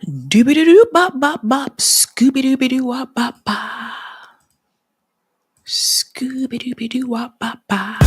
Doobie doo bop bop bop, Scooby Dooby Doo wop bop bop, Scooby Dooby Doo wop bop bop.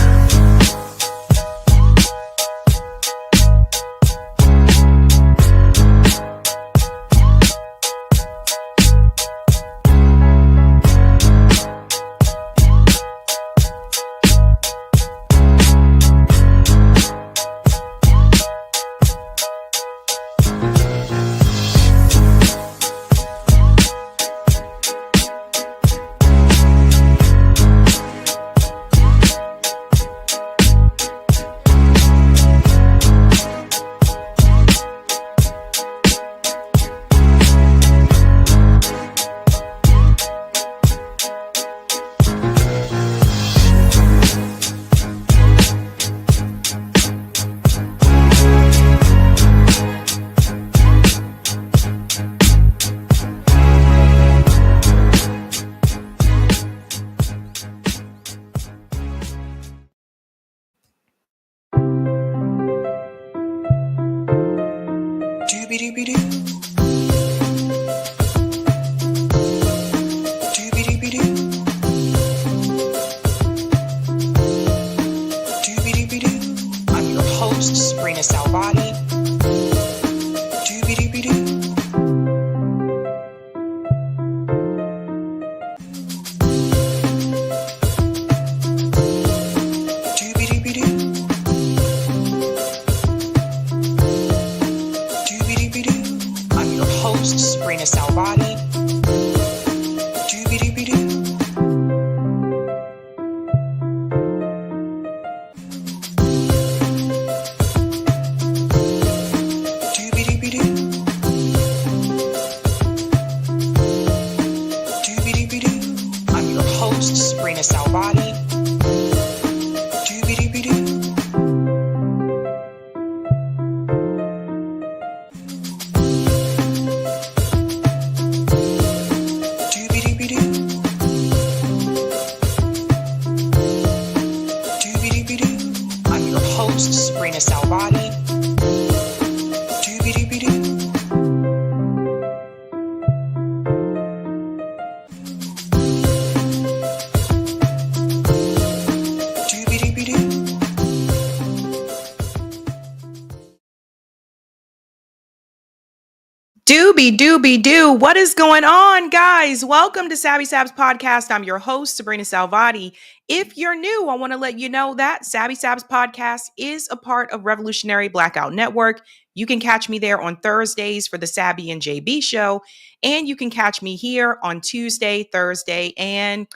I'm your host, sabrinasalvati. I'm your host, sabrinasalvati. I'm your host, sabrinasalvati. I'm your host, sabrinasalvati. Doobie doo. What is going on, guys? Welcome to Sabby Sabs podcast. I'm your host, Sabrina Salvati. If you're new, I want to let you know that Sabby Sabs podcast is a part of Revolutionary Blackout Network. You can catch me there on Thursdays for the Sabby and JB show, and you can catch me here on Tuesday, Thursday, and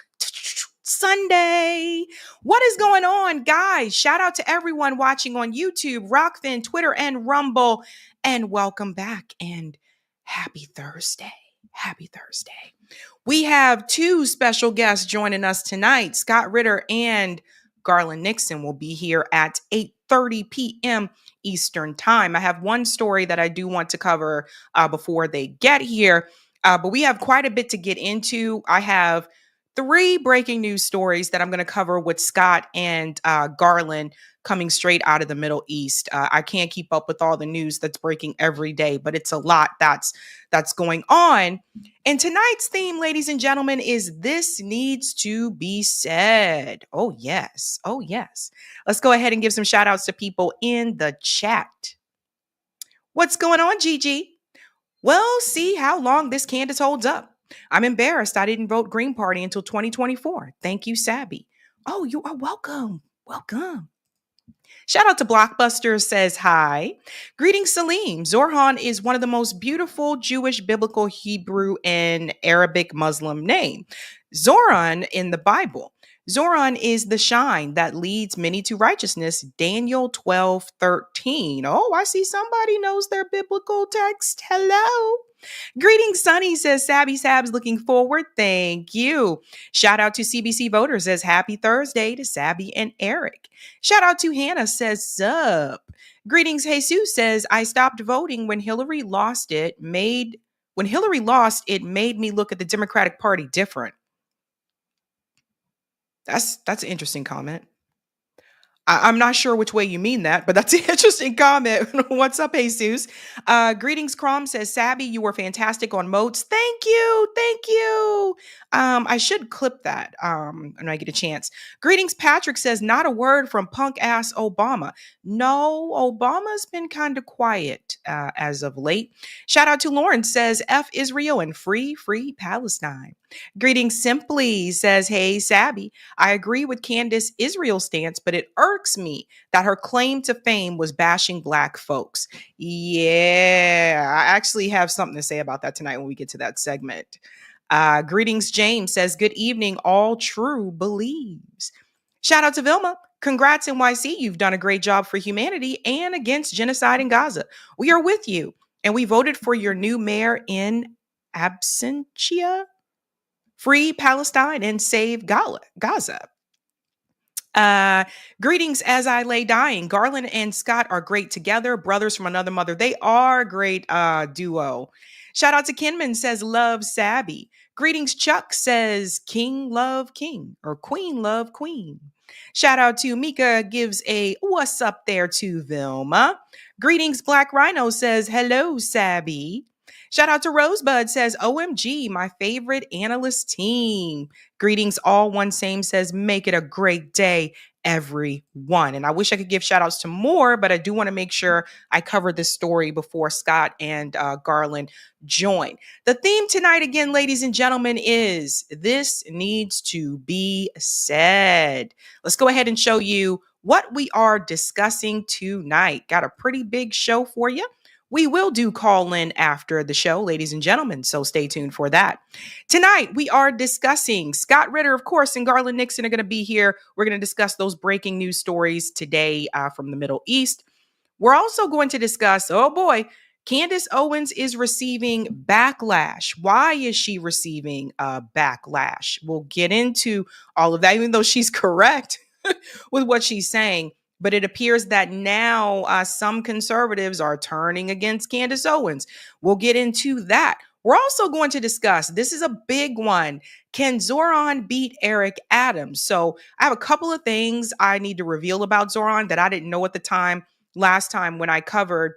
Sunday. What is going on, guys? Shout out to everyone watching on YouTube, Rockfin, Twitter, and Rumble, and welcome back. And happy Thursday. Happy Thursday. We have two special guests joining us tonight. Scott Ritter and Garland Nixon will be here at 8:30 p.m. Eastern Time. I have one story that I do want to cover before they get here, but we have quite a bit to get into. I have three breaking news stories that I'm going to cover with Scott and Garland coming straight out of the Middle East. I can't keep up with all the news that's breaking every day, but it's a lot that's going on. And tonight's theme, ladies and gentlemen, is This Needs to Be Said. Oh, yes. Oh, yes. Let's go ahead and give some shout outs to people in the chat. What's going on, Gigi? Well, see how long this Candace holds up. I'm embarrassed I didn't vote Green Party until 2024. Thank you, Sabby. Oh, you are welcome. Welcome. Shout out to Blockbuster says hi. Greetings, Salim. Zohran is one of the most beautiful Jewish, biblical, Hebrew, and Arabic Muslim name. Zohran in the Bible. Zohran is the shine that leads many to righteousness. Daniel 12:13. Oh, I see somebody knows their biblical text. Hello. Greetings, Sunny says Sabby Sabs looking forward. Thank you. Shout out to CBC Voters says happy Thursday to Sabby and Eric. Shout out to Hannah says sup. Greetings, Jesus says I stopped voting when Hillary lost it. When Hillary lost, it made me look at the Democratic Party different. That's an interesting comment. I'm not sure which way you mean that, but that's an interesting comment. What's up, Jesus? Greetings, Crom says, Sabby, you were fantastic on moats. Thank you. Thank you. I should clip that when I get a chance. Greetings, Patrick says, not a word from punk ass Obama. No, Obama's been kind of quiet as of late. Shout out to Lauren says, F Israel and free Palestine. Greetings, Simply says, hey, Sabby. I agree with Candace Israel's stance, but it irks me that her claim to fame was bashing Black folks. Yeah, I actually have something to say about that tonight when we get to that segment. Greetings, James says, good evening, all true believes. Shout out to Vilma. Congrats, NYC. You've done a great job for humanity and against genocide in Gaza. We are with you, and we voted for your new mayor in absentia. Free Palestine and save Gaza. Greetings as I lay dying. Garland and Scott are great together. Brothers from another mother. They are a great duo. Shout out to Kinman says, love Sabby. Greetings, Chuck says, King love king or Queen love queen. Shout out to Mika gives a what's up there to Vilma. Greetings, Black Rhino says, hello, Sabby. Shout out to Rosebud says, OMG, my favorite analyst team. Greetings, all one same says, make it a great day, everyone. And I wish I could give shout outs to more, but I do want to make sure I cover this story before Scott and Garland join. The theme tonight, again, ladies and gentlemen, is this needs to be said. Let's go ahead and show you what we are discussing tonight. Got a pretty big show for you. We will do call in after the show, ladies and gentlemen, so stay tuned for that. Tonight, we are discussing Scott Ritter, of course, and Garland Nixon are going to be here. We're going to discuss those breaking news stories today from the Middle East. We're also going to discuss, oh boy, Candace Owens is receiving backlash. Why is she receiving backlash? We'll get into all of that, even though she's correct with what she's saying. But it appears that now some conservatives are turning against Candace Owens. We'll get into that. We're also going to discuss, this is a big one, can Zohran beat Eric Adams? So I have a couple of things I need to reveal about Zohran that I didn't know at the time, last time when I covered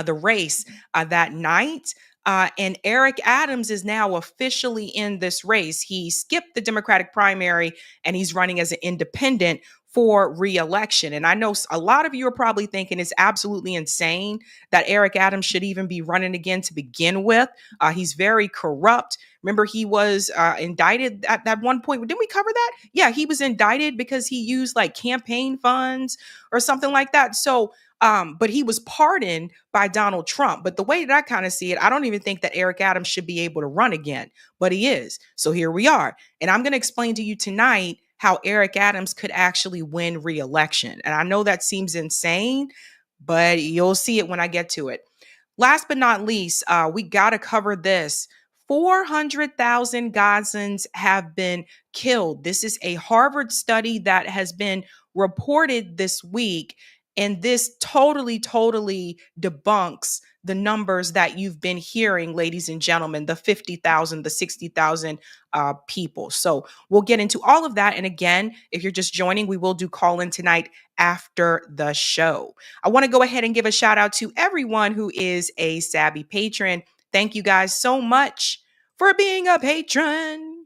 the race that night. And Eric Adams is now officially in this race. He skipped the Democratic primary and he's running as an independent for re-election. And I know a lot of you are probably thinking it's absolutely insane that Eric Adams should even be running again to begin with. He's very corrupt. Remember, he was indicted at that one point. Didn't we cover that? Yeah, he was indicted because he used like campaign funds or something like that. So but he was pardoned by Donald Trump. But the way that I kind of see it, I don't even think that Eric Adams should be able to run again, but he is. So here we are. And I'm going to explain to you tonight how Eric Adams could actually win re-election. And I know that seems insane, but you'll see it when I get to it. Last but not least, we got to cover this. 400,000 Gazans have been killed. This is a Harvard study that has been reported this week. And this totally debunks the numbers that you've been hearing, ladies and gentlemen, the 50,000, the 60,000 people. So we'll get into all of that. And again, if you're just joining, we will do call in tonight after the show. I want to go ahead and give a shout out to everyone who is a Sabby patron. Thank you guys so much for being a patron.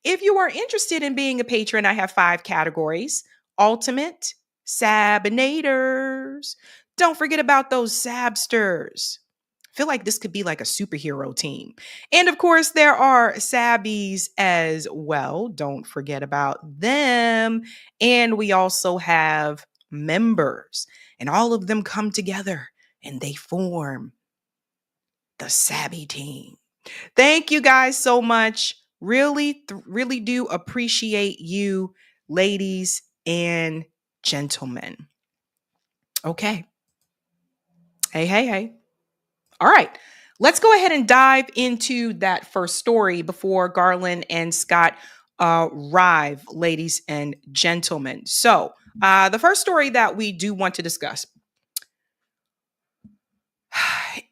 If you are interested in being a patron, I have 5 categories: ultimate, Sabinators. Don't forget about those Sabsters. I feel like this could be like a superhero team. And of course, there are Sabbies as well. Don't forget about them. And we also have members. And all of them come together and they form the Sabby team. Thank you guys so much. Really do appreciate you, ladies and gentlemen. Okay. Hey. All right. Let's go ahead and dive into that first story before Garland and Scott arrive, ladies and gentlemen. So the first story that we do want to discuss.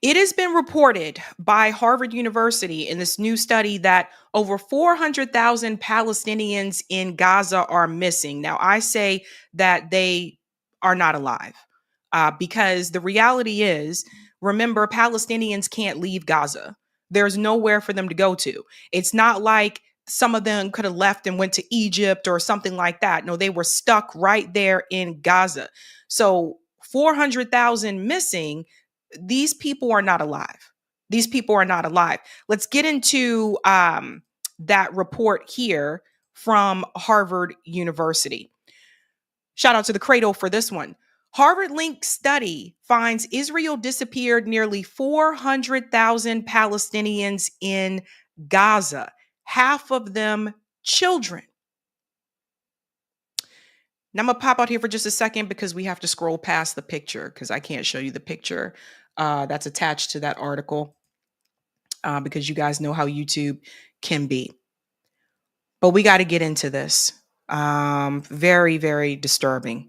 It has been reported by Harvard University in this new study that over 400,000 Palestinians in Gaza are missing. Now, I say that they are not alive because the reality is, remember, Palestinians can't leave Gaza. There's nowhere for them to go to. It's not like some of them could have left and went to Egypt or something like that. No, they were stuck right there in Gaza. So 400,000 missing, these people are not alive. These people are not alive. Let's get into that report here from Harvard University. Shout out to the Cradle for this one. Harvard Link study finds Israel disappeared nearly 400,000 Palestinians in Gaza, half of them children. Now I'm going to pop out here for just a second because we have to scroll past the picture because I can't show you the picture that's attached to that article because you guys know how YouTube can be. But we got to get into this. Very, very disturbing.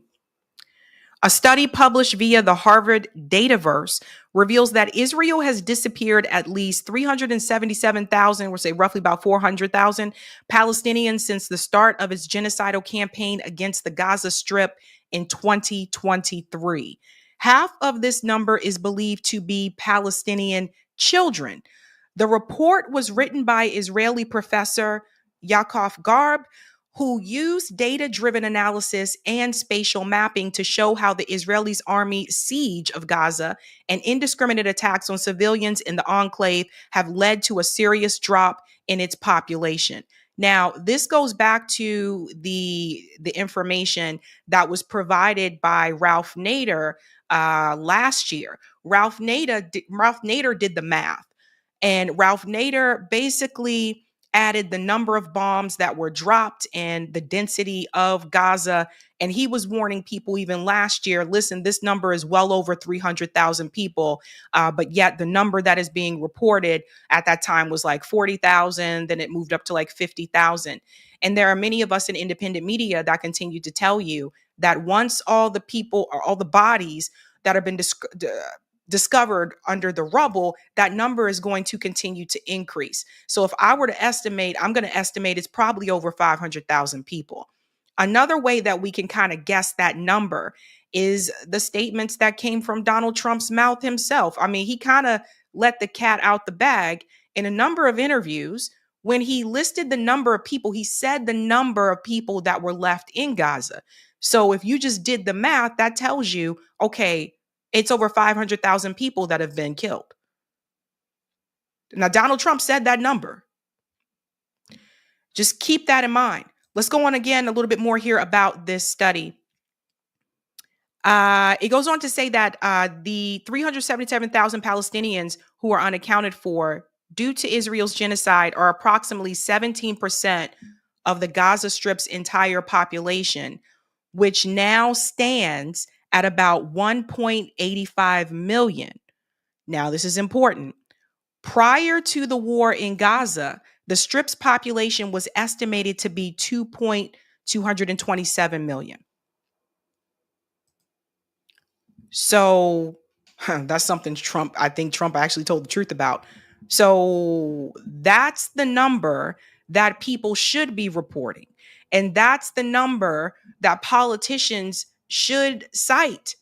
A study published via the Harvard Dataverse reveals that Israel has disappeared at least 377,000, we'll say roughly about 400,000 Palestinians since the start of its genocidal campaign against the Gaza Strip in 2023. Half of this number is believed to be Palestinian children. The report was written by Israeli professor Yaakov Garb, who used data-driven analysis and spatial mapping to show how the Israeli army siege of Gaza and indiscriminate attacks on civilians in the enclave have led to a serious drop in its population. Now, this goes back to the information that was provided by Ralph Nader last year. Ralph Nader did the math, and Ralph Nader basically added the number of bombs that were dropped and the density of Gaza. And he was warning people even last year, listen, this number is well over 300,000 people. But yet the number that is being reported at that time was like 40,000. Then it moved up to like 50,000. And there are many of us in independent media that continue to tell you that once all the people or all the bodies that have been discovered under the rubble, that number is going to continue to increase. So if I were to estimate, I'm going to estimate it's probably over 500,000 people. Another way that we can kind of guess that number is the statements that came from Donald Trump's mouth himself. I mean, he kind of let the cat out the bag in a number of interviews. When he listed the number of people, he said the number of people that were left in Gaza. So if you just did the math, that tells you, okay, it's over 500,000 people that have been killed. Now, Donald Trump said that number. Just keep that in mind. Let's go on again a little bit more here about this study. It goes on to say that the 377,000 Palestinians who are unaccounted for due to Israel's genocide are approximately 17% of the Gaza Strip's entire population, which now stands at about 1.85 million. Now, this is important. Prior to the war in Gaza, the Strip's population was estimated to be 2.227 million. So that's something I think Trump actually told the truth about. So that's the number that people should be reporting. And that's the number that politicians should cite.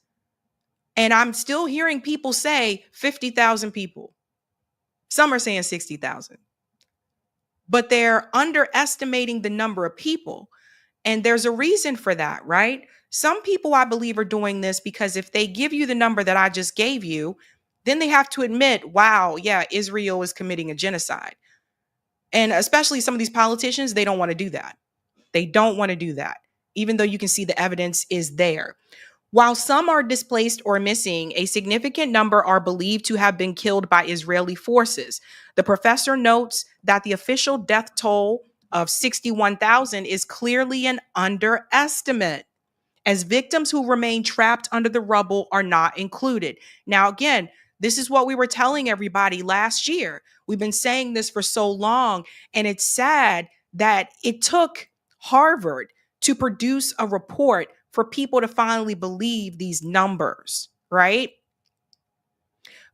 And I'm still hearing people say 50,000 people. Some are saying 60,000. But they're underestimating the number of people. And there's a reason for that, right? Some people, I believe, are doing this because if they give you the number that I just gave you, then they have to admit, wow, yeah, Israel is committing a genocide. And especially some of these politicians, they don't want to do that. They don't want to do that, even though you can see the evidence is there. While some are displaced or missing, a significant number are believed to have been killed by Israeli forces. The professor notes that the official death toll of 61,000 is clearly an underestimate, as victims who remain trapped under the rubble are not included. Now, again, this is what we were telling everybody last year. We've been saying this for so long, and it's sad that it took Harvard to produce a report for people to finally believe these numbers, right?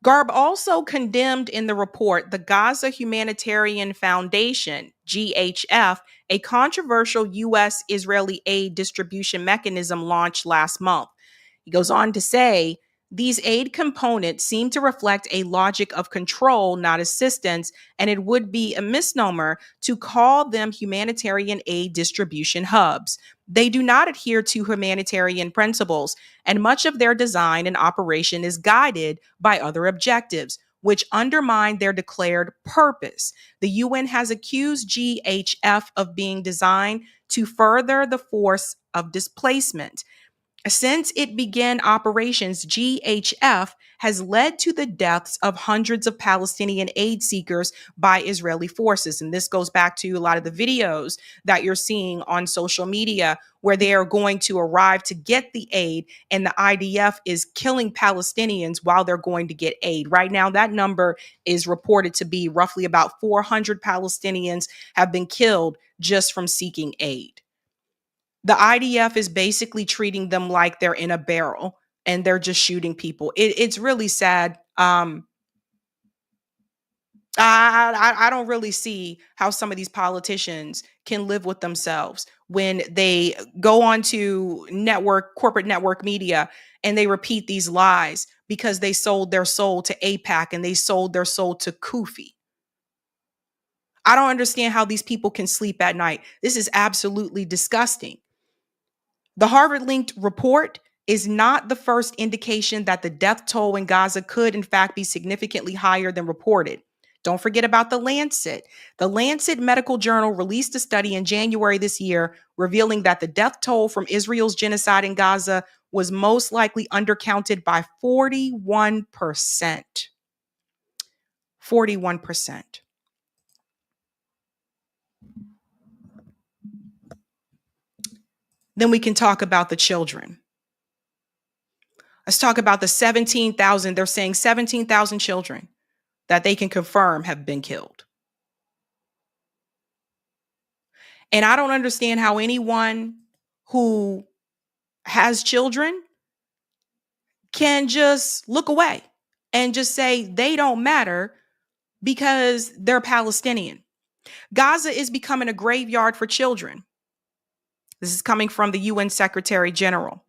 Garb also condemned in the report the Gaza Humanitarian Foundation, GHF, a controversial U.S. Israeli aid distribution mechanism launched last month. He goes on to say, these aid components seem to reflect a logic of control, not assistance, and it would be a misnomer to call them humanitarian aid distribution hubs. They do not adhere to humanitarian principles, and much of their design and operation is guided by other objectives, which undermine their declared purpose. The UN has accused GHF of being designed to further the force of displacement. Since it began operations, GHF has led to the deaths of hundreds of Palestinian aid seekers by Israeli forces. And this goes back to a lot of the videos that you're seeing on social media where they are going to arrive to get the aid, and the IDF is killing Palestinians while they're going to get aid. Right now, that number is reported to be roughly about 400 Palestinians have been killed just from seeking aid. The IDF is basically treating them like they're in a barrel and they're just shooting people. It's really sad. I don't really see how some of these politicians can live with themselves when they go onto corporate network media and they repeat these lies because they sold their soul to AIPAC and they sold their soul to Kufi. I don't understand how these people can sleep at night. This is absolutely disgusting. The Harvard-linked report is not the first indication that the death toll in Gaza could, in fact, be significantly higher than reported. Don't forget about The Lancet. The Lancet Medical Journal released a study in January this year revealing that the death toll from Israel's genocide in Gaza was most likely undercounted by 41%. 41%. Then we can talk about the children. Let's talk about the 17,000. They're saying 17,000 children that they can confirm have been killed. And I don't understand how anyone who has children can just look away and just say they don't matter because they're Palestinian. Gaza is becoming a graveyard for children. This is coming from the UN Secretary General.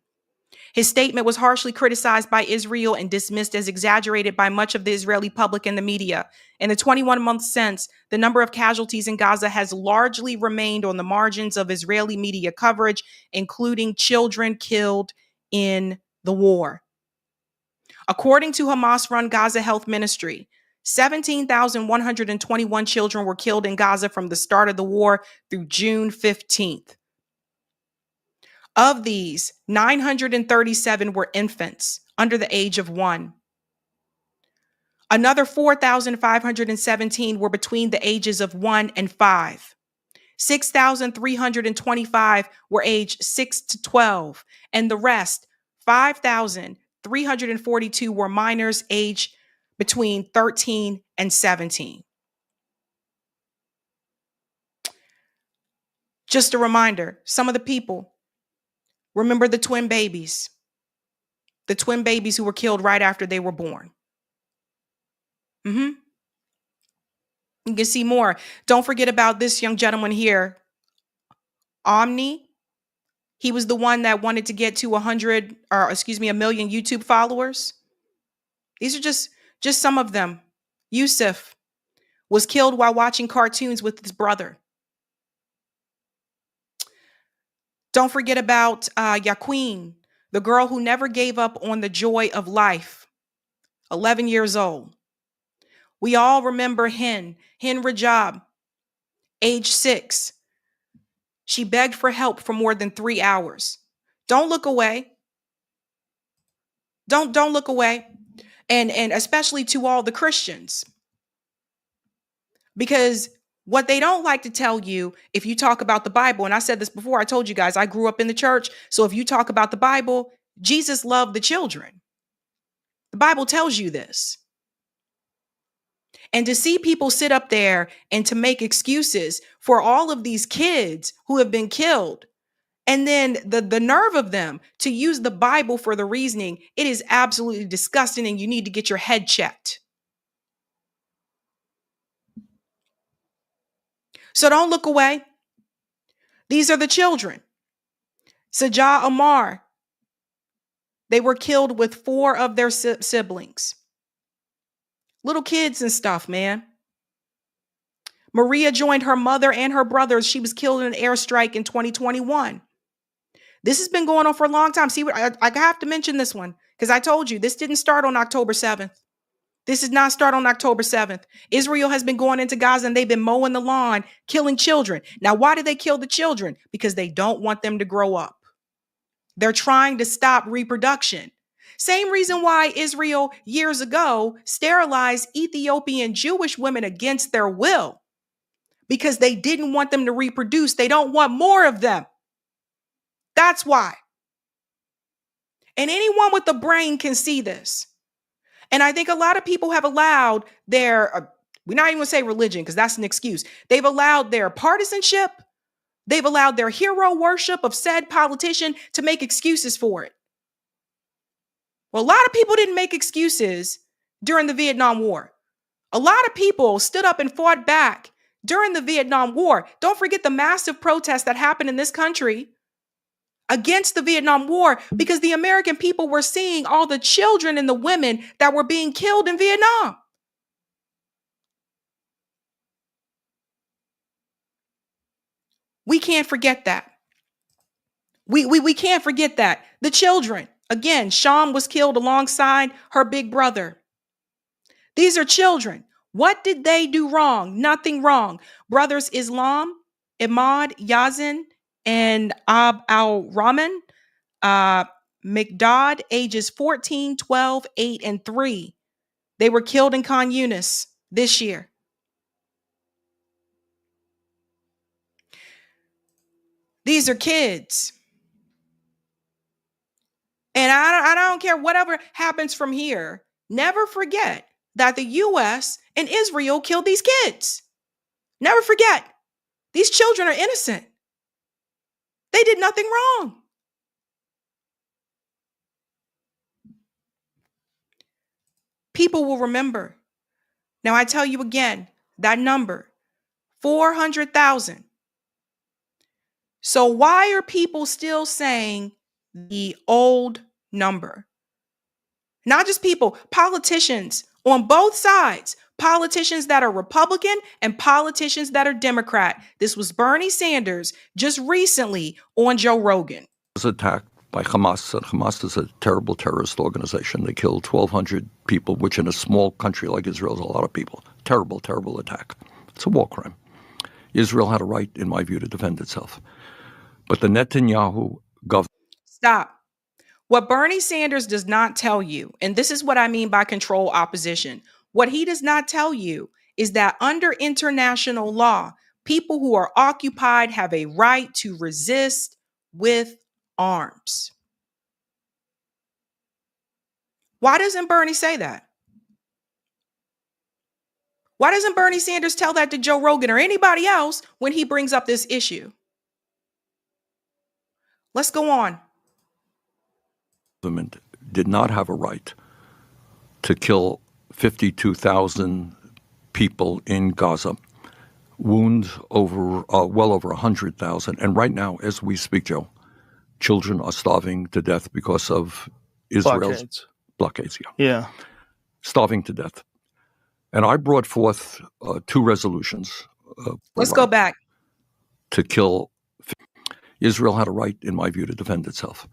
His statement was harshly criticized by Israel and dismissed as exaggerated by much of the Israeli public and the media. In the 21 months since, the number of casualties in Gaza has largely remained on the margins of Israeli media coverage, including children killed in the war. According to Hamas-run Gaza Health Ministry, 17,121 children were killed in Gaza from the start of the war through June 15th. Of these, 937 were infants under the age of 1. Another 4,517 were between the ages of 1 and 5. 6,325 were aged 6 to 12, and the rest, 5,342 were minors aged between 13 and 17. Just a reminder, some of the people, remember the twin babies who were killed right after they were born. You can see more. Don't forget about this young gentleman here, Omni. He was the one that wanted to get to a million YouTube followers. These are just some of them. Yusuf was killed while watching cartoons with his brother. Don't forget about Yaqueen, the girl who never gave up on the joy of life, 11 years old. We all remember Hin Rajab, age 6. She begged for help for more than 3 hours. Don't look away. Don't look away. And especially to all the Christians. Because what they don't like to tell you, if you talk about the Bible, and I said this before, I told you guys, I grew up in the church. So if you talk about the Bible, Jesus loved the children. The Bible tells you this. And to see people sit up there and to make excuses for all of these kids who have been killed And then the nerve of them to use the Bible for the reasoning, it is absolutely disgusting, and you need to get your head checked. So don't look away. These are the children. Sajah Amar, they were killed with 4 of their siblings. Little kids and stuff, man. Maria joined her mother and her brothers. She was killed in an airstrike in 2021. This has been going on for a long time. See, I have to mention this one because I told you this didn't start on October 7th. This did not start on October 7th. Israel has been going into Gaza and they've been mowing the lawn, killing children. Now, why did they kill the children? Because they don't want them to grow up. They're trying to stop reproduction. Same reason why Israel years ago sterilized Ethiopian Jewish women against their will, because they didn't want them to reproduce. They don't want more of them. That's why. And anyone with a brain can see this. And I think a lot of people have allowed their, we're not even going to say religion because that's an excuse. They've allowed their partisanship. They've allowed their hero worship of said politician to make excuses for it. Well, a lot of people didn't make excuses during the Vietnam War. A lot of people stood up and fought back during the Vietnam War. Don't forget the massive protests that happened in this country against the Vietnam War because the American people were seeing all the children and the women that were being killed in Vietnam. We can't forget that. We can't forget that. The children, again, Sham was killed alongside her big brother. These are children. What did they do wrong? Nothing wrong. Brothers Islam, Ahmad, Yazin, and Ab al-Rahman, McDodd, ages 14, 12, 8, and 3. They were killed in Khan Yunis this year. These are kids. And I don't care whatever happens from here. Never forget that the U.S. and Israel killed these kids. Never forget. These children are innocent. They did nothing wrong. People will remember. Now, I tell you again, that number, 400,000. So why are people still saying the old number? Not just people, politicians on both sides, politicians that are Republican and politicians that are Democrat. This was Bernie Sanders just recently on Joe Rogan. Was attacked by Hamas. And Hamas is a terrible terrorist organization. They killed 1,200 people, which in a small country like Israel is a lot of people. Terrible, terrible attack. It's a war crime. Israel had a right, in my view, to defend itself. But the Netanyahu government... Stop. What Bernie Sanders does not tell you, and this is what I mean by control opposition, what he does not tell you is that under international law, people who are occupied have a right to resist with arms. Why doesn't Bernie say that? Why doesn't Bernie Sanders tell that to Joe Rogan or anybody else when he brings up this issue? Let's go on. Government did not have a right to kill 52,000 people in Gaza, wound over well over 100,000. And right now, as we speak, Joe, children are starving to death because of Israel's blockades. Yeah. Starving to death. And I brought forth 2 resolutions. Let's go back. To kill. Israel had a right, in my view, to defend itself.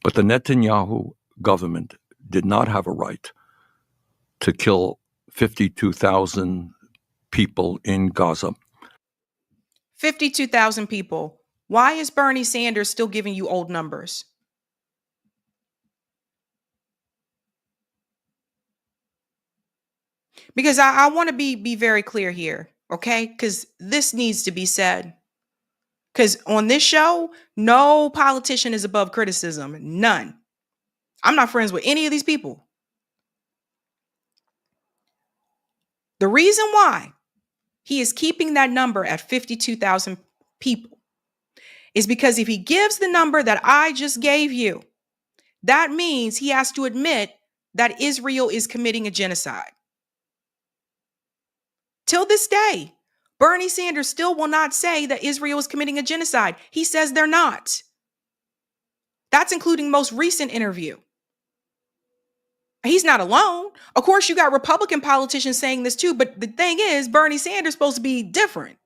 But the Netanyahu government did not have a right to kill 52,000 people in Gaza. 52,000 people. Why is Bernie Sanders still giving you old numbers? Because I want to be very clear here, okay? Because this needs to be said. Because on this show, no politician is above criticism. None. I'm not friends with any of these people. The reason why he is keeping that number at 52,000 people is because if he gives the number that I just gave you, that means he has to admit that Israel is committing a genocide. Till this day, Bernie Sanders still will not say that Israel is committing a genocide. He says they're not. That's including most recent interview. He's not alone. Of course, you got Republican politicians saying this too, but the thing is, Bernie Sanders is supposed to be different.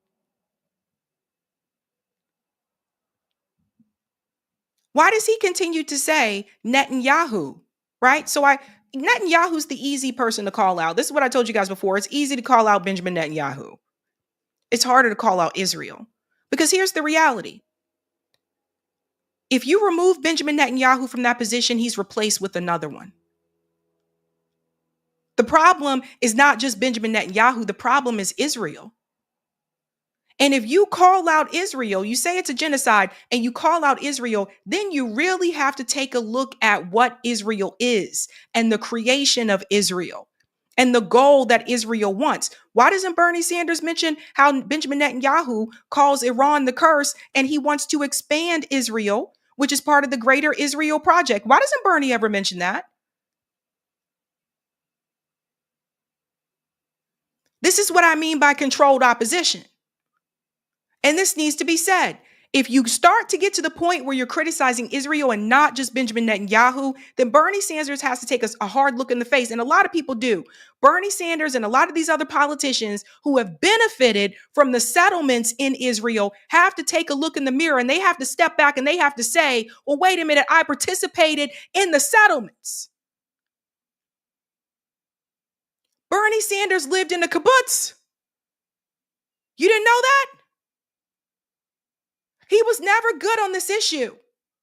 Why does he continue to say Netanyahu, right? Netanyahu's the easy person to call out. This is what I told you guys before. It's easy to call out Benjamin Netanyahu. It's harder to call out Israel. Because here's the reality. If you remove Benjamin Netanyahu from that position, he's replaced with another one. The problem is not just Benjamin Netanyahu. The problem is Israel. And if you call out Israel, you say it's a genocide, and you call out Israel, then you really have to take a look at what Israel is and the creation of Israel and the goal that Israel wants. Why doesn't Bernie Sanders mention how Benjamin Netanyahu calls Iran the curse and he wants to expand Israel, which is part of the greater Israel project? Why doesn't Bernie ever mention that? This is what I mean by controlled opposition. And this needs to be said. If you start to get to the point where you're criticizing Israel and not just Benjamin Netanyahu, then Bernie Sanders has to take a hard look in the face. And a lot of people do. Bernie Sanders and a lot of these other politicians who have benefited from the settlements in Israel have to take a look in the mirror, and they have to step back and they have to say, well, wait a minute, I participated in the settlements. Bernie Sanders lived in a kibbutz. You didn't know that? He was never good on this issue.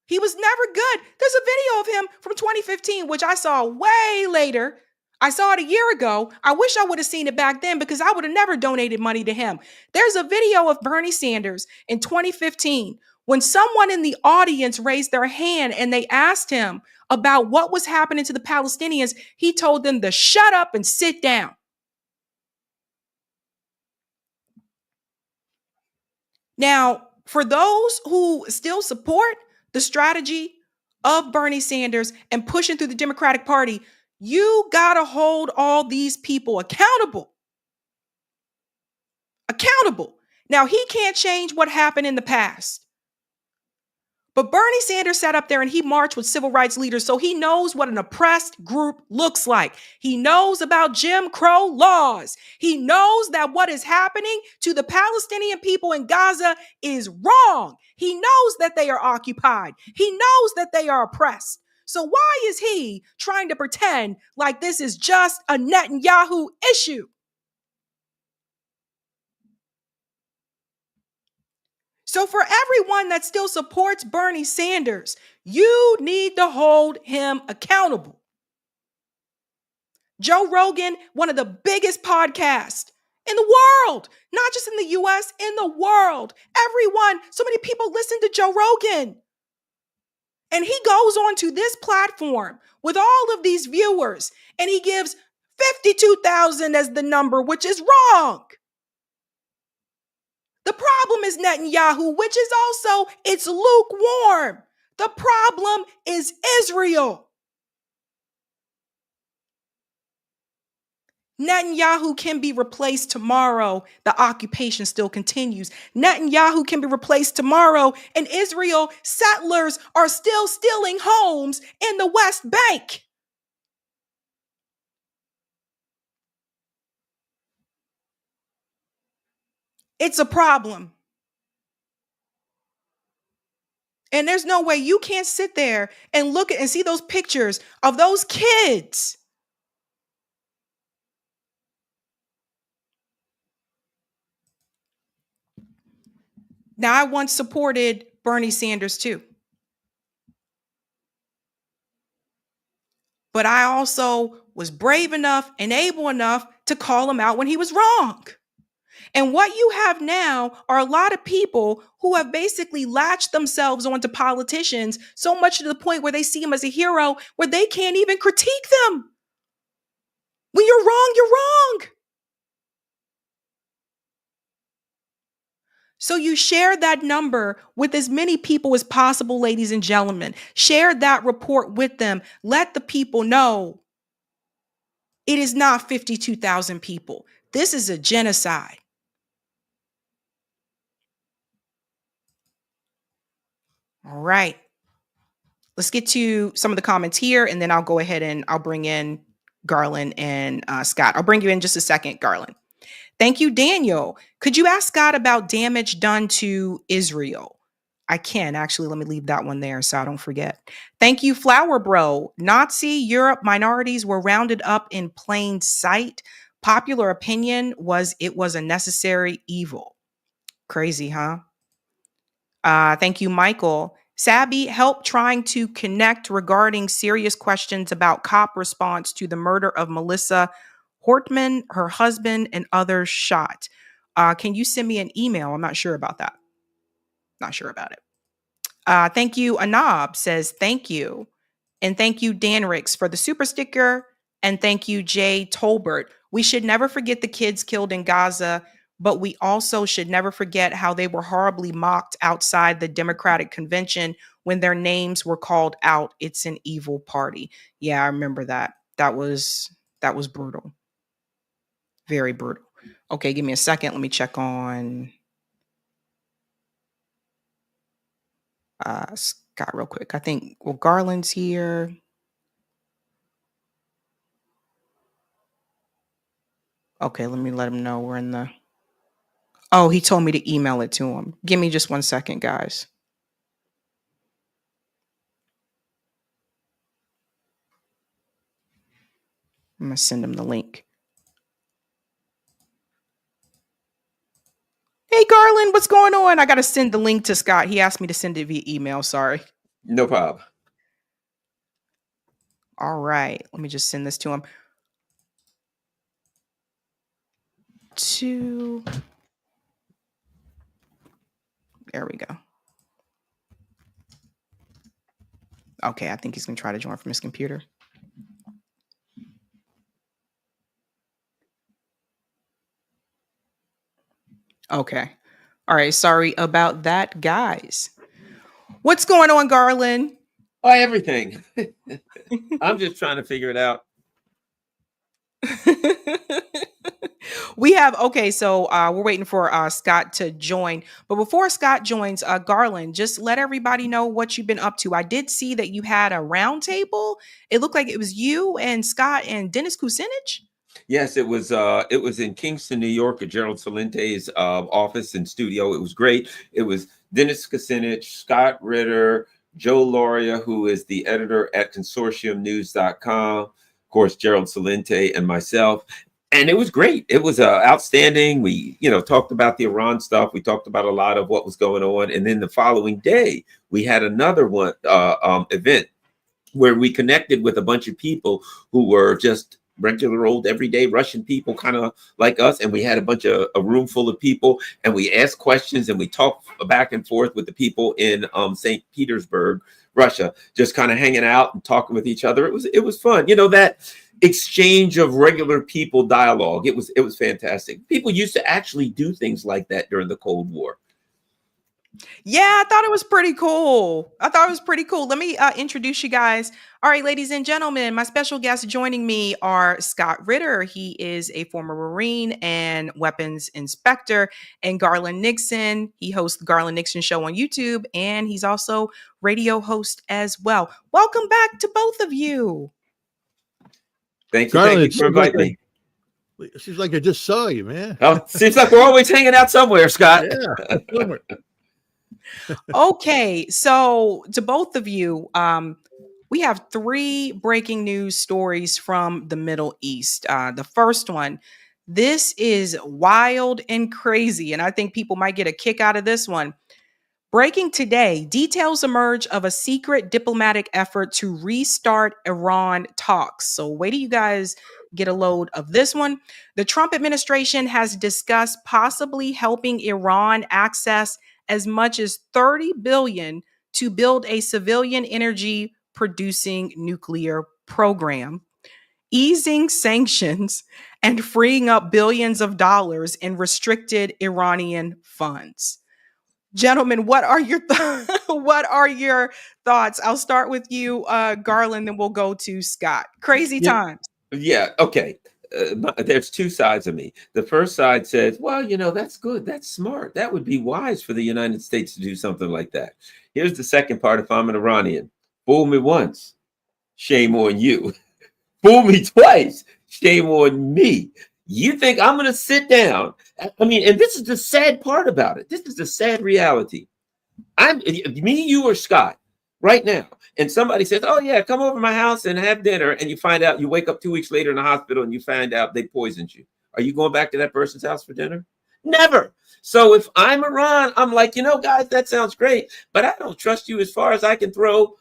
He was never good. There's a video of him from 2015, which I saw way later. I saw it a year ago. I wish I would have seen it back then because I would have never donated money to him. There's a video of Bernie Sanders in 2015 when someone in the audience raised their hand and they asked him about what was happening to the Palestinians. He told them to shut up and sit down. Now, for those who still support the strategy of Bernie Sanders and pushing through the Democratic Party, you got to hold all these people accountable. Accountable. Now, he can't change what happened in the past. But Bernie Sanders sat up there and he marched with civil rights leaders, so he knows what an oppressed group looks like. He knows about Jim Crow laws. He knows that what is happening to the Palestinian people in Gaza is wrong. He knows that they are occupied. He knows that they are oppressed. So why is he trying to pretend like this is just a Netanyahu issue? So for everyone that still supports Bernie Sanders, you need to hold him accountable. Joe Rogan, one of the biggest podcasts in the world, not just in the US, in the world. Everyone, so many people listen to Joe Rogan. And he goes on to this platform with all of these viewers, and he gives 52,000 as the number, which is wrong. The problem is Netanyahu, which is also, it's lukewarm. The problem is Israel. Netanyahu can be replaced tomorrow. The occupation still continues. Netanyahu can be replaced tomorrow. And Israel settlers are still stealing homes in the West Bank. It's a problem. And there's no way you can't sit there and look at and see those pictures of those kids. Now, I once supported Bernie Sanders too. But I also was brave enough and able enough to call him out when he was wrong. And what you have now are a lot of people who have basically latched themselves onto politicians so much to the point where they see him as a hero, where they can't even critique them. When you're wrong, you're wrong. So you share that number with as many people as possible, ladies and gentlemen. Share that report with them. Let the people know it is not 52,000 people. This is a genocide. All right. Let's get to some of the comments here, and then I'll go ahead and I'll bring in Garland and Scott. I'll bring you in just a second, Garland. Thank you, Daniel. Could you ask Scott about damage done to Israel? I can actually. Let me leave that one there so I don't forget. Thank you, Flower Bro. Nazi Europe minorities were rounded up in plain sight. Popular opinion was it was a necessary evil. Crazy, huh? Thank you, Michael. Sabby, help trying to connect regarding serious questions about cop response to the murder of Melissa Hortman, her husband, and others shot. Can you send me an email? I'm not sure about that. Not sure about it. Thank you. Anab says thank you. And thank you, Dan Ricks, for the super sticker. And thank you, Jay Tolbert. We should never forget the kids killed in Gaza, but we also should never forget how they were horribly mocked outside the Democratic Convention when their names were called out. It's an evil party. Yeah, I remember that. That was brutal. Very brutal. Okay, give me a second. Let me check on Scott real quick. I think, well, Garland's here. Okay, let me let him know we're in the... Oh, he told me to email it to him. Give me just 1 second, guys. I'm going to send him the link. Hey, Garland, what's going on? I got to send the link to Scott. He asked me to send it via email. Sorry. No problem. All right. Let me just send this to him. There we go. Okay, I think he's going to try to join from his computer. Okay. All right. Sorry about that, guys. What's going on, Garland? Oh, everything. I'm just trying to figure it out. We have, okay, so we're waiting for Scott to join. But before Scott joins, Garland, just let everybody know what you've been up to. I did see that you had a round table. It looked like it was you and Scott and Dennis Kucinich. Yes, it was in Kingston, New York, at Gerald Salente's office and studio. It was great. It was Dennis Kucinich, Scott Ritter, Joe Lauria, who is the editor at consortiumnews.com, of course, Gerald Salente, and myself. And it was great. It was outstanding. We, talked about the Iran stuff. We talked about a lot of what was going on. And then the following day, we had another one event where we connected with a bunch of people who were just regular old everyday Russian people, kind of like us. And we had a room full of people, and we asked questions and we talked back and forth with the people in St. Petersburg, Russia, just kind of hanging out and talking with each other. It was fun. That exchange of regular people dialogue. It was fantastic. People used to actually do things like that during the Cold War. Yeah, I thought it was pretty cool. Let me introduce you guys. All right, ladies and gentlemen, my special guests joining me are Scott Ritter. He is a former Marine and weapons inspector, and Garland Nixon. He hosts the Garland Nixon Show on YouTube, and he's also radio host as well. Welcome back to both of you. Thank you for inviting me. It seems like I just saw you, man. Oh, seems like we're always hanging out somewhere, Scott. Yeah. Okay, so to both of you, we have 3 breaking news stories from the Middle East. The first one, this is wild and crazy, and I think people might get a kick out of this one. Breaking today, details emerge of a secret diplomatic effort to restart Iran talks. So wait till you guys get a load of this one. The Trump administration has discussed possibly helping Iran access as much as $30 billion to build a civilian energy producing nuclear program, easing sanctions and freeing up billions of dollars in restricted Iranian funds. Gentlemen, what are your what are your thoughts? I'll start with you, Garland, then we'll go to Scott. Crazy Yeah. times. Yeah. Okay. There's two sides of me. The first side says, well, that's good. That's smart. That would be wise for the United States to do something like that. Here's the second part. If I'm an Iranian, fool me once, shame on you. Fool me twice, shame on me. You think I'm going to sit down? I mean, and this is the sad part about it. This is the sad reality. Me, you, or Scott right now, and somebody says, oh yeah, come over to my house and have dinner, and you find out, you wake up 2 weeks later in the hospital and you find out they poisoned you. Are you going back to that person's house for dinner? Never. So if I'm Iran, I'm like, guys, that sounds great, but I don't trust you as far as I can throw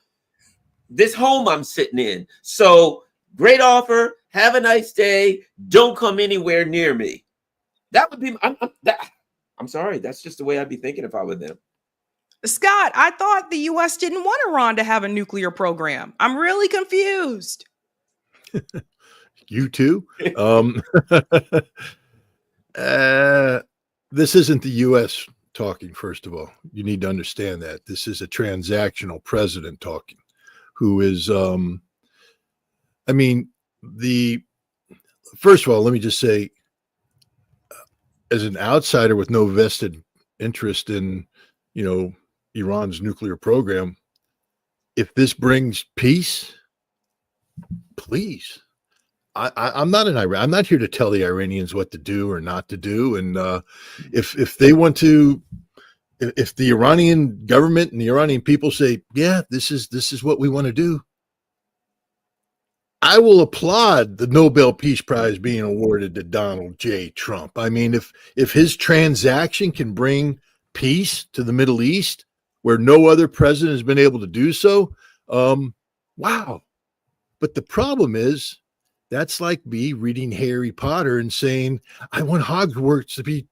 this home I'm sitting in. So great offer, have a nice day, don't come anywhere near me. That would be, I'm sorry, that's just the way I'd be thinking if I were them. Scott, I thought the U.S. didn't want Iran to have a nuclear program. I'm really confused. You too? This isn't the U.S. talking, first of all. You need to understand that. This is a transactional president talking, who is, first of all, let me just say, as an outsider with no vested interest in, Iran's nuclear program, if this brings peace, please. I'm not in Iran. I'm not here to tell the Iranians what to do or not to do. And if they want to, if the Iranian government and the Iranian people say, yeah, this is what we want to do, I will applaud the Nobel Peace Prize being awarded to Donald J. Trump. I mean, if his transaction can bring peace to the Middle East, where no other president has been able to do so, wow. But the problem is, that's like me reading Harry Potter and saying, I want Hogwarts to be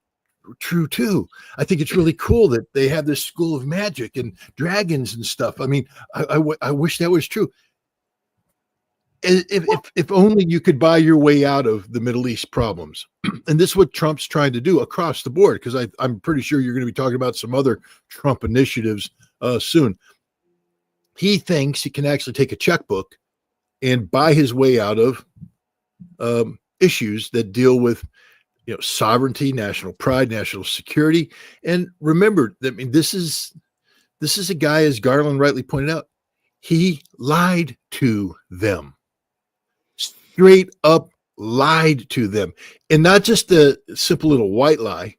true too. I think it's really cool that they have this school of magic and dragons and stuff. I mean, I wish that was true. If only you could buy your way out of the Middle East problems. And this is what Trump's trying to do across the board, because I'm pretty sure you're going to be talking about some other Trump initiatives soon. He thinks he can actually take a checkbook and buy his way out of issues that deal with sovereignty, national pride, national security. And remember, this is a guy, as Garland rightly pointed out, he lied to them. Straight up lied to them. And not just a simple little white lie.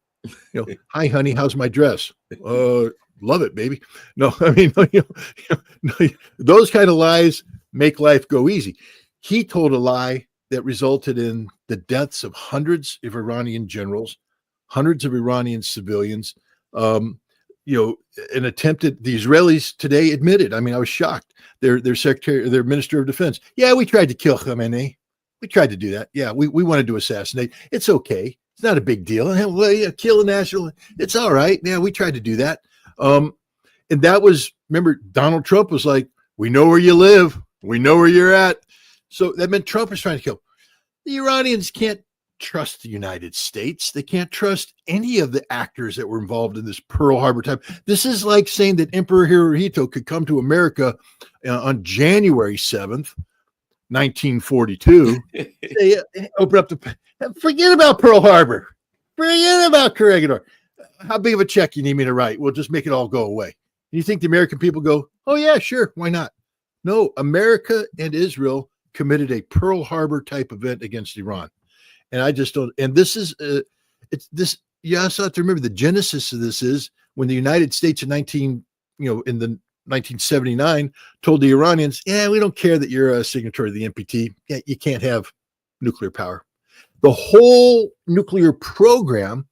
Hi honey, how's my dress? Love it, baby. No, I mean, those kind of lies make life go easy. He told a lie that resulted in the deaths of hundreds of Iranian generals, hundreds of Iranian civilians. The Israelis today admitted, I mean, I was shocked. Their minister of defense. Yeah, we tried to kill Khamenei. We tried to do that. Yeah, we wanted to assassinate. It's okay. It's not a big deal. Well, yeah, kill a national. It's all right. Yeah, we tried to do that. And that was, remember, Donald Trump was like, we know where you live. We know where you're at. So that meant Trump was trying to kill. The Iranians can't trust the United States. They can't trust any of the actors that were involved in this Pearl Harbor time. This is like saying that Emperor Hirohito could come to America on January 7th, 1942. Say, open up forget about Pearl Harbor. Forget about Corregidor. How big of a check you need me to write? We'll just make it all go away. You think the American people go, oh yeah, sure. Why not? No, America and Israel committed a Pearl Harbor type event against Iran. And I just don't, and this is, it's this, you also have to remember the genesis of this is when the United States in the 1979 told the Iranians, yeah, we don't care that you're a signatory of the NPT. Yeah, you can't have nuclear power. The whole nuclear program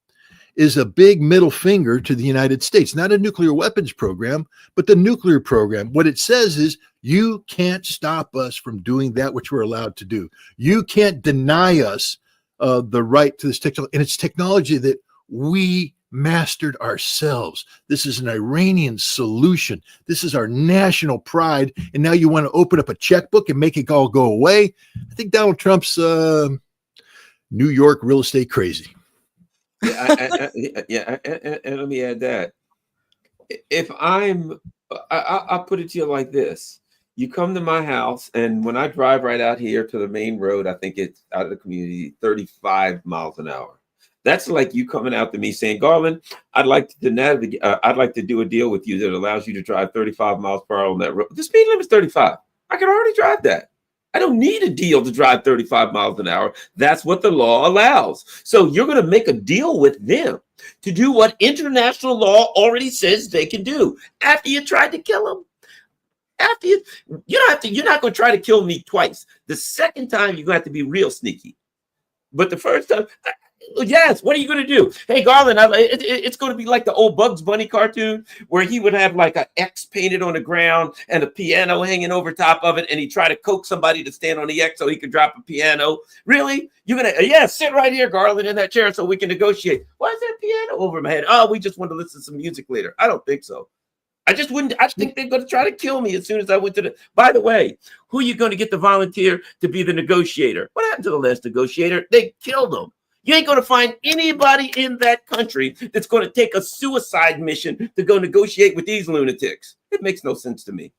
is a big middle finger to the United States, not a nuclear weapons program, but the nuclear program. What it says is you can't stop us from doing that which we're allowed to do. You can't deny us the right to this technology. And it's technology that we mastered ourselves. This is an Iranian solution. This is our national pride. And now you want to open up a checkbook and make it all go away. I think Donald Trump's New York real estate crazy. And let me add that if I'll put it to you like this. You come to my house, and when I drive right out here to the main road, I think it's out of the community 35 miles an hour. That's like you coming out to me saying, Garland, I'd like to navigate, I'd like to do a deal with you that allows you to drive 35 miles per hour on that road. The speed limit's 35. I can already drive that. I don't need a deal to drive 35 miles an hour. That's what the law allows. So you're going to make a deal with them to do what international law already says they can do after you tried to kill them. After you don't have to, you're not going to try to kill me twice. The second time, you're going to have to be real sneaky. But the first time, yes, what are you going to do? Hey, Garland, it's going to be like the old Bugs Bunny cartoon where he would have like an X painted on the ground and a piano hanging over top of it, and he try to coax somebody to stand on the X so he could drop a piano. Really? You're going to, yeah, sit right here, Garland, in that chair so we can negotiate. Why is that piano over my head? Oh, we just want to listen to some music later. I don't think so. I just think they're going to try to kill me as soon as I went to the, by the way, who are you going to get to volunteer to be the negotiator? What happened to the last negotiator? They killed him. You ain't going to find anybody in that country that's going to take a suicide mission to go negotiate with these lunatics. It makes no sense to me.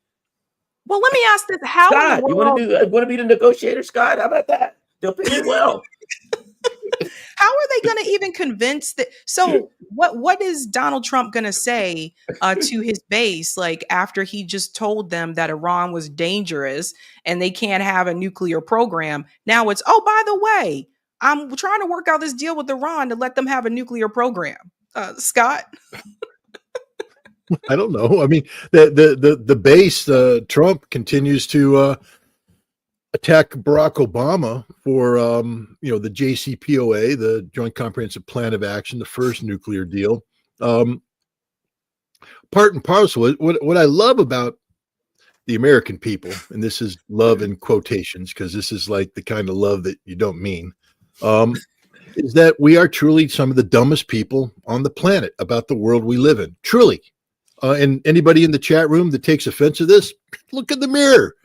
Well, let me ask this: how Scott, in the you world, want to be the negotiator, Scott? How about that? They'll pay you well. how are they going to even convince that? So, what is Donald Trump going to say to his base, like after he just told them that Iran was dangerous and they can't have a nuclear program? Now it's, oh, by the way, I'm trying to work out this deal with Iran to let them have a nuclear program. Scott? I don't know. I mean, the base, Trump continues to attack Barack Obama for the JCPOA, the Joint Comprehensive Plan of Action, the first nuclear deal. Part and parcel. What I love about the American people, and this is love in quotations because this is like the kind of love that you don't mean, is that we are truly some of the dumbest people on the planet about the world we live in. Truly. And anybody in the chat room that takes offense to this, look in the mirror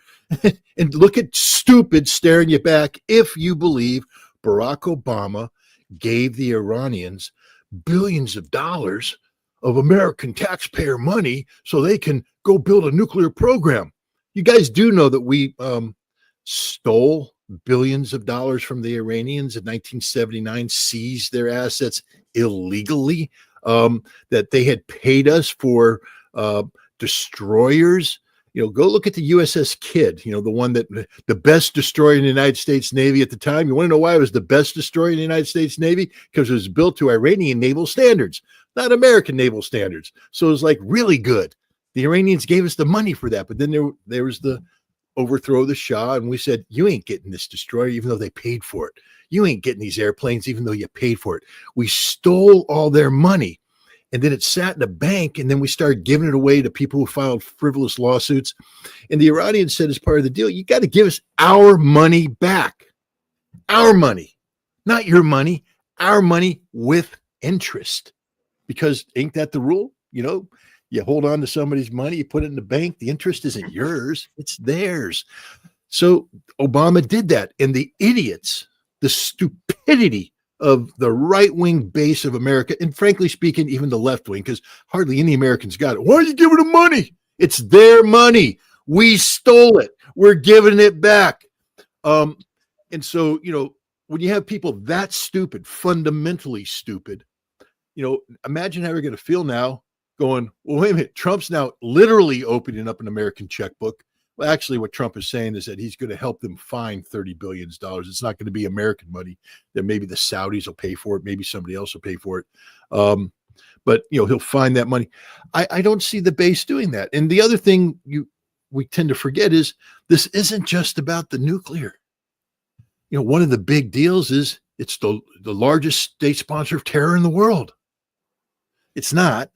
and look at stupid staring you back if you believe Barack Obama gave the Iranians billions of dollars of American taxpayer money so they can go build a nuclear program. You guys do know that we stole billions of dollars from the Iranians in 1979, seized their assets illegally, that they had paid us for destroyers. Go look at the USS Kidd, the one that the best destroyer in the United States Navy at the time. You want to know why it was the best destroyer in the United States Navy? Because it was built to Iranian naval standards, not American naval standards. So it was like really good. The Iranians gave us the money for that. But then there was the overthrow of the Shah, and we said, you ain't getting this destroyer, even though they paid for it. You ain't getting these airplanes, even though you paid for it. We stole all their money. And then it sat in a bank, and then we started giving it away to people who filed frivolous lawsuits. And the Iranians said, as part of the deal, you got to give us our money back. Our money, not your money, our money with interest. Because ain't that the rule? You hold on to somebody's money, you put it in the bank, the interest isn't yours, it's theirs. So Obama did that. And the idiots, the stupidity of the right-wing base of America, and frankly speaking, even the left wing, because hardly any Americans got it. Why are you giving them money? It's their money. We stole it. We're giving it back. And so, when you have people that stupid, fundamentally stupid, imagine how you're going to feel now going, well, wait a minute, Trump's now literally opening up an American checkbook. Well, actually, what Trump is saying is that he's going to help them find $30 billion. It's not going to be American money. That maybe the Saudis will pay for it. Maybe somebody else will pay for it. But he'll find that money. I don't see the base doing that. And the other thing we tend to forget is this isn't just about the nuclear. One of the big deals is it's the largest state sponsor of terror in the world. It's not,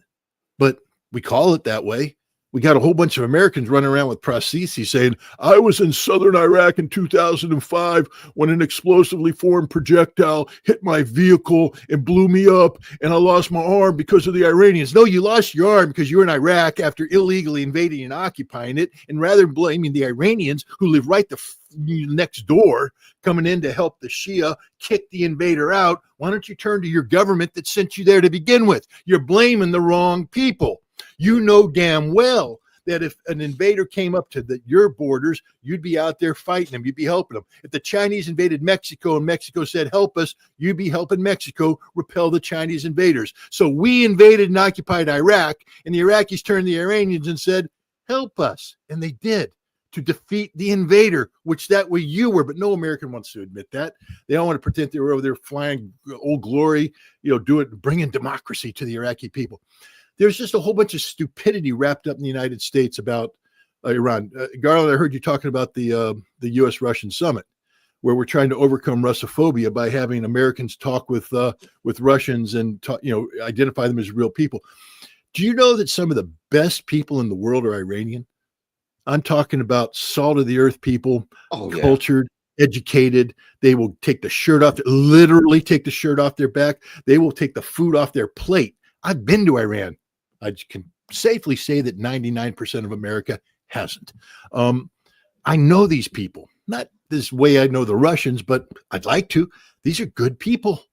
but we call it that way. We got a whole bunch of Americans running around with prostheses saying, I was in southern Iraq in 2005 when an explosively formed projectile hit my vehicle and blew me up, and I lost my arm because of the Iranians. No, you lost your arm because you were in Iraq after illegally invading and occupying it. And rather than blaming the Iranians, who live right next door, coming in to help the Shia kick the invader out, why don't you turn to your government that sent you there to begin with? You're blaming the wrong people. You know damn well that if an invader came up to your borders, you'd be out there fighting them. You'd be helping them. If the Chinese invaded Mexico and Mexico said, help us, you'd be helping Mexico repel the Chinese invaders. So we invaded and occupied Iraq, and the Iraqis turned to the Iranians and said, help us. And they did, to defeat the invader, which that way you were, but no American wants to admit that. They don't want to pretend they were over there flying Old Glory, bringing democracy to the Iraqi people. There's just a whole bunch of stupidity wrapped up in the United States about Iran. Garland, I heard you talking about the U.S.-Russian summit, where we're trying to overcome Russophobia by having Americans talk with Russians and identify them as real people. Do you know that some of the best people in the world are Iranian? I'm talking about salt of the earth people, cultured, educated. They will take the shirt off, literally take the shirt off their back. They will take the food off their plate. I've been to Iran. I can safely say that 99% of America hasn't. I know these people, not this way I know the Russians, but I'd like to. These are good people.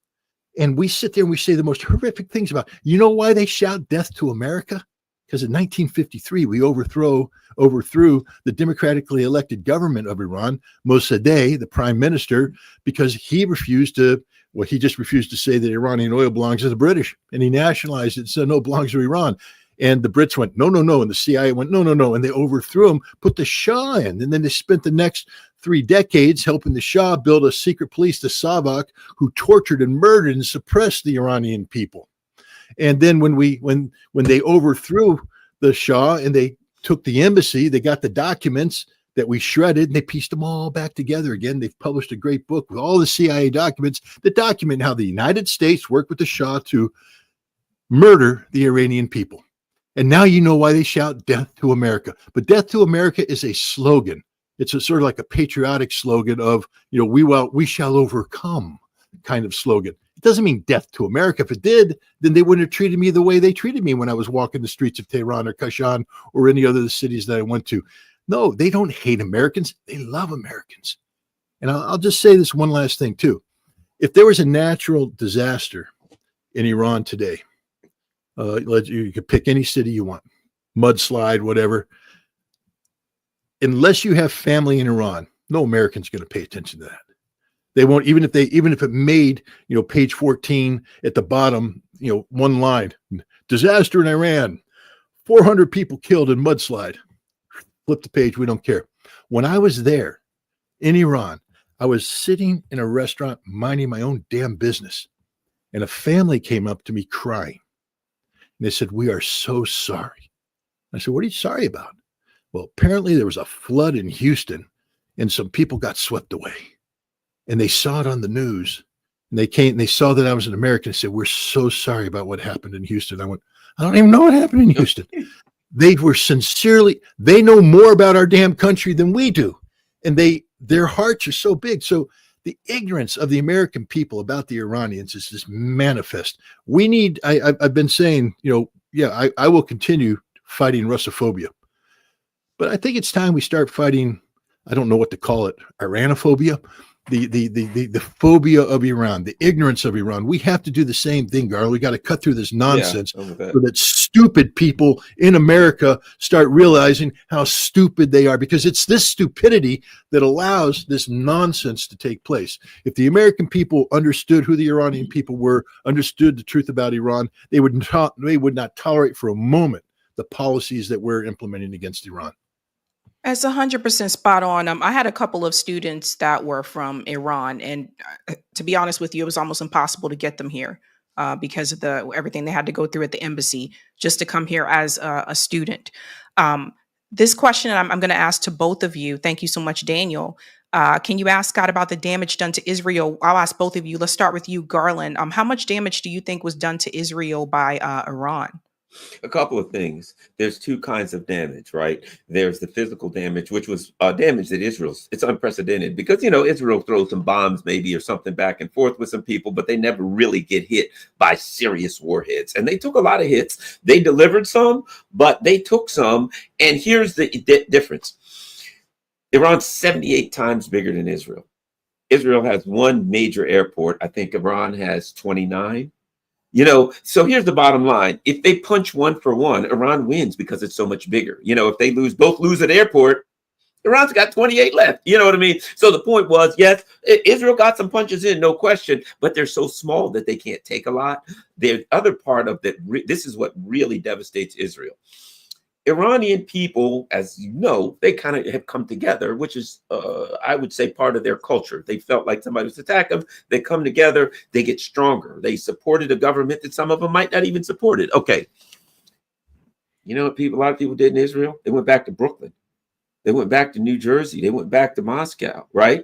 And we sit there and we say the most horrific things about, you know why they shout death to America? Because in 1953, we overthrew the democratically elected government of Iran, Mossadegh, the prime minister, because he refused to say that Iranian oil belongs to the British, and he nationalized it and said, no, it belongs to Iran. And the Brits went, no, no, no. And the CIA went, no, no, no. And they overthrew him, put the Shah in. And then they spent the next 3 decades helping the Shah build a secret police, the Savak, who tortured and murdered and suppressed the Iranian people. And then when they overthrew the Shah and they took the embassy, they got the documents that we shredded and they pieced them all back together again. They've published a great book with all the CIA documents that document how the United States worked with the Shah to murder the Iranian people. And now you know why they shout death to America. But death to America is a slogan. It's a sort of like a patriotic slogan of, we shall overcome kind of slogan. It doesn't mean death to America. If it did, then they wouldn't have treated me the way they treated me when I was walking the streets of Tehran or Kashan or any other cities that I went to. No, they don't hate Americans. They love Americans. And I'll just say this one last thing, too. If there was a natural disaster in Iran today, you could pick any city you want, mudslide, whatever. Unless you have family in Iran, no American's going to pay attention to that. They won't, even if it made, page 14 at the bottom, one line, disaster in Iran, 400 people killed in mudslide. Flip the page. We don't care. When I was there in Iran, I was sitting in a restaurant minding my own damn business. And a family came up to me crying. And they said, we are so sorry. I said, what are you sorry about? Well, apparently there was a flood in Houston and some people got swept away. And they saw it on the news. And they came and they saw that I was an American and said, we're so sorry about what happened in Houston. I went, I don't even know what happened in Houston. They know more about our damn country than we do. And their hearts are so big. So the ignorance of the American people about the Iranians is just manifest. I've been saying, I will continue fighting Russophobia. But I think it's time we start fighting, I don't know what to call it, Iranophobia, the phobia of Iran, the ignorance of Iran. We have to do the same thing, Garland. We got to cut through this nonsense so that stupid people in America start realizing how stupid they are, because it's this stupidity that allows this nonsense to take place. If the American people understood who the Iranian people were, understood the truth about Iran, they would not tolerate for a moment the policies that we're implementing against Iran. That's 100% spot on. I had a couple of students that were from Iran, and to be honest with you, it was almost impossible to get them here because of everything they had to go through at the embassy just to come here as a student. This question I'm going to ask to both of you. Thank you so much, Daniel. Can you ask God about the damage done to Israel? I'll ask both of you. Let's start with you, Garland. How much damage do you think was done to Israel by Iran? A couple of things. There's 2 kinds of damage, right? There's the physical damage, which was damage that it's unprecedented because, Israel throws some bombs maybe or something back and forth with some people, but they never really get hit by serious warheads. And they took a lot of hits. They delivered some, but they took some. And here's the difference. Iran's 78 times bigger than Israel. Israel has 1 major airport. I think Iran has 29. So here's the bottom line. If they punch one for one, Iran wins because it's so much bigger. If they both lose at airport, Iran's got 28 left. You know what I mean? So the point was, yes, Israel got some punches in, no question, but they're so small that they can't take a lot. The other part of that, this is what really devastates Israel. Iranian people, as you know, they kind of have come together, which is, I would say, part of their culture. They felt like somebody was attacking them. They come together. They get stronger. They supported a government that some of them might not even support it. Okay. You know what a lot of people did in Israel? They went back to Brooklyn. They went back to New Jersey. They went back to Moscow, right?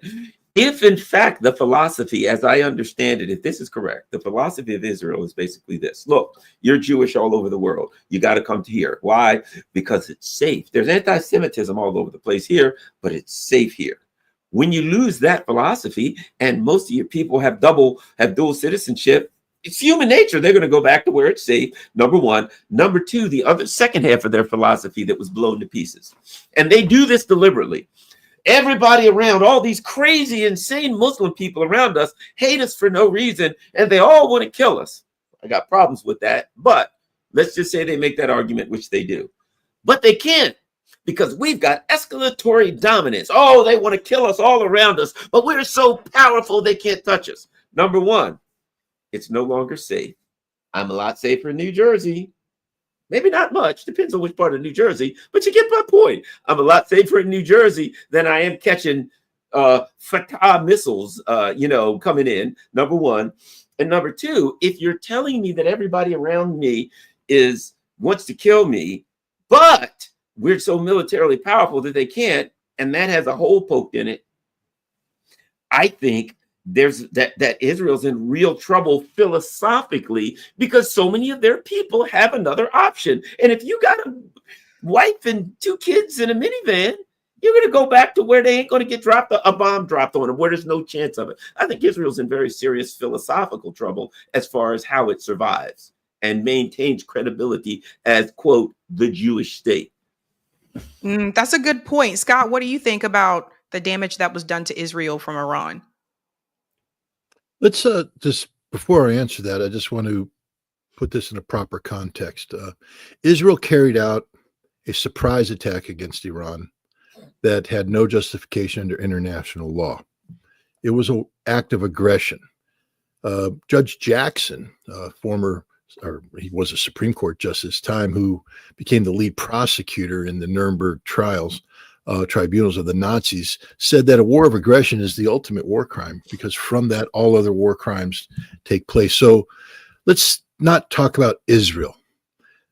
If, in fact, the philosophy, as I understand it, if this is correct, the philosophy of Israel is basically this. Look, you're Jewish all over the world. You got to come to here. Why? Because it's safe. There's anti-Semitism all over the place here, but it's safe here. When you lose that philosophy and most of your people have dual citizenship, it's human nature. They're going to go back to where it's safe, number one. Number two, the second half of their philosophy that was blown to pieces. And they do this deliberately. Everybody around, all these crazy, insane Muslim people around us hate us for no reason, and they all want to kill us. I got problems with that, but let's just say they make that argument, which they do. But they can't, because we've got escalatory dominance. Oh, they want to kill us all around us, but we're so powerful they can't touch us. Number one, it's no longer safe. I'm a lot safer in New Jersey. Maybe not much, depends on which part of New Jersey, but you get my point. I'm a lot safer in New Jersey than I am catching Fatah missiles, coming in, number one. And number two, if you're telling me that everybody around me wants to kill me, but we're so militarily powerful that they can't, and that has a hole poked in it, I think that Israel's in real trouble philosophically because so many of their people have another option. And if you got a wife and two kids in a minivan, you're going to go back to where they ain't going to get a bomb dropped on them, where there's no chance of it. I think Israel's in very serious philosophical trouble as far as how it survives and maintains credibility as, quote, the Jewish state. That's a good point. Scott, what do you think about the damage that was done to Israel from Iran? Let's just, before I answer that, I just want to put this in a proper context. Israel carried out a surprise attack against Iran that had no justification under international law. It was an act of aggression. Judge Jackson, he was a Supreme Court justice time, who became the lead prosecutor in the Nuremberg tribunals of the Nazis, said that a war of aggression is the ultimate war crime, because from that, all other war crimes take place. So let's not talk about Israel.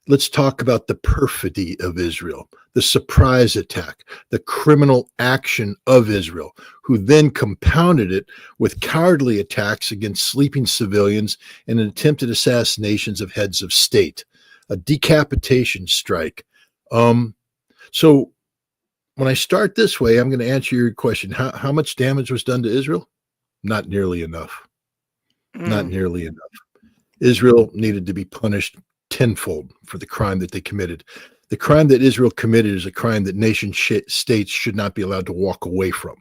Let's talk about the perfidy of Israel, the surprise attack, the criminal action of Israel, who then compounded it with cowardly attacks against sleeping civilians and attempted assassinations of heads of state, a decapitation strike. So when I start this way, I'm going to answer your question. How much damage was done to Israel? Not nearly enough. Not nearly enough. Israel needed to be punished tenfold for the crime that they committed. The crime that Israel committed is a crime that nation states should not be allowed to walk away from.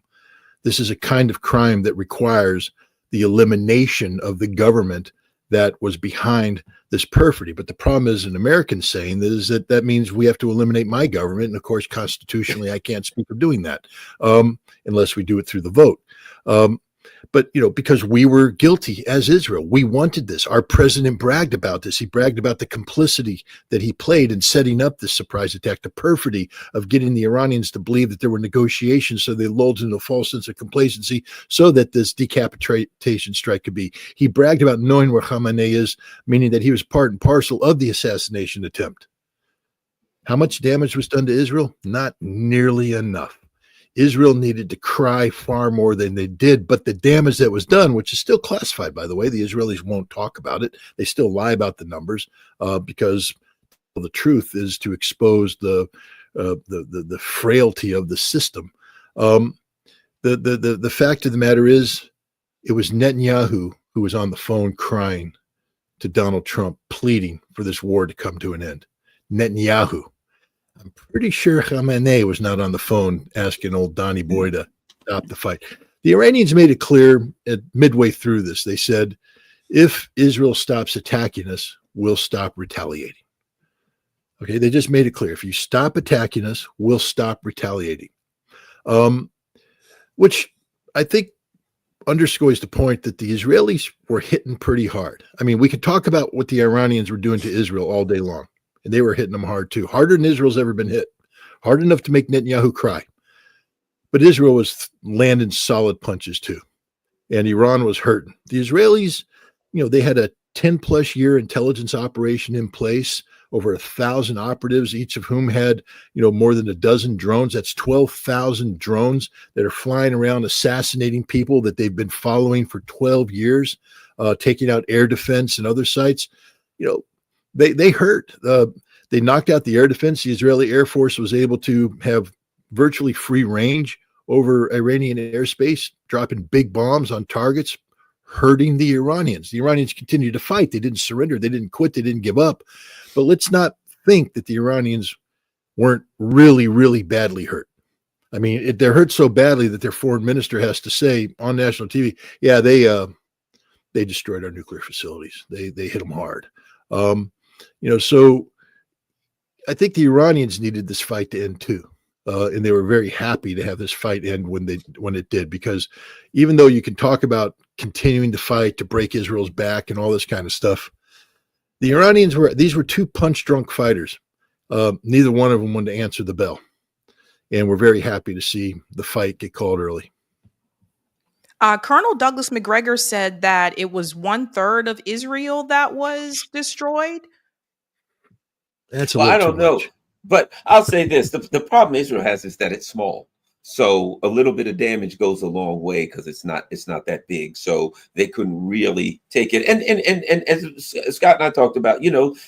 This is a kind of crime that requires the elimination of the government that was behind this perfidy. But the problem is, an American saying that means we have to eliminate my government. And of course, constitutionally, I can't speak of doing that unless we do it through the vote. But, because we were guilty as Israel, we wanted this. Our president bragged about this. He bragged about the complicity that he played in setting up this surprise attack, the perfidy of getting the Iranians to believe that there were negotiations, so they lulled into a false sense of complacency so that this decapitation strike could be. He bragged about knowing where Khamenei is, meaning that he was part and parcel of the assassination attempt. How much damage was done to Israel? Not nearly enough. Israel needed to cry far more than they did, but the damage that was done, which is still classified, by the way, the Israelis won't talk about it. They still lie about the numbers because the truth is to expose the frailty of the system. The fact of the matter is, it was Netanyahu who was on the phone crying to Donald Trump, pleading for this war to come to an end. Netanyahu. I'm pretty sure Khamenei was not on the phone asking old Donnie Boy to stop the fight. The Iranians made it clear midway through this. They said, If Israel stops attacking us, we'll stop retaliating. Okay, they just made it clear. If you stop attacking us, we'll stop retaliating. Which I think underscores the point that the Israelis were hitting pretty hard. I mean, we could talk about what the Iranians were doing to Israel all day long, and they were hitting them hard too. Harder than Israel's ever been hit. Hard enough to make Netanyahu cry. But Israel was landing solid punches too. And Iran was hurting. The Israelis, they had a 10-plus year intelligence operation in place, over 1,000 operatives, each of whom had, more than a dozen drones. That's 12,000 drones that are flying around assassinating people that they've been following for 12 years, taking out air defense and other sites. They hurt. They knocked out the air defense. The Israeli Air Force was able to have virtually free range over Iranian airspace, dropping big bombs on targets, hurting the Iranians. The Iranians continued to fight. They didn't surrender. They didn't quit. They didn't give up. But let's not think that the Iranians weren't really, really badly hurt. I mean, they're hurt so badly that their foreign minister has to say on national TV, yeah, they destroyed our nuclear facilities. They hit them hard. So I think the Iranians needed this fight to end too. And they were very happy to have this fight end when it did, because even though you can talk about continuing to fight to break Israel's back and all this kind of stuff, the Iranians were two punch-drunk fighters. Neither one of them wanted to answer the bell. And we're very happy to see the fight get called early. Colonel Douglas McGregor said that it was 1/3 of Israel that was destroyed. That's I don't know. But I'll say this. The problem Israel has is that it's small. So a little bit of damage goes a long way because it's not that big. So they couldn't really take it. And as Scott and I talked about,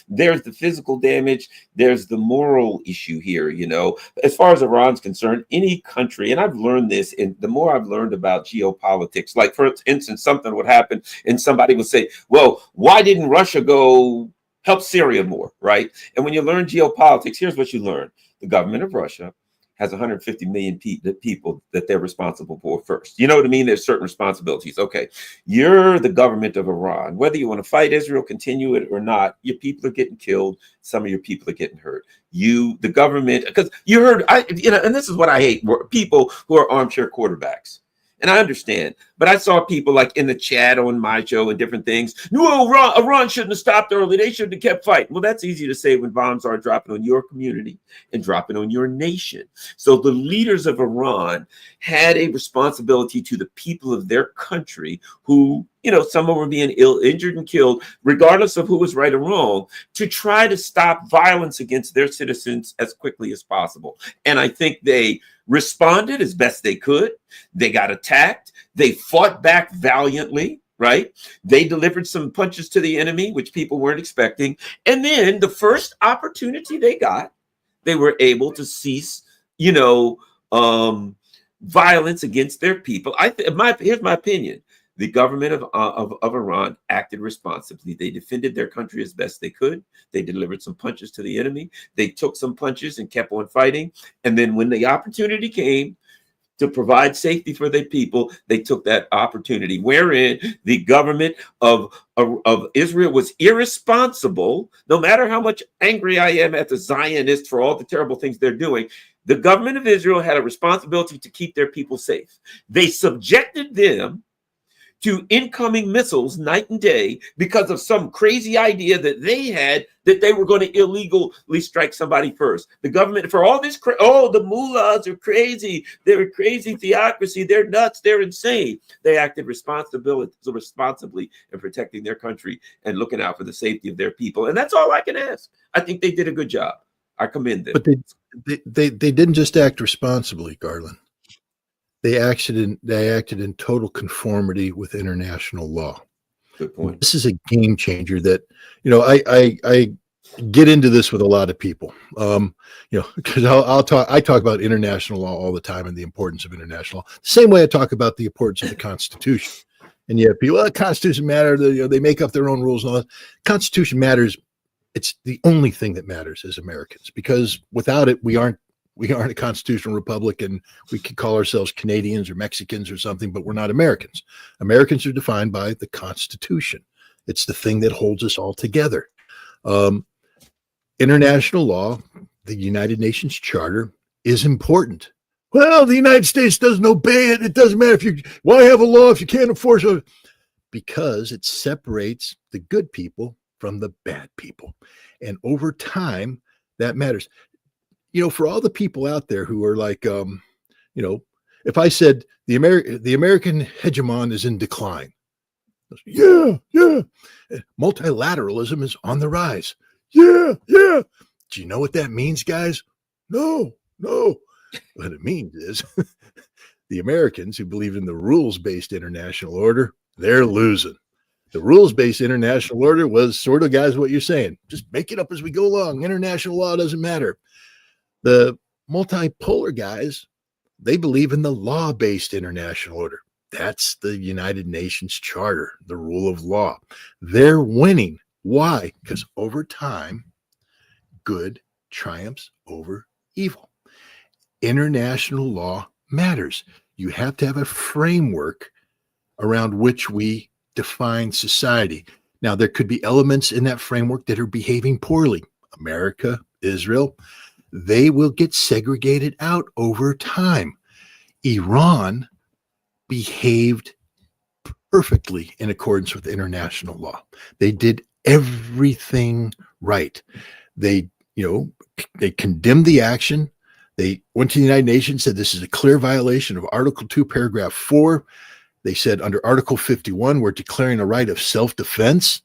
there's the physical damage, there's the moral issue here, As far as Iran's concerned, any country, and I've learned this, and the more I've learned about geopolitics, like for instance, something would happen and somebody would say, well, why didn't Russia go help Syria more, right? And when you learn geopolitics, here's what you learn. The government of Russia has 150 million people that they're responsible for first. You know what I mean? There's certain responsibilities. Okay, you're the government of Iran. Whether you want to fight Israel, continue it or not, your people are getting killed. Some of your people are getting hurt. The government, because you heard, and this is what I hate, people who are armchair quarterbacks. And I understand, but I saw people like in the chat on my show and different things. No, Iran shouldn't have stopped early. They should have kept fighting. Well, that's easy to say when bombs are dropping on your community and dropping on your nation. So the leaders of Iran had a responsibility to the people of their country who, some of them were being injured and killed, regardless of who was right or wrong, to try to stop violence against their citizens as quickly as possible. And I think they responded as best they could. They got attacked. They fought back valiantly, right? They delivered some punches to the enemy, which people weren't expecting. And then the first opportunity they got, they were able to cease, violence against their people. Here's my opinion. The government of Iran acted responsibly. They defended their country as best they could. They delivered some punches to the enemy. They took some punches and kept on fighting. And then when the opportunity came to provide safety for their people, they took that opportunity, wherein the government of Israel was irresponsible. No matter how much angry I am at the Zionists for all the terrible things they're doing, the government of Israel had a responsibility to keep their people safe. They subjected them to incoming missiles night and day because of some crazy idea that they had that they were going to illegally strike somebody first. The government, for all this, the mullahs are crazy. They're a crazy theocracy. They're nuts. They're insane. They acted responsibly in protecting their country and looking out for the safety of their people. And that's all I can ask. I think they did a good job. I commend them. But they didn't just act responsibly, Garland. They acted in total conformity with international law. Good point. This is a game changer that, I get into this with a lot of people, because I talk about international law all the time and the importance of international law. The same way I talk about the importance of the Constitution. And you have people, the Constitution matters. They make up their own rules and all that. Constitution matters. It's the only thing that matters as Americans, because without it, we aren't a constitutional republic, and we could call ourselves Canadians or Mexicans or something, but we're not Americans. Americans are defined by the Constitution. It's the thing that holds us all together. International law, the United Nations Charter, is important. Well, the United States doesn't obey it. It doesn't matter why have a law if you can't enforce it? Because it separates the good people from the bad people. And over time, that matters. For all the people out there who are like, if I said the American hegemon is in decline, yeah. Multilateralism is on the rise. Yeah. Do you know what that means, guys? No. What it means is the Americans who believe in the rules-based international order, they're losing. The rules-based international order was sort of, guys, what you're saying. Just make it up as we go along. International law doesn't matter. The multipolar guys, they believe in the law-based international order. That's the United Nations Charter, the rule of law. They're winning. Why? Because over time, good triumphs over evil. International law matters. You have to have a framework around which we define society. Now, there could be elements in that framework that are behaving poorly. America, Israel, they will get segregated out over time. Iran behaved perfectly in accordance with international law. They did everything right. They condemned the action. They went to the United Nations, said this is a clear violation of Article 2, Paragraph 4. They said under Article 51, we're declaring a right of self-defense.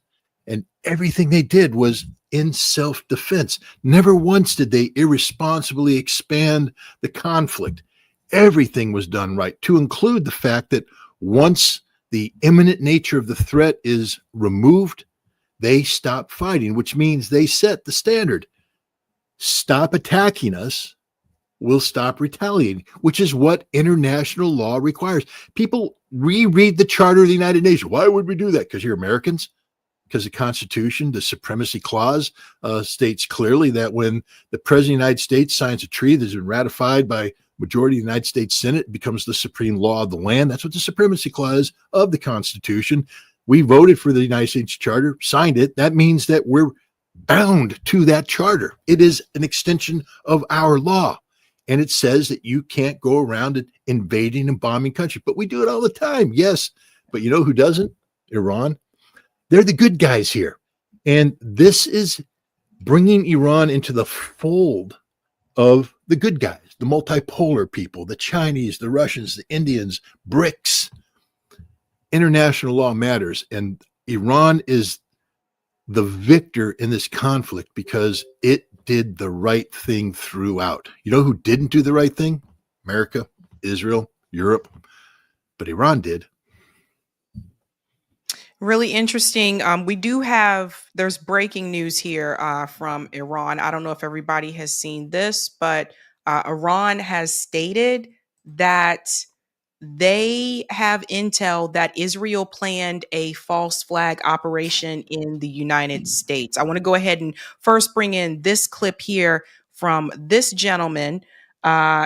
And everything they did was in self-defense. Never once did they irresponsibly expand the conflict. Everything was done right, to include the fact that once the imminent nature of the threat is removed, they stop fighting, which means they set the standard. Stop attacking us, we'll stop retaliating, which is what international law requires. People reread the Charter of the United Nations. Why would we do that? Because you're Americans? Because the Constitution, the Supremacy Clause, states clearly that when the President of the United States signs a treaty that's been ratified by majority of the United States Senate, it becomes the supreme law of the land. That's what the Supremacy Clause of the Constitution. We voted for the United States Charter, signed it. That means that we're bound to that charter. It is an extension of our law. And it says that you can't go around invading and bombing countries. But we do it all the time, yes. But you know who doesn't? Iran. They're the good guys here. And this is bringing Iran into the fold of the good guys, the multipolar people, the Chinese, the Russians, the Indians, BRICS. International law matters. And Iran is the victor in this conflict because it did the right thing throughout. You know who didn't do the right thing? America, Israel, Europe. But Iran did. Really interesting. There's breaking news here from Iran. I don't know if everybody has seen this, but Iran has stated that they have intel that Israel planned a false flag operation in the United States. I want to go ahead and first bring in this clip here from this gentleman.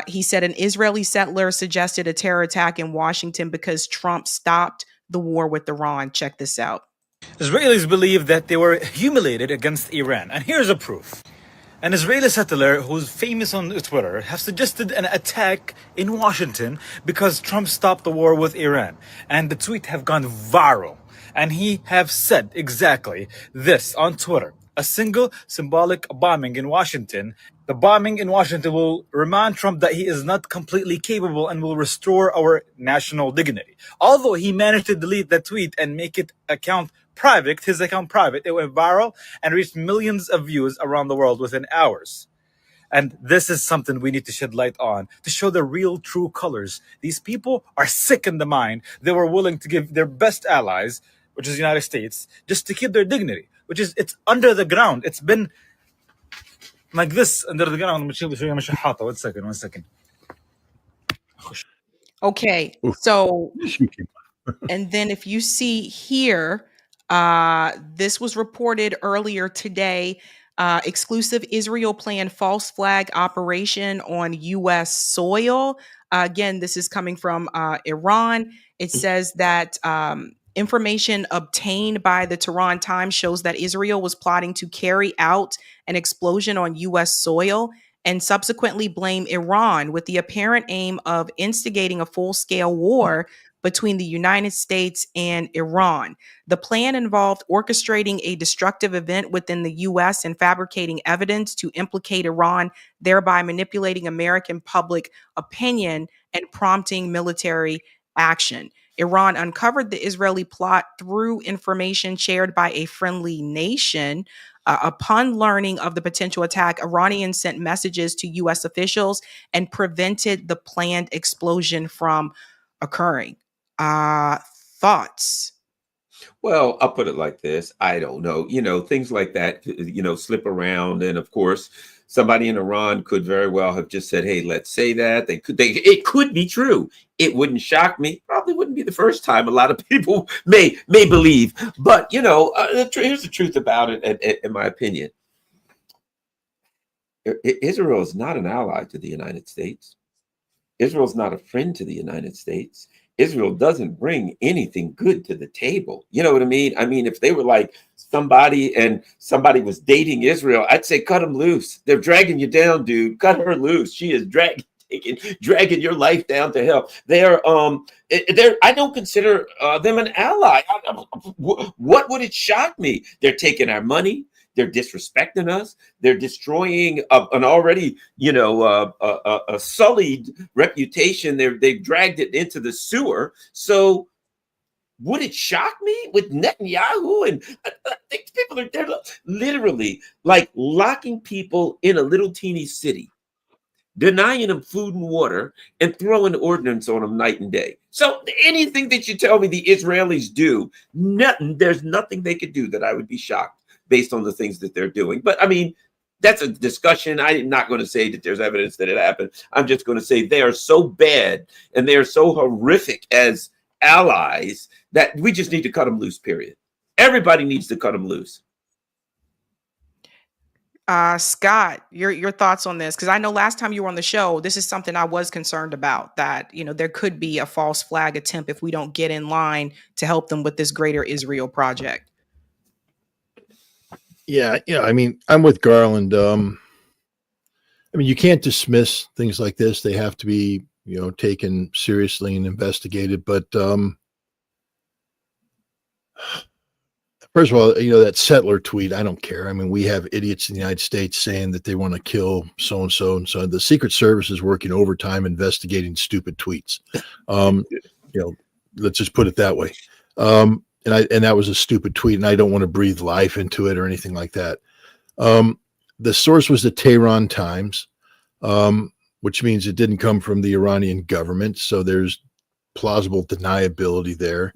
He said an Israeli settler suggested a terror attack in Washington because Trump stopped the war with Iran. Check this out. Israelis believe that they were humiliated against Iran. And here's a proof. An Israeli settler who's famous on Twitter has suggested an attack in Washington because Trump stopped the war with Iran. And the tweet have gone viral. And he have said exactly this on Twitter. A single symbolic bombing in Washington. The bombing in Washington will remind Trump that he is not completely capable and will restore our national dignity. Although he managed to delete that tweet and make it his account private, it went viral and reached millions of views around the world within hours. And this is something we need to shed light on to show the real true colors. These people are sick in the mind. They were willing to give their best allies, which is the United States, just to keep their dignity, it's under the ground. It's been like this under the ground. 1 second. Okay, so and then if you see here, this was reported earlier today. Exclusive Israel planned false flag operation on U.S. soil. Again, this is coming from Iran. It says that Information obtained by the Tehran Times shows that Israel was plotting to carry out an explosion on U.S. soil and subsequently blame Iran with the apparent aim of instigating a full-scale war between the United States and Iran. The plan involved orchestrating a destructive event within the U.S. and fabricating evidence to implicate Iran, thereby manipulating American public opinion and prompting military action. Iran uncovered the Israeli plot through information shared by a friendly nation. Upon learning of the potential attack, Iranians sent messages to U.S. officials and prevented the planned explosion from occurring. Thoughts? Well, I'll put it like this. I don't know. Things like that, slip around. And of course, somebody in Iran could very well have just said, hey, let's say that. It could be true. It wouldn't shock me. Probably wouldn't be the first time a lot of people may believe. But, here's the truth about it, in my opinion. Israel is not an ally to the United States. Israel is not a friend to the United States. Israel doesn't bring anything good to the table. You know what I mean? I mean, if they were like somebody and somebody was dating Israel, I'd say cut them loose. They're dragging you down, dude. Cut her loose. She is dragging your life down to hell. They're I don't consider them an ally. What would it shock me? They're taking our money. They're disrespecting us. They're destroying an already, a sullied reputation. They've dragged it into the sewer. So would it shock me with Netanyahu? And I think they're literally like locking people in a little teeny city, denying them food and water, and throwing ordnance on them night and day. So anything that you tell me the Israelis do, there's nothing they could do that I would be shocked based on the things that they're doing. But I mean, that's a discussion. I'm not going to say that there's evidence that it happened. I'm just going to say they are so bad and they are so horrific as allies that we just need to cut them loose, period. Everybody needs to cut them loose. Scott, your thoughts on this? Because I know last time you were on the show, this is something I was concerned about, that, there could be a false flag attempt if we don't get in line to help them with this greater Israel project. Yeah, I mean, I'm with Garland. I mean, you can't dismiss things like this. They have to be, taken seriously and investigated. But first of all, that settler tweet, I don't care. I mean, we have idiots in the United States saying that they want to kill so-and-so. And so the Secret Service is working overtime investigating stupid tweets. Let's just put it that way. And that was a stupid tweet, and I don't want to breathe life into it or anything like that. The source was the Tehran Times, which means it didn't come from the Iranian government. So there's plausible deniability there.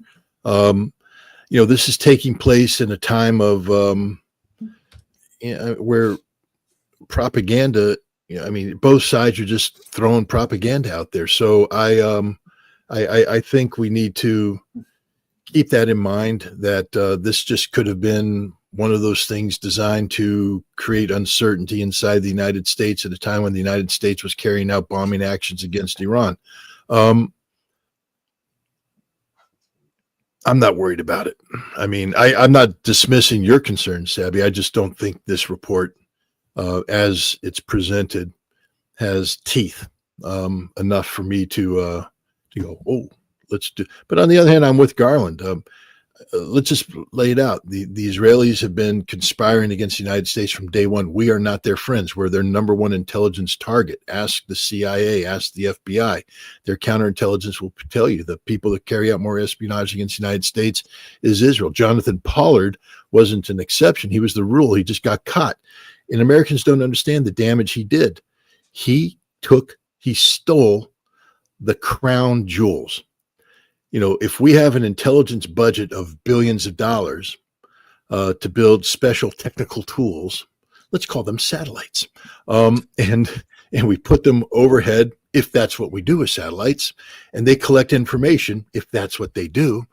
This is taking place in a time of where propaganda. I mean, both sides are just throwing propaganda out there. So I think we need to keep that in mind, that this just could have been one of those things designed to create uncertainty inside the United States at a time when the United States was carrying out bombing actions against Iran. I'm not worried about it. I mean, I'm not dismissing your concerns, Sabby. I just don't think this report, as it's presented, has teeth enough for me to go, oh, let's do. But on the other hand, I'm with Garland. Let's just lay it out. The Israelis have been conspiring against the United States from day one. We are not their friends. We're their number one intelligence target. Ask the CIA, ask the FBI. Their counterintelligence will tell you the people that carry out more espionage against the United States is Israel. Jonathan Pollard wasn't an exception. He was the rule. He just got caught. And Americans don't understand the damage he did. He stole the crown jewels. If we have an intelligence budget of billions of dollars to build special technical tools, let's call them satellites, and we put them overhead, if that's what we do with satellites, and they collect information, if that's what they do,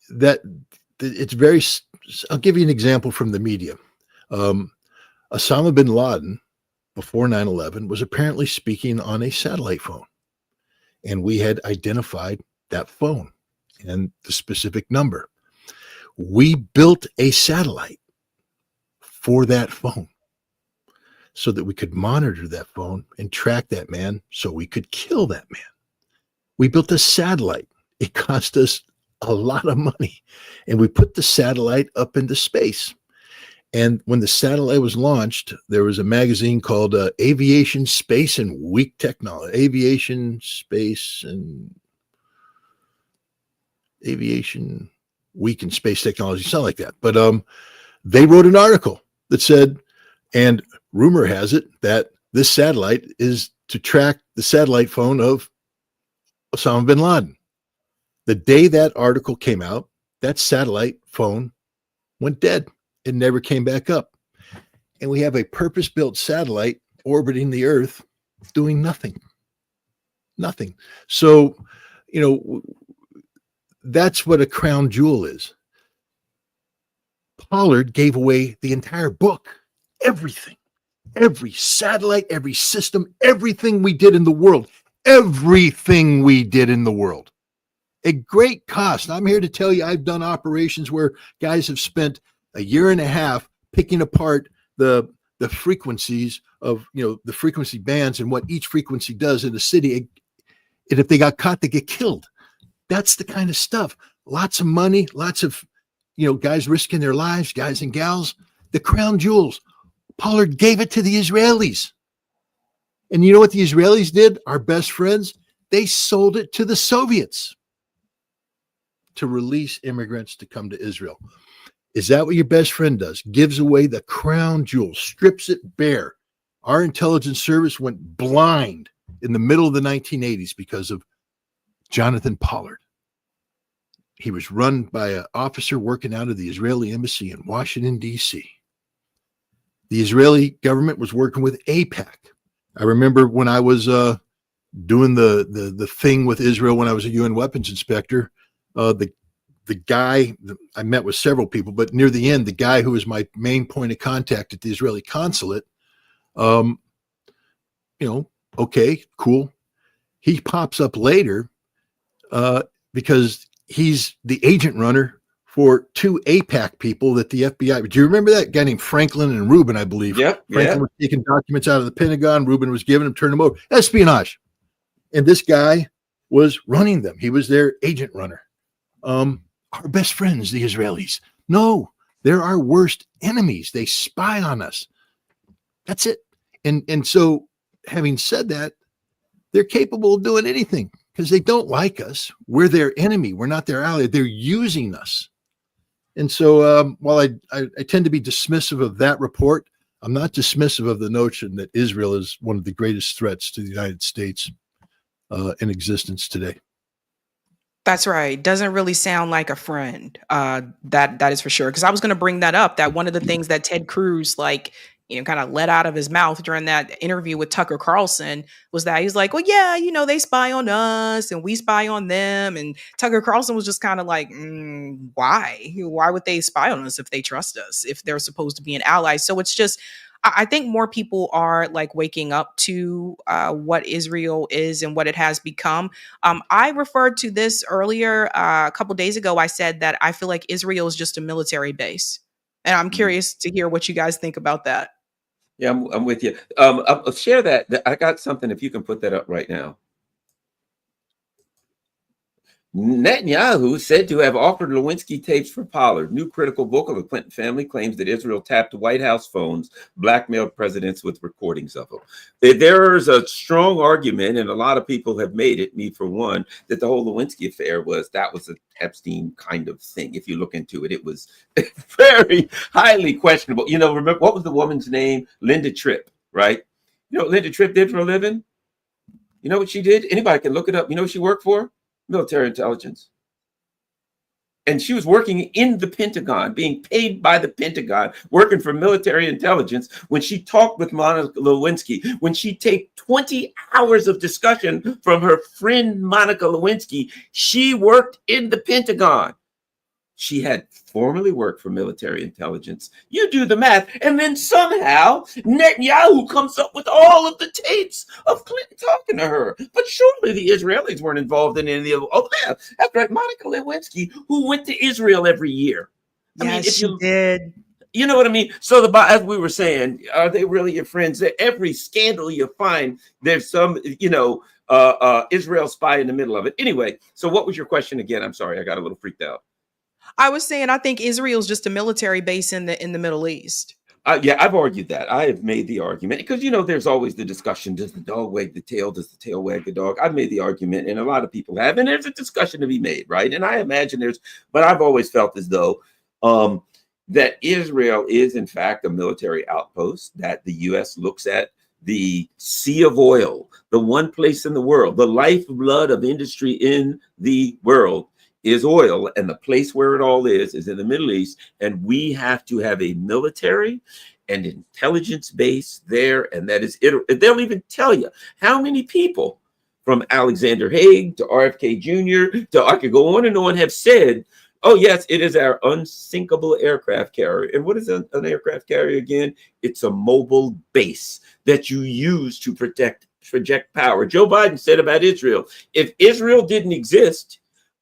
that it's very. I'll give you an example from the media. Osama bin Laden, before 9/11, was apparently speaking on a satellite phone. And we had identified that phone. and the specific number. We built a satellite for that phone so that we could monitor that phone and track that man so we could kill that man. We built a satellite. It cost us a lot of money. And we put the satellite up into space. And when the satellite was launched, there was a magazine called Aviation, Space, and Weak Technology. Aviation, Space, and Aviation, Weak and Space Technology, something like that. But they wrote an article that said, and rumor has it that this satellite is to track the satellite phone of Osama bin Laden. The day that article came out, that satellite phone went dead. It never came back up. And we have a purpose-built satellite orbiting the Earth doing nothing. Nothing. So, you know, that's what a crown jewel is. Pollard gave away the entire book, everything, every satellite, every system, everything we did in the world, everything we did in the world. At great cost. I'm here to tell you I've done operations where guys have spent a year and a half picking apart the frequencies of, you know, the frequency bands and what each frequency does in the city. And if they got caught, they get killed. That's the kind of stuff. Lots of money, lots of, you know, guys risking their lives, guys and gals. The crown jewels. Pollard gave it to the Israelis. And you know what the Israelis did? Our best friends, they sold it to the Soviets to release immigrants to come to Israel. Is that what your best friend does? Gives away the crown jewel, strips it bare. Our intelligence service went blind in the middle of the 1980s because of Jonathan Pollard. He was run by an officer working out of the Israeli embassy in Washington, D.C. The Israeli government was working with AIPAC. I remember when I was doing the thing with Israel when I was a UN weapons inspector, the guy, I met with several people, but near the end, the guy who was my main point of contact at the Israeli consulate, you know, okay, cool. He pops up later because he's the agent runner for two AIPAC people that the FBI, do you remember that guy named Franklin and Rubin, I believe? Yep. Franklin was taking documents out of the Pentagon. Rubin was giving them, turning them over. Espionage. And this guy was running them. He was their agent runner. Our best friends, the Israelis. No, they're our worst enemies. They spy on us. That's it. And so having said that, they're capable of doing anything because they don't like us. We're their enemy. We're not their ally. They're using us. And so while I tend to be dismissive of that report, I'm not dismissive of the notion that Israel is one of the greatest threats to the United States in existence today. That's right. Doesn't really sound like a friend. That is for sure. Because I was going to bring that up. That one of the things that Ted Cruz, like, you know, kind of let out of his mouth during that interview with Tucker Carlson was that he's like, well, yeah, you know, they spy on us and we spy on them. And Tucker Carlson was just kind of like, why? Why would they spy on us if they trust us, if they're supposed to be an ally? So it's just, I think more people are like waking up to what Israel is and what it has become. I referred to this earlier a couple days ago. I said that I feel like Israel is just a military base. And I'm curious to hear what you guys think about that. Yeah, I'm with you. I'll share that. I got something if you can put that up right now. Netanyahu said to have offered Lewinsky tapes for Pollard. New critical book of the Clinton family claims that Israel tapped White House phones, blackmailed presidents with recordings of them. There's a strong argument, and a lot of people have made it, me for one, that the whole Lewinsky affair was an Epstein kind of thing. If you look into it, it was very highly questionable. You know, remember, what was the woman's name? Linda Tripp, right? You know what Linda Tripp did for a living? You know what she did? Anybody can look it up. You know what she worked for? Military intelligence. And she was working in the Pentagon, being paid by the Pentagon, working for military intelligence when she talked with Monica Lewinsky, when she taped 20 hours of discussion from her friend Monica Lewinsky. She worked in the Pentagon. She had formerly worked for military intelligence. You do the math. And then somehow Netanyahu comes up with all of the tapes of Clinton talking to her. But surely the Israelis weren't involved in any of that's right, Monica Lewinsky, who went to Israel every year. Yes, she did. You know what I mean? So as we were saying, are they really your friends? Every scandal you find, there's some, Israel spy in the middle of it. Anyway, so what was your question again? I'm sorry, I got a little freaked out. I was saying, I think Israel's just a military base in the Middle East. Yeah, I've argued that. I have made the argument because, there's always the discussion. Does the dog wag the tail? Does the tail wag the dog? I've made the argument, and a lot of people have, and there's a discussion to be made, right? And I imagine but I've always felt as though that Israel is, in fact, a military outpost, that the U.S. looks at the sea of oil, the one place in the world, the lifeblood of industry in the world is oil, and the place where it all is in the Middle East, and we have to have a military and intelligence base there, and that is it. They'll even tell you how many people from Alexander Haig to RFK Jr. to I could go on and on have said, oh yes, it is our unsinkable aircraft carrier. And what is an aircraft carrier again? It's a mobile base that you use to project power. Joe Biden said about Israel, if Israel didn't exist,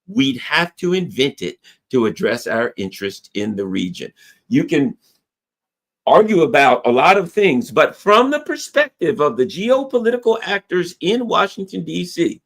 we'd have to invent it to address our interest in the region. You can argue about a lot of things, but from the perspective of the geopolitical actors in Washington, D.C.,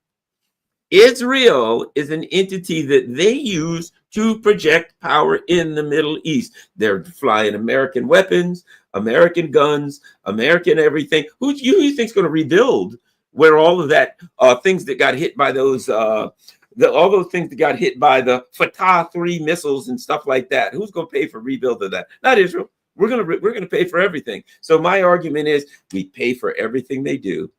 Israel is an entity that they use to project power in the Middle East. They're flying American weapons, American guns, American everything. Who do you think's going to rebuild where all of that things that got hit by those all those things that got hit by the Fatah 3 missiles and stuff like that? Who's going to pay for rebuild of that? Not Israel. We're going to pay for everything. So my argument is we pay for everything they do.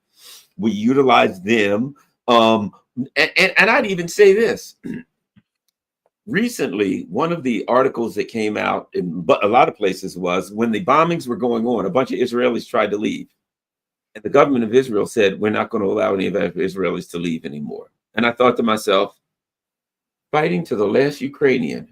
We utilize them. And I'd even say this. Recently, one of the articles that came out in a lot of places was when the bombings were going on, a bunch of Israelis tried to leave. And the government of Israel said, we're not going to allow any of our Israelis to leave anymore. And I thought to myself, fighting to the last Ukrainian,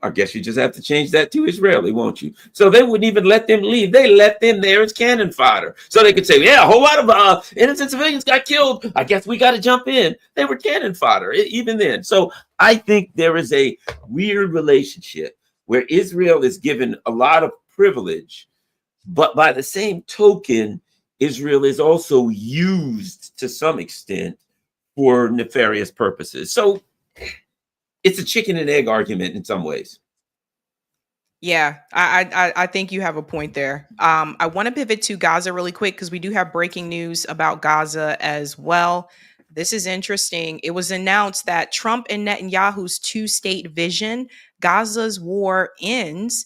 I guess you just have to change that to Israeli, won't you? So they wouldn't even let them leave. They let them there as cannon fodder. So they could say, yeah, a whole lot of innocent civilians got killed. I guess we got to jump in. They were cannon fodder even then. So I think there is a weird relationship where Israel is given a lot of privilege, but by the same token, Israel is also used to some extent for nefarious purposes. So it's a chicken and egg argument in some ways. Yeah, I think you have a point there. I want to pivot to Gaza really quick because we do have breaking news about Gaza as well. This is interesting. It was announced that Trump and Netanyahu's two-state vision, Gaza's war ends,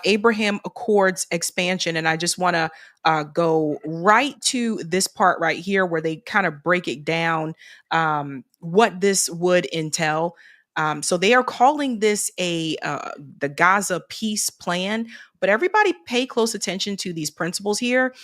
Abraham Accords expansion. And I just want to go right to this part right here where they kind of break it down, what this would entail. So they are calling this the Gaza peace plan, but everybody pay close attention to these principles here.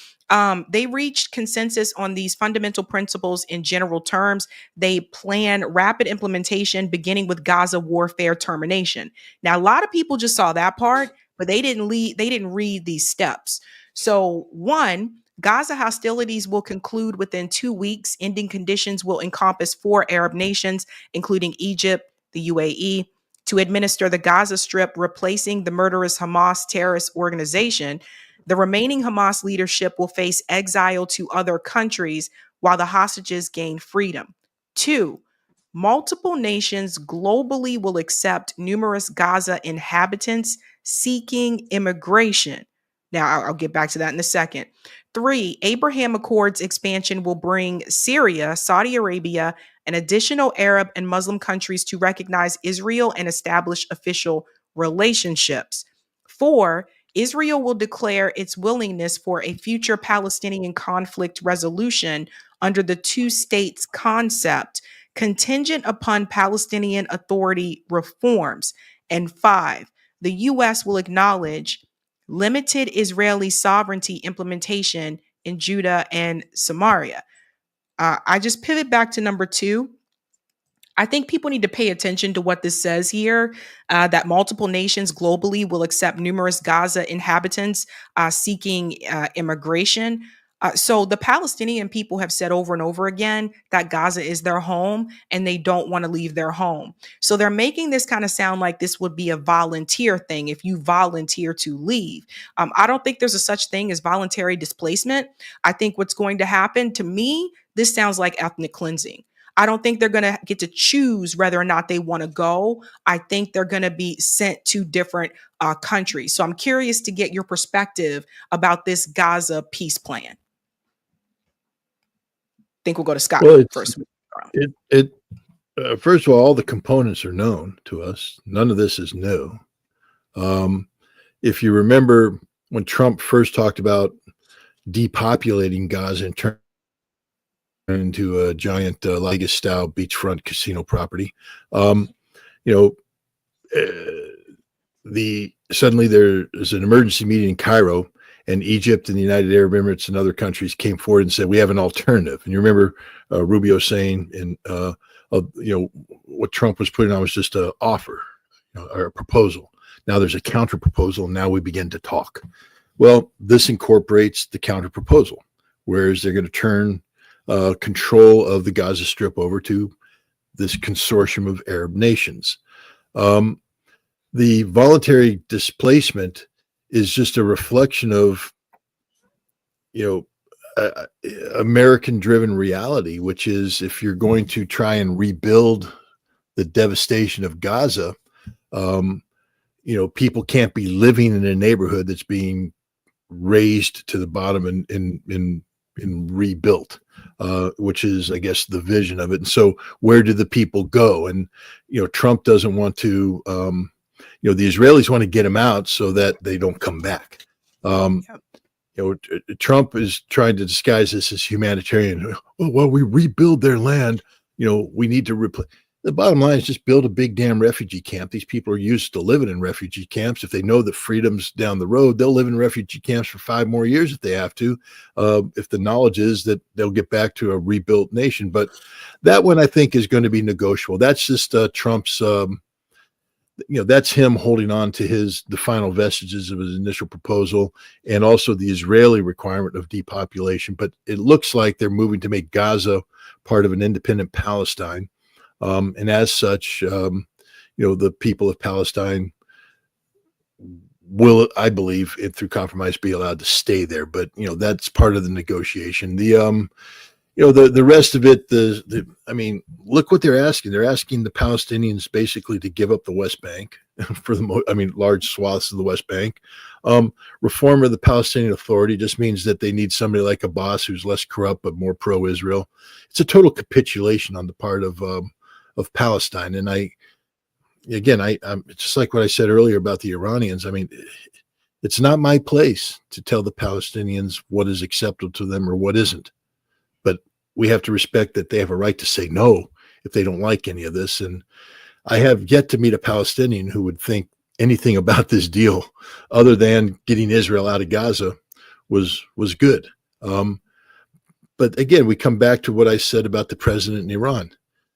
They reached consensus on these fundamental principles in general terms. They plan rapid implementation, beginning with Gaza warfare termination. Now, a lot of people just saw that part, but they didn't read these steps. So 1, Gaza hostilities will conclude within 2 weeks. Ending conditions will encompass 4 Arab nations, including Egypt, the UAE, to administer the Gaza Strip, replacing the murderous Hamas terrorist organization. The remaining Hamas leadership will face exile to other countries while the hostages gain freedom. 2, multiple nations globally will accept numerous Gaza inhabitants seeking immigration. Now, I'll get back to that in a second. 3, Abraham Accords expansion will bring Syria, Saudi Arabia, and additional Arab and Muslim countries to recognize Israel and establish official relationships. 4, Israel will declare its willingness for a future Palestinian conflict resolution under the two states concept, contingent upon Palestinian Authority reforms. And 5, the U.S. will acknowledge limited Israeli sovereignty implementation in Judah and Samaria. I just pivot back to number 2. I think people need to pay attention to what this says here, that multiple nations globally will accept numerous Gaza inhabitants seeking immigration. So the Palestinian people have said over and over again that Gaza is their home and they don't want to leave their home. So they're making this kind of sound like this would be a volunteer thing if you volunteer to leave. I don't think there's a such thing as voluntary displacement. I think what's going to happen to me, this sounds like ethnic cleansing. I don't think they're going to get to choose whether or not they want to go. I think they're going to be sent to different countries. So I'm curious to get your perspective about this Gaza peace plan. I think we'll go to Scott first. First of all the components are known to us. None of this is new. If you remember when Trump first talked about depopulating Gaza and turning into a giant Vegas-style beachfront casino property, suddenly there is an emergency meeting in Cairo, and Egypt and the United Arab Emirates and other countries came forward and said, we have an alternative. And you remember Rubio saying, what Trump was putting on was just an offer, or a proposal. Now there's a counter proposal, and now we begin to talk. Well, this incorporates the counter proposal, whereas they're going to turn control of the Gaza Strip over to this consortium of Arab nations. The voluntary displacement is just a reflection of, American-driven reality, which is if you're going to try and rebuild the devastation of Gaza, people can't be living in a neighborhood that's being razed to the bottom and rebuilt, which is, I guess, the vision of it. And so where do the people go? And, Trump doesn't want to, the Israelis want to get them out so that they don't come back. Trump is trying to disguise this as humanitarian. Oh, well, we rebuild their land. We need to replace. The bottom line is just build a big damn refugee camp. These people are used to living in refugee camps. If they know that freedom's down the road, they'll live in refugee camps for 5 more years if they have to. If the knowledge is that they'll get back to a rebuilt nation. But that one, I think, is going to be negotiable. That's just Trump's, that's him holding on to the final vestiges of his initial proposal, and also the Israeli requirement of depopulation. But it looks like they're moving to make Gaza part of an independent Palestine. And as such, the people of Palestine will, I believe, through compromise, be allowed to stay there. But that's part of the negotiation. The rest of it, look what they're asking. They're asking the Palestinians basically to give up the West Bank for large swaths of the West Bank. Reform of the Palestinian Authority just means that they need somebody like Abbas who's less corrupt but more pro-Israel. It's a total capitulation on the part of Palestine. And I'm just like what I said earlier about the Iranians. It's not my place to tell the Palestinians what is acceptable to them or what isn't. But we have to respect that they have a right to say no if they don't like any of this. And I have yet to meet a Palestinian who would think anything about this deal other than getting Israel out of Gaza was good. But again, we come back to what I said about the president in Iran.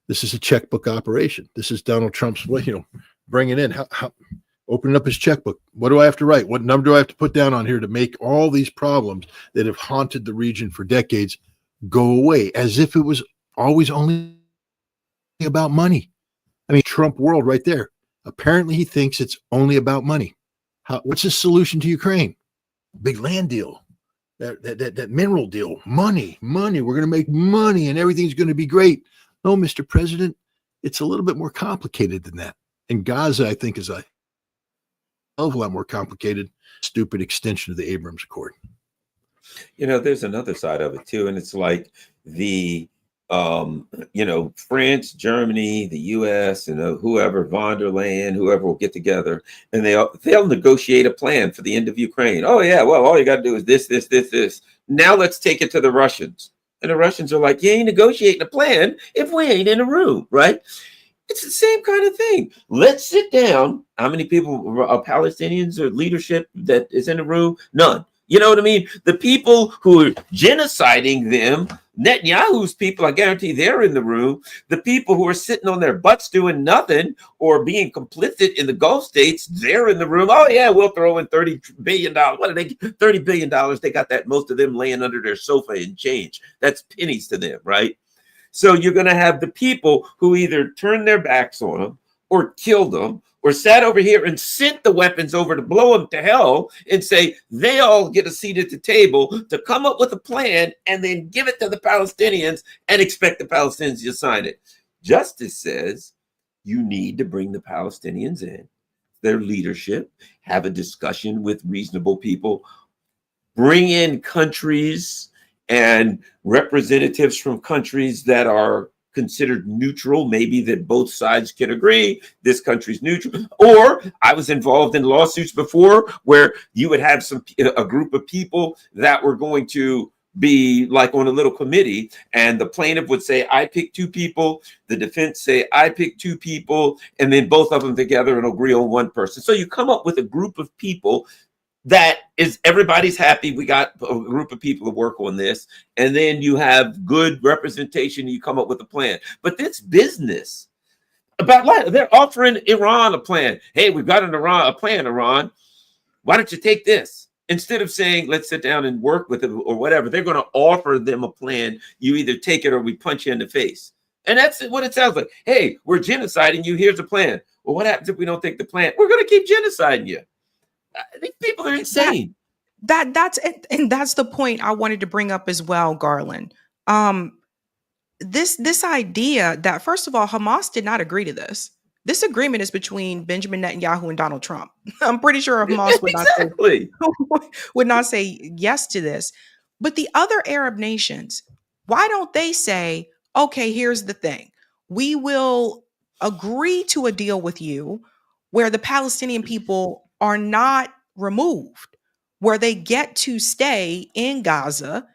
This is a checkbook operation. This is Donald Trump's way, bringing in, opening up his checkbook. What do I have to write? What number do I have to put down on here to make all these problems that have haunted the region for decades go away, as if it was always only about money? Trump world right there. Apparently he thinks it's only about money. What's his solution to Ukraine? Big land deal, that mineral deal, money. We're going to make money and everything's going to be great. No, Mr. President, it's a little bit more complicated than that. And Gaza, I think, is a hell of a lot more complicated, stupid extension of the Abrams Accord. There's another side of it too, and it's like the France, Germany, the U.S., and whoever, von der Leyen, whoever will get together, and they'll negotiate a plan for the end of Ukraine. Oh yeah, well, all you got to do is this. Now let's take it to the Russians, and the Russians are like, you ain't negotiating a plan if we ain't in a room, right? It's the same kind of thing. Let's sit down. How many people are Palestinians or leadership that is in the room? None. You know what I mean? The people who are genociding them Netanyahu's people, I guarantee they're in the room. The people who are sitting on their butts doing nothing or being complicit in the Gulf states, they're in the room. Oh, yeah, we'll throw in $30 billion. What are they? $30 billion. They got that, most of them laying under their sofa in change. That's pennies to them, right? So you're going to have the people who either turned their backs on them or killed them or sat over here and sent the weapons over to blow them to hell and say they all get a seat at the table to come up with a plan and then give it to the Palestinians and expect the Palestinians to sign it. Justice says you need to bring the Palestinians in, their leadership, have a discussion with reasonable people, bring in countries and representatives from countries that are considered neutral, maybe that both sides can agree this country's neutral. Or I was involved in lawsuits before where you would have a group of people that were going to be like on a little committee, and the plaintiff would say, I picked two people, the defense say, I picked two people, and then both of them together and agree on one person. So you come up with a group of people that is, everybody's happy. We got a group of people to work on this. And then you have good representation. And you come up with a plan. But this business about life, they're offering Iran a plan. Hey, we've got a plan, Iran. Why don't you take this? Instead of saying, let's sit down and work with them or whatever, they're going to offer them a plan. You either take it or we punch you in the face. And that's what it sounds like. Hey, we're genociding you. Here's a plan. Well, what happens if we don't take the plan? We're going to keep genociding you. I think people are insane. That's it, and that's the point I wanted to bring up as well, Garland. This idea that, first of all, Hamas did not agree to this. This agreement is between Benjamin Netanyahu and Donald Trump. I'm pretty sure Hamas would not say yes to this. But the other Arab nations, why don't they say, okay, here's the thing. We will agree to a deal with you where the Palestinian people are not removed, where they get to stay in Gaza.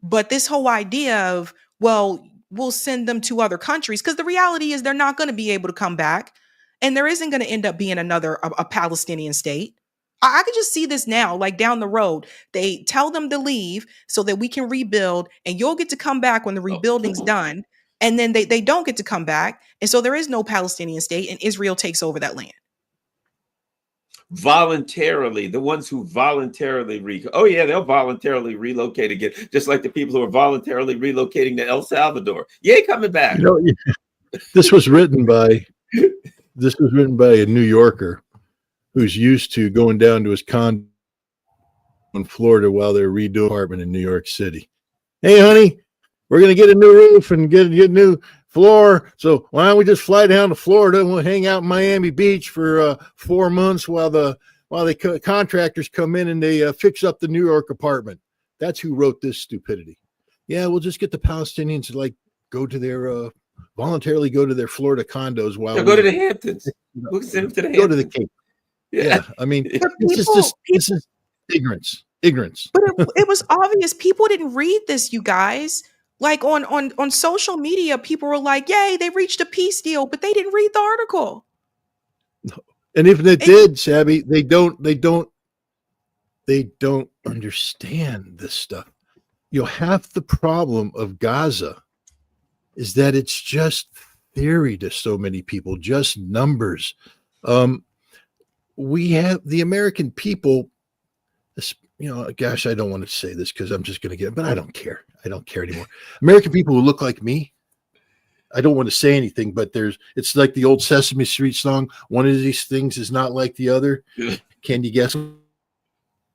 But this whole idea of, well, we'll send them to other countries, because the reality is they're not going to be able to come back. And there isn't going to end up being a Palestinian state. I could just see this now, like down the road. They tell them to leave so that we can rebuild, and you'll get to come back when the rebuilding's done. And then they don't get to come back. And so there is no Palestinian state, and Israel takes over that land. Voluntarily, the ones who voluntarily they'll voluntarily relocate again, just like the people who are voluntarily relocating to El Salvador. You ain't coming back. This was written by a New Yorker who's used to going down to his condo in Florida while they're redoing an apartment in New York City. Hey, honey, we're gonna get a new roof and get a new floor. So why don't we just fly down to Florida and we'll hang out in Miami Beach for 4 months while the contractors come in and they fix up the New York apartment. That's who wrote this stupidity. Yeah, we'll just get the Palestinians to like go to their voluntarily go to their Florida condos while go to the Hamptons. We'll send them to the Hamptons. Go to the Cape. Yeah, I mean, this is ignorance. But it was obvious. People didn't read this, you guys. Like on social media, people were like, yay, they reached a peace deal, but they didn't read the article. No. And if they did, Sabby, they don't understand this stuff. Half the problem of Gaza is that it's just theory to so many people, just numbers. We have the American people, gosh, I don't want to say this because I'm just going to get, but I don't care. I don't care anymore. American people who look like me, I don't want to say anything, but it's like the old Sesame Street song. One of these things is not like the other. Can you guess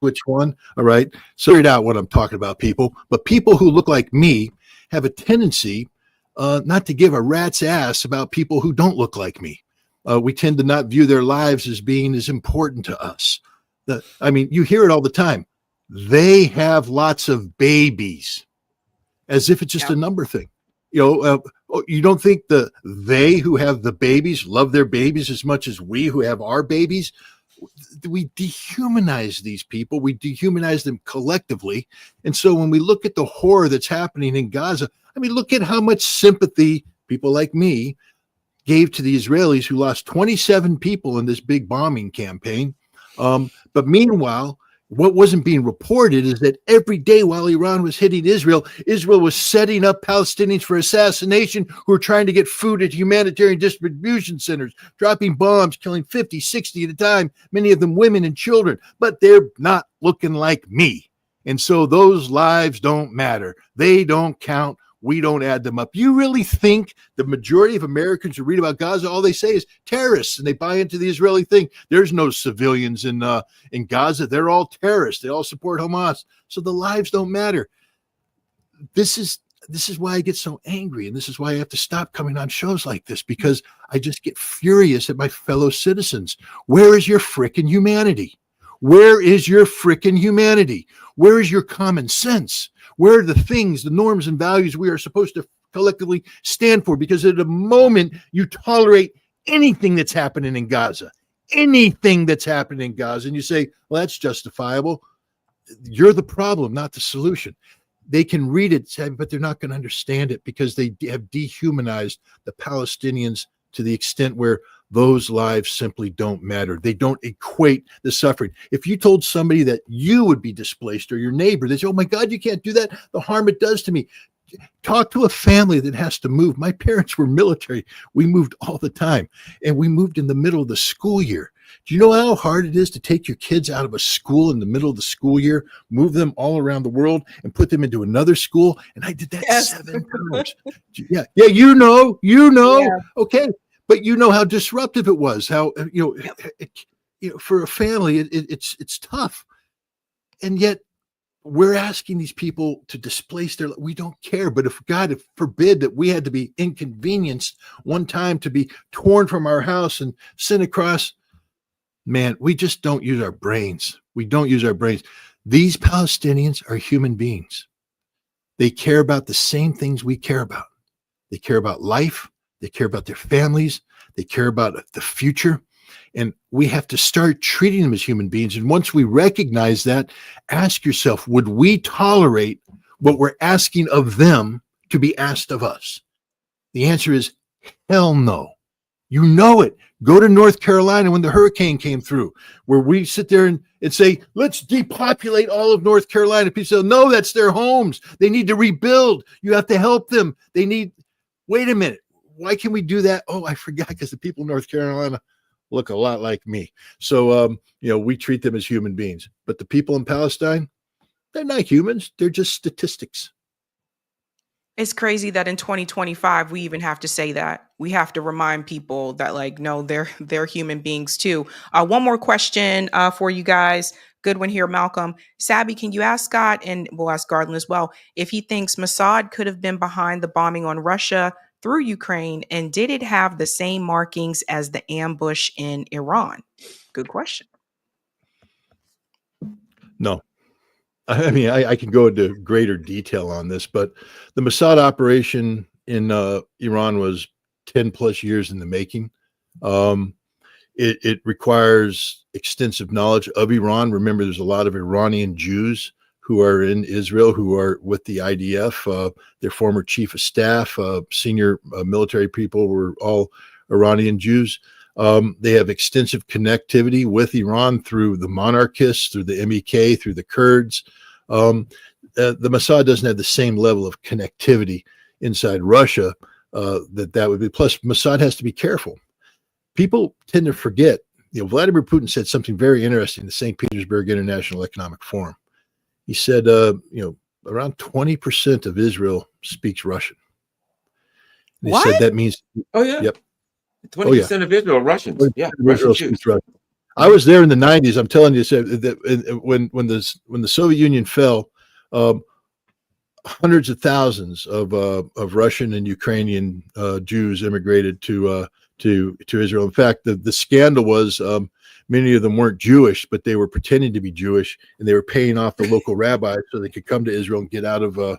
which one? All right. So figured out what I'm talking about, people. But people who look like me have a tendency not to give a rat's ass about people who don't look like me. We tend to not view their lives as being as important to us. You hear it all the time. They have lots of babies, as if it's just a number thing. You don't think they who have the babies love their babies as much as we who have our babies? We dehumanize these people. We dehumanize them collectively. And so when we look at the horror that's happening in Gaza, look at how much sympathy people like me gave to the Israelis who lost 27 people in this big bombing campaign. But meanwhile, what wasn't being reported is that every day while Iran was hitting Israel, Israel was setting up Palestinians for assassination who were trying to get food at humanitarian distribution centers, dropping bombs, killing 50, 60 at a time, many of them women and children. But they're not looking like me. And so those lives don't matter. They don't count. We don't add them up. You really think the majority of Americans who read about Gaza, all they say is terrorists, and they buy into the Israeli thing? There's no civilians in Gaza. They're all terrorists. They all support Hamas. So the lives don't matter. This is why I get so angry, and this is why I have to stop coming on shows like this, because I just get furious at my fellow citizens. Where is your frickin' humanity? Where is your frickin' humanity? Where is your common sense? Where are the things, the norms and values we are supposed to collectively stand for? Because at the moment you tolerate anything that's happening in Gaza, and you say, well, that's justifiable. You're the problem, not the solution. They can read it, but they're not going to understand it because they have dehumanized the Palestinians to the extent where those lives simply don't matter. They don't equate the suffering. If you told somebody that you would be displaced or your neighbor, they say, oh my God, you can't do that. The harm it does to me. Talk to a family that has to move. My parents were military. We moved all the time, and we moved in the middle of the school year. Do you know how hard it is to take your kids out of a school in the middle of the school year, move them all around the world, and put them into another school? And I did that 7 times. Yeah, you know. Yeah. Okay. But you know how disruptive it was. How for a family, it's tough, and yet we're asking these people to displace their. We don't care. But if God forbid that we had to be inconvenienced one time to be torn from our house and sent across, man, we just don't use our brains. We don't use our brains. These Palestinians are human beings. They care about the same things we care about. They care about life. They care about their families. They care about the future. And we have to start treating them as human beings. And once we recognize that, ask yourself, would we tolerate what we're asking of them to be asked of us? The answer is hell no. You know it. Go to North Carolina when the hurricane came through, where we sit there and say, let's depopulate all of North Carolina. People say, no, that's their homes. They need to rebuild. You have to help them. Wait a minute. Why can we do that? Oh, I forgot, because the people in North Carolina look a lot like me. So, we treat them as human beings. But the people in Palestine, they're not humans. They're just statistics. It's crazy that in 2025, we even have to say that. We have to remind people that, no, they're human beings too. One more question for you guys. Good one here, Malcolm. Sabby, can you ask Scott, and we'll ask Garland as well, if he thinks Mossad could have been behind the bombing on Russia through Ukraine, and did it have the same markings as the ambush in Iran? Good question. No. I mean, I can go into greater detail on this, but the Mossad operation in Iran was 10 plus years in the making. It requires extensive knowledge of Iran. Remember, there's a lot of Iranian Jews who are in Israel, who are with the IDF. Their former chief of staff, senior military people were all Iranian Jews. They have extensive connectivity with Iran through the monarchists, through the MEK, through the Kurds. The Mossad doesn't have the same level of connectivity inside Russia that would be. Plus, Mossad has to be careful. People tend to forget. Vladimir Putin said something very interesting in the St. Petersburg International Economic Forum. He said, around 20% of Israel speaks Russian. And he said that means. Oh yeah. Yep. 20% of Israel Russians. Yeah, Israel speaks Russian. I was there in the 90s. I'm telling you, that when the Soviet Union fell, hundreds of thousands of Russian and Ukrainian Jews immigrated to Israel. In fact, the scandal was many of them weren't Jewish, but they were pretending to be Jewish, and they were paying off the local rabbis so they could come to Israel and get out of the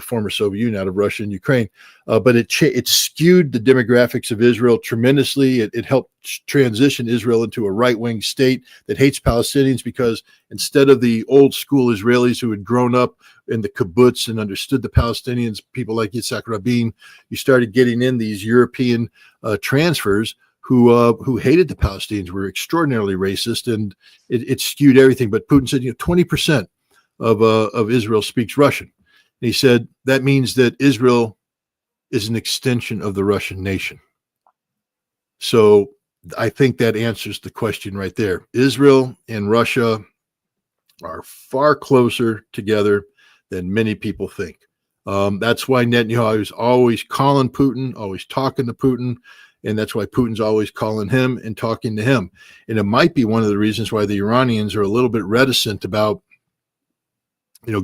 former Soviet Union, out of Russia and Ukraine. But it skewed the demographics of Israel tremendously. It helped transition Israel into a right-wing state that hates Palestinians, because instead of the old school Israelis who had grown up in the kibbutz and understood the Palestinians, people like Yitzhak Rabin, you started getting in these European transfers who hated the Palestinians, were extraordinarily racist, and it skewed everything. But Putin said, 20% of Israel speaks Russian. And he said that means that Israel is an extension of the Russian nation. So I think that answers the question right there. Israel and Russia are far closer together than many people think. That's why Netanyahu is always calling Putin, always talking to Putin, and that's why Putin's always calling him and talking to him. And it might be one of the reasons why the Iranians are a little bit reticent about,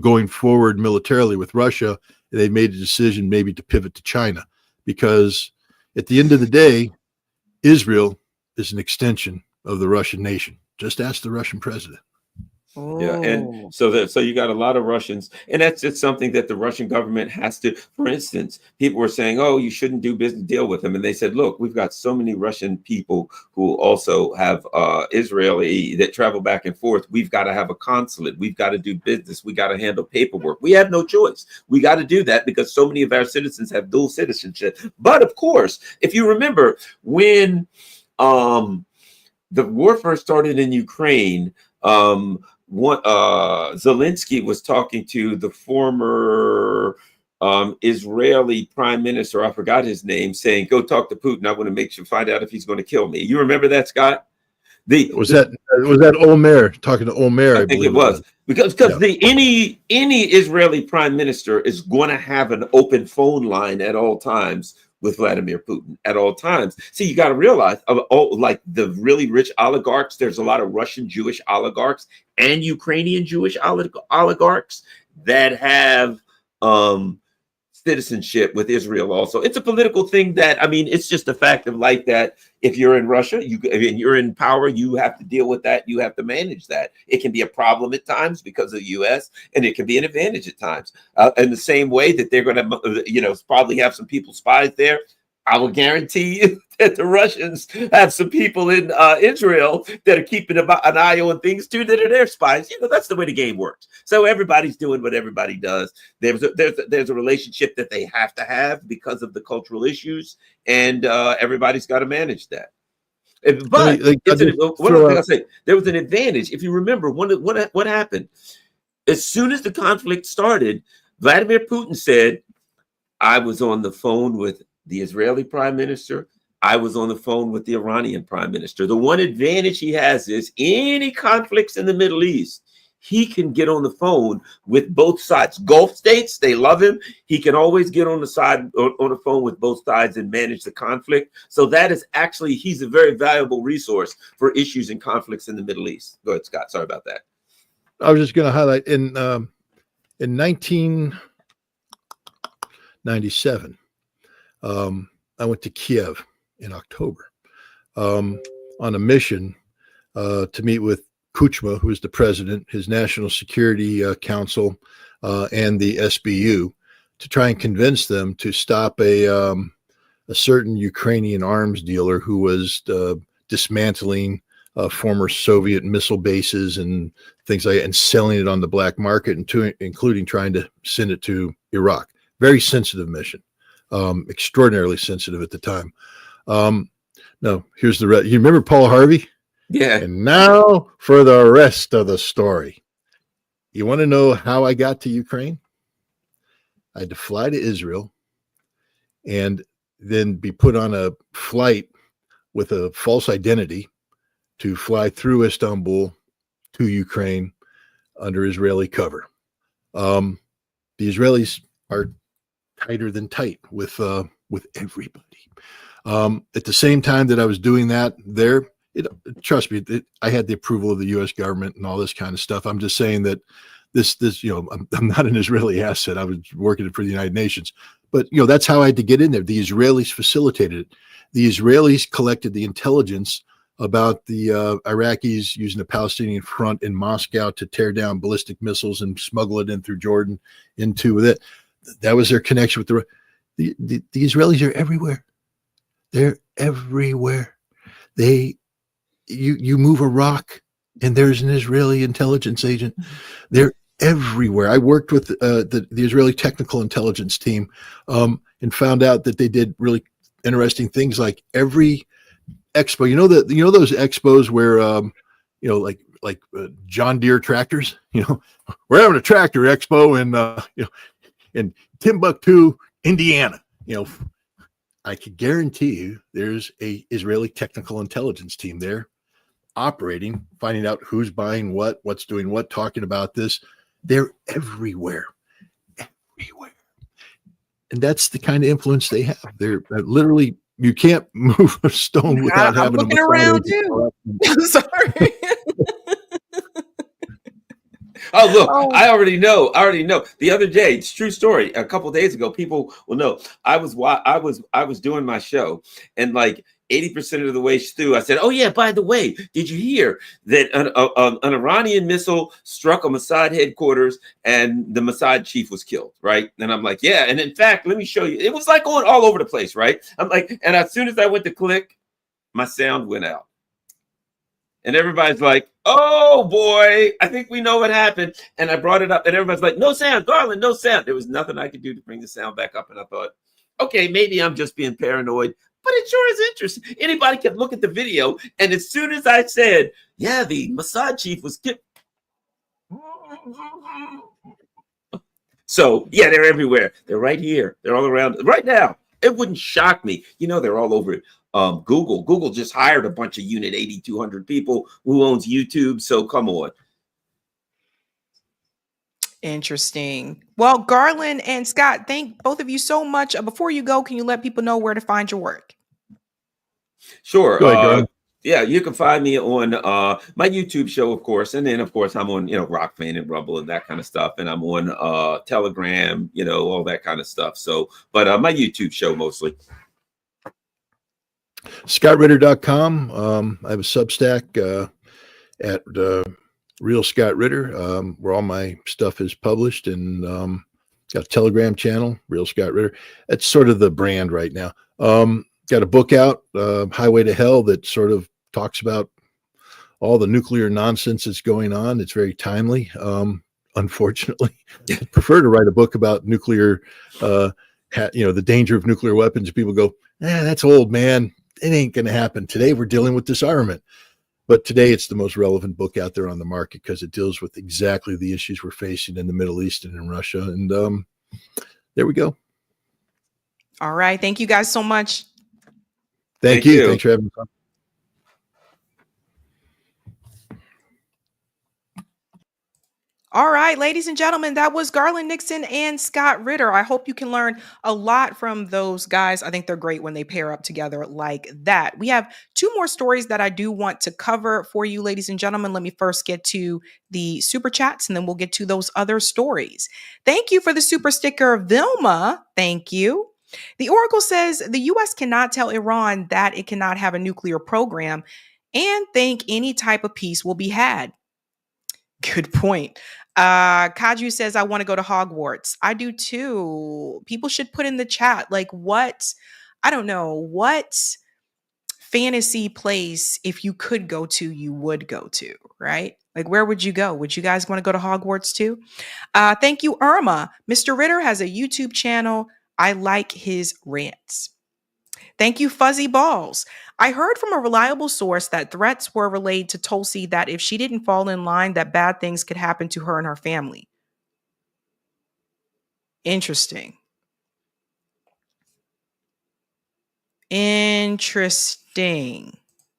going forward militarily with Russia. They made a decision maybe to pivot to China, because at the end of the day, Israel is an extension of the Russian nation. Just ask the Russian president. Yeah, and so you got a lot of Russians, and that's just something that the Russian government has to. For instance, people were saying, "Oh, you shouldn't do business deal with them," and they said, "Look, we've got so many Russian people who also have Israeli that travel back and forth. We've got to have a consulate. We've got to do business. We got to handle paperwork. We have no choice. We got to do that because so many of our citizens have dual citizenship." But of course, if you remember when the war first started in Ukraine. Zelensky was talking to the former Israeli prime minister, I forgot his name, saying, "Go talk to Putin. I want to make sure find out if he's going to kill me." You remember that, Scott? Was that Omer talking to Omer? I think it was because any Israeli prime minister is going to have an open phone line at all times with Vladimir Putin at all times. See, you got to realize, like the really rich oligarchs, there's a lot of Russian Jewish oligarchs and Ukrainian Jewish oligarchs that have citizenship with Israel also. It's a political thing that, it's just a fact of life that if you're in Russia, you're in power, you have to deal with that. You have to manage that. It can be a problem at times because of the U.S., and it can be an advantage at times. In the same way that they're going to, probably have some people spies there. I will guarantee you that the Russians have some people in Israel that are keeping an eye on things too, that are their spies. That's the way the game works. So everybody's doing what everybody does. There's a relationship that they have to have because of the cultural issues, and everybody's got to manage that. But one other thing I'll say, there was an advantage. If you remember, what happened? As soon as the conflict started, Vladimir Putin said, "I was on the phone with the Israeli prime minister. I was on the phone with the Iranian prime minister." The one advantage he has is any conflicts in the Middle East, he can get on the phone with both sides. Gulf states, they love him. He can always get on the phone with both sides and manage the conflict. So that is actually, he's a very valuable resource for issues and conflicts in the Middle East. Go ahead, Scott. Sorry about that. I was just going to highlight in 1997. I went to Kiev in October on a mission to meet with Kuchma, who is the president, his National Security Council, and the SBU, to try and convince them to stop a certain Ukrainian arms dealer who was dismantling former Soviet missile bases and things like that, and selling it on the black market, including trying to send it to Iraq. Very sensitive mission. Extraordinarily sensitive at the time. No, here's the rest. You remember Paul Harvey? Yeah. And now for the rest of the story. You want to know how I got to Ukraine? I had to fly to Israel and then be put on a flight with a false identity to fly through Istanbul to Ukraine under Israeli cover. The Israelis are tighter than tight with everybody. At the same time that I was doing that there, trust me, I had the approval of the U.S. government and all this kind of stuff. I'm just saying that this, I'm not an Israeli asset. I was working for the United Nations, but that's how I had to get in there. The Israelis facilitated it. The Israelis collected the intelligence about the Iraqis using the Palestinian front in Moscow to tear down ballistic missiles and smuggle it in through Jordan into it. That was their connection with the Israelis are everywhere. They're everywhere. You move a rock and there's an Israeli intelligence agent. They're everywhere. I worked with the Israeli technical intelligence team and found out that they did really interesting things, like every expo. You know those expos where like John Deere tractors. We're having a tractor expo in Timbuktu, Indiana. I could guarantee you there's a Israeli technical intelligence team there operating, finding out who's buying what's doing what, talking about this. They're everywhere. And that's the kind of influence they have. They're literally, you can't move a stone without having looking around too. Sorry. Oh, look, I already know. The other day, it's a true story. A couple days ago, people will know. I was doing my show, and like 80% of the way through, I said, "Oh yeah, by the way, did you hear that an Iranian missile struck a Mossad headquarters and the Mossad chief was killed?" Right? And I'm like, "Yeah." And in fact, let me show you. It was like going all over the place, right? I'm like, and as soon as I went to click, my sound went out. And everybody's like, "Oh boy, I think we know what happened." And I brought it up, and everybody's like, "No sound, Garland, no sound." There was nothing I could do to bring the sound back up. And I thought, okay, maybe I'm just being paranoid, but it sure is interesting. Anybody can look at the video. And as soon as I said, "Yeah, the Mossad chief was killed." So yeah, they're everywhere. They're right here. They're all around right now. It wouldn't shock me. They're all over it. Google just hired a bunch of Unit 8200 people who owns YouTube. So come on. Interesting. Well, Garland and Scott, thank both of you so much. Before you go, can you let people know where to find your work? Sure. Go ahead, Garland. Yeah, you can find me on my YouTube show, of course. And then, of course, I'm on, Rock Fan and Rumble and that kind of stuff. And I'm on Telegram, all that kind of stuff. So, but my YouTube show mostly. ScottRitter.com. I have a Substack at Real Scott Ritter, where all my stuff is published, and got a Telegram channel, Real Scott Ritter. That's sort of the brand right now. Got a book out, Highway to Hell, that sort of talks about all the nuclear nonsense that's going on. It's very timely. Unfortunately, I prefer to write a book about nuclear, the danger of nuclear weapons. People go, that's old, man. It ain't going to happen. Today we're dealing with disarmament. But today it's the most relevant book out there on the market because it deals with exactly the issues we're facing in the Middle East and in Russia. And there we go. All right. Thank you guys so much. Thank you. Thanks for having me on. All right, ladies and gentlemen, that was Garland Nixon and Scott Ritter. I hope you can learn a lot from those guys. I think they're great when they pair up together like that. We have two more stories that I do want to cover for you, ladies and gentlemen. Let me first get to the super chats, and then we'll get to those other stories. Thank you for the super sticker, Vilma. Thank you. The Oracle says the U.S. cannot tell Iran that it cannot have a nuclear program and think any type of peace will be had. Good point. Kaju says, I want to go to Hogwarts. I do too. People should put in the chat, like what fantasy place, if you could go to, you would go to, right? Like, where would you go? Would you guys want to go to Hogwarts too? Thank you, Irma. Mr. Ritter has a YouTube channel. I like his rants. Thank you, Fuzzy Balls. I heard from a reliable source that threats were relayed to Tulsi that if she didn't fall in line, that bad things could happen to her and her family. Interesting.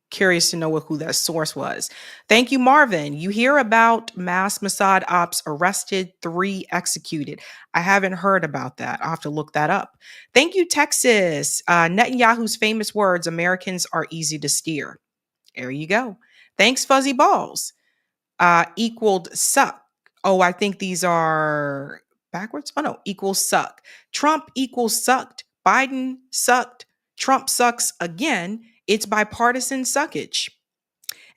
Curious to know who that source was. Thank you, Marvin. You hear about mass Mossad ops arrested, 3 executed. I haven't heard about that. I'll have to look that up. Thank you, Texas. Netanyahu's famous words, Americans are easy to steer. There you go. Thanks, Fuzzy Balls. Equaled suck. Oh, I think these are backwards. Oh, no. Equals suck. Trump equals sucked. Biden sucked. Trump sucks again. It's bipartisan suckage.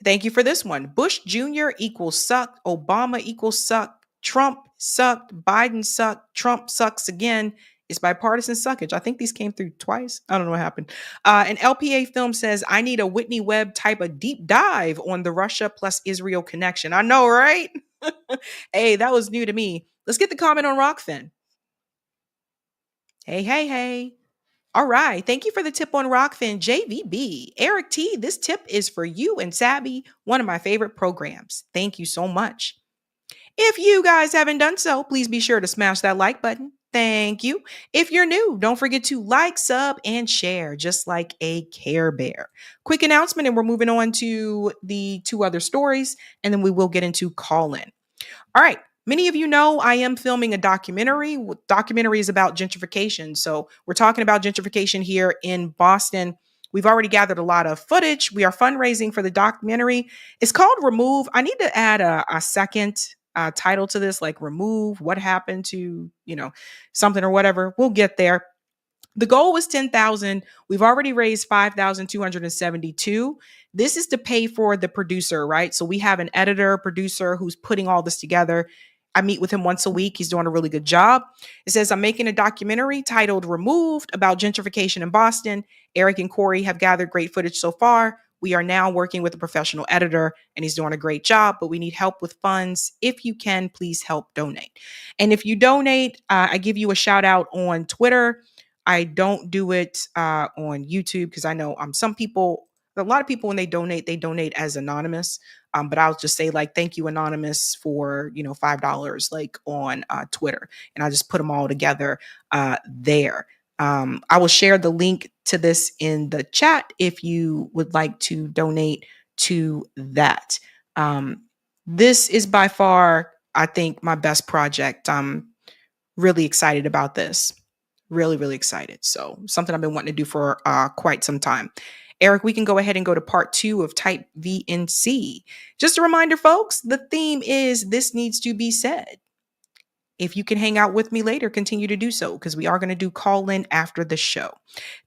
Thank you for this one. Bush Jr. equals suck. Obama equals suck. Trump sucked. Biden sucked. Trump sucks again. It's bipartisan suckage. I think these came through twice. I don't know what happened. An LPA film says, I need a Whitney Webb type of deep dive on the Russia plus Israel connection. I know, right? Hey, that was new to me. Let's get the comment on Rockfin. Hey. All right. Thank you for the tip on Rockfin, JVB. Eric T, this tip is for you and Sabby, one of my favorite programs. Thank you so much. If you guys haven't done so, please be sure to smash that like button. Thank you. If you're new, don't forget to like, sub, and share, just like a Care Bear. Quick announcement, and we're moving on to the two other stories, and then we will get into call in. All right. Many of you know I am filming a documentary. Documentary is about gentrification. So we're talking about gentrification here in Boston. We've already gathered a lot of footage. We are fundraising for the documentary. It's called Remove. I need to add a second title to this, like Remove, what happened to, something or whatever. We'll get there. The goal was 10,000. We've already raised 5,272. This is to pay for the producer, right? So we have an editor, producer who's putting all this together. I meet with him once a week. He's doing a really good job. It says, I'm making a documentary titled Removed about gentrification in Boston. Eric and Corey have gathered great footage so far. We are now working with a professional editor and he's doing a great job, but we need help with funds. If you can, please help donate. And if you donate, I give you a shout out on Twitter. I don't do it on YouTube because I know a lot of people, when they donate as anonymous. But I'll just say like, thank you anonymous for, $5 like on Twitter. And I just put them all together there. I will share the link to this in the chat if you would like to donate to that. This is by far, I think, my best project. I'm really excited about this. Really, really excited. So something I've been wanting to do for quite some time. Eric, we can go ahead and go to part 2 of Type VNC. Just a reminder, folks, the theme is This Needs to Be Said. If you can hang out with me later, continue to do so because we are going to do call in after the show.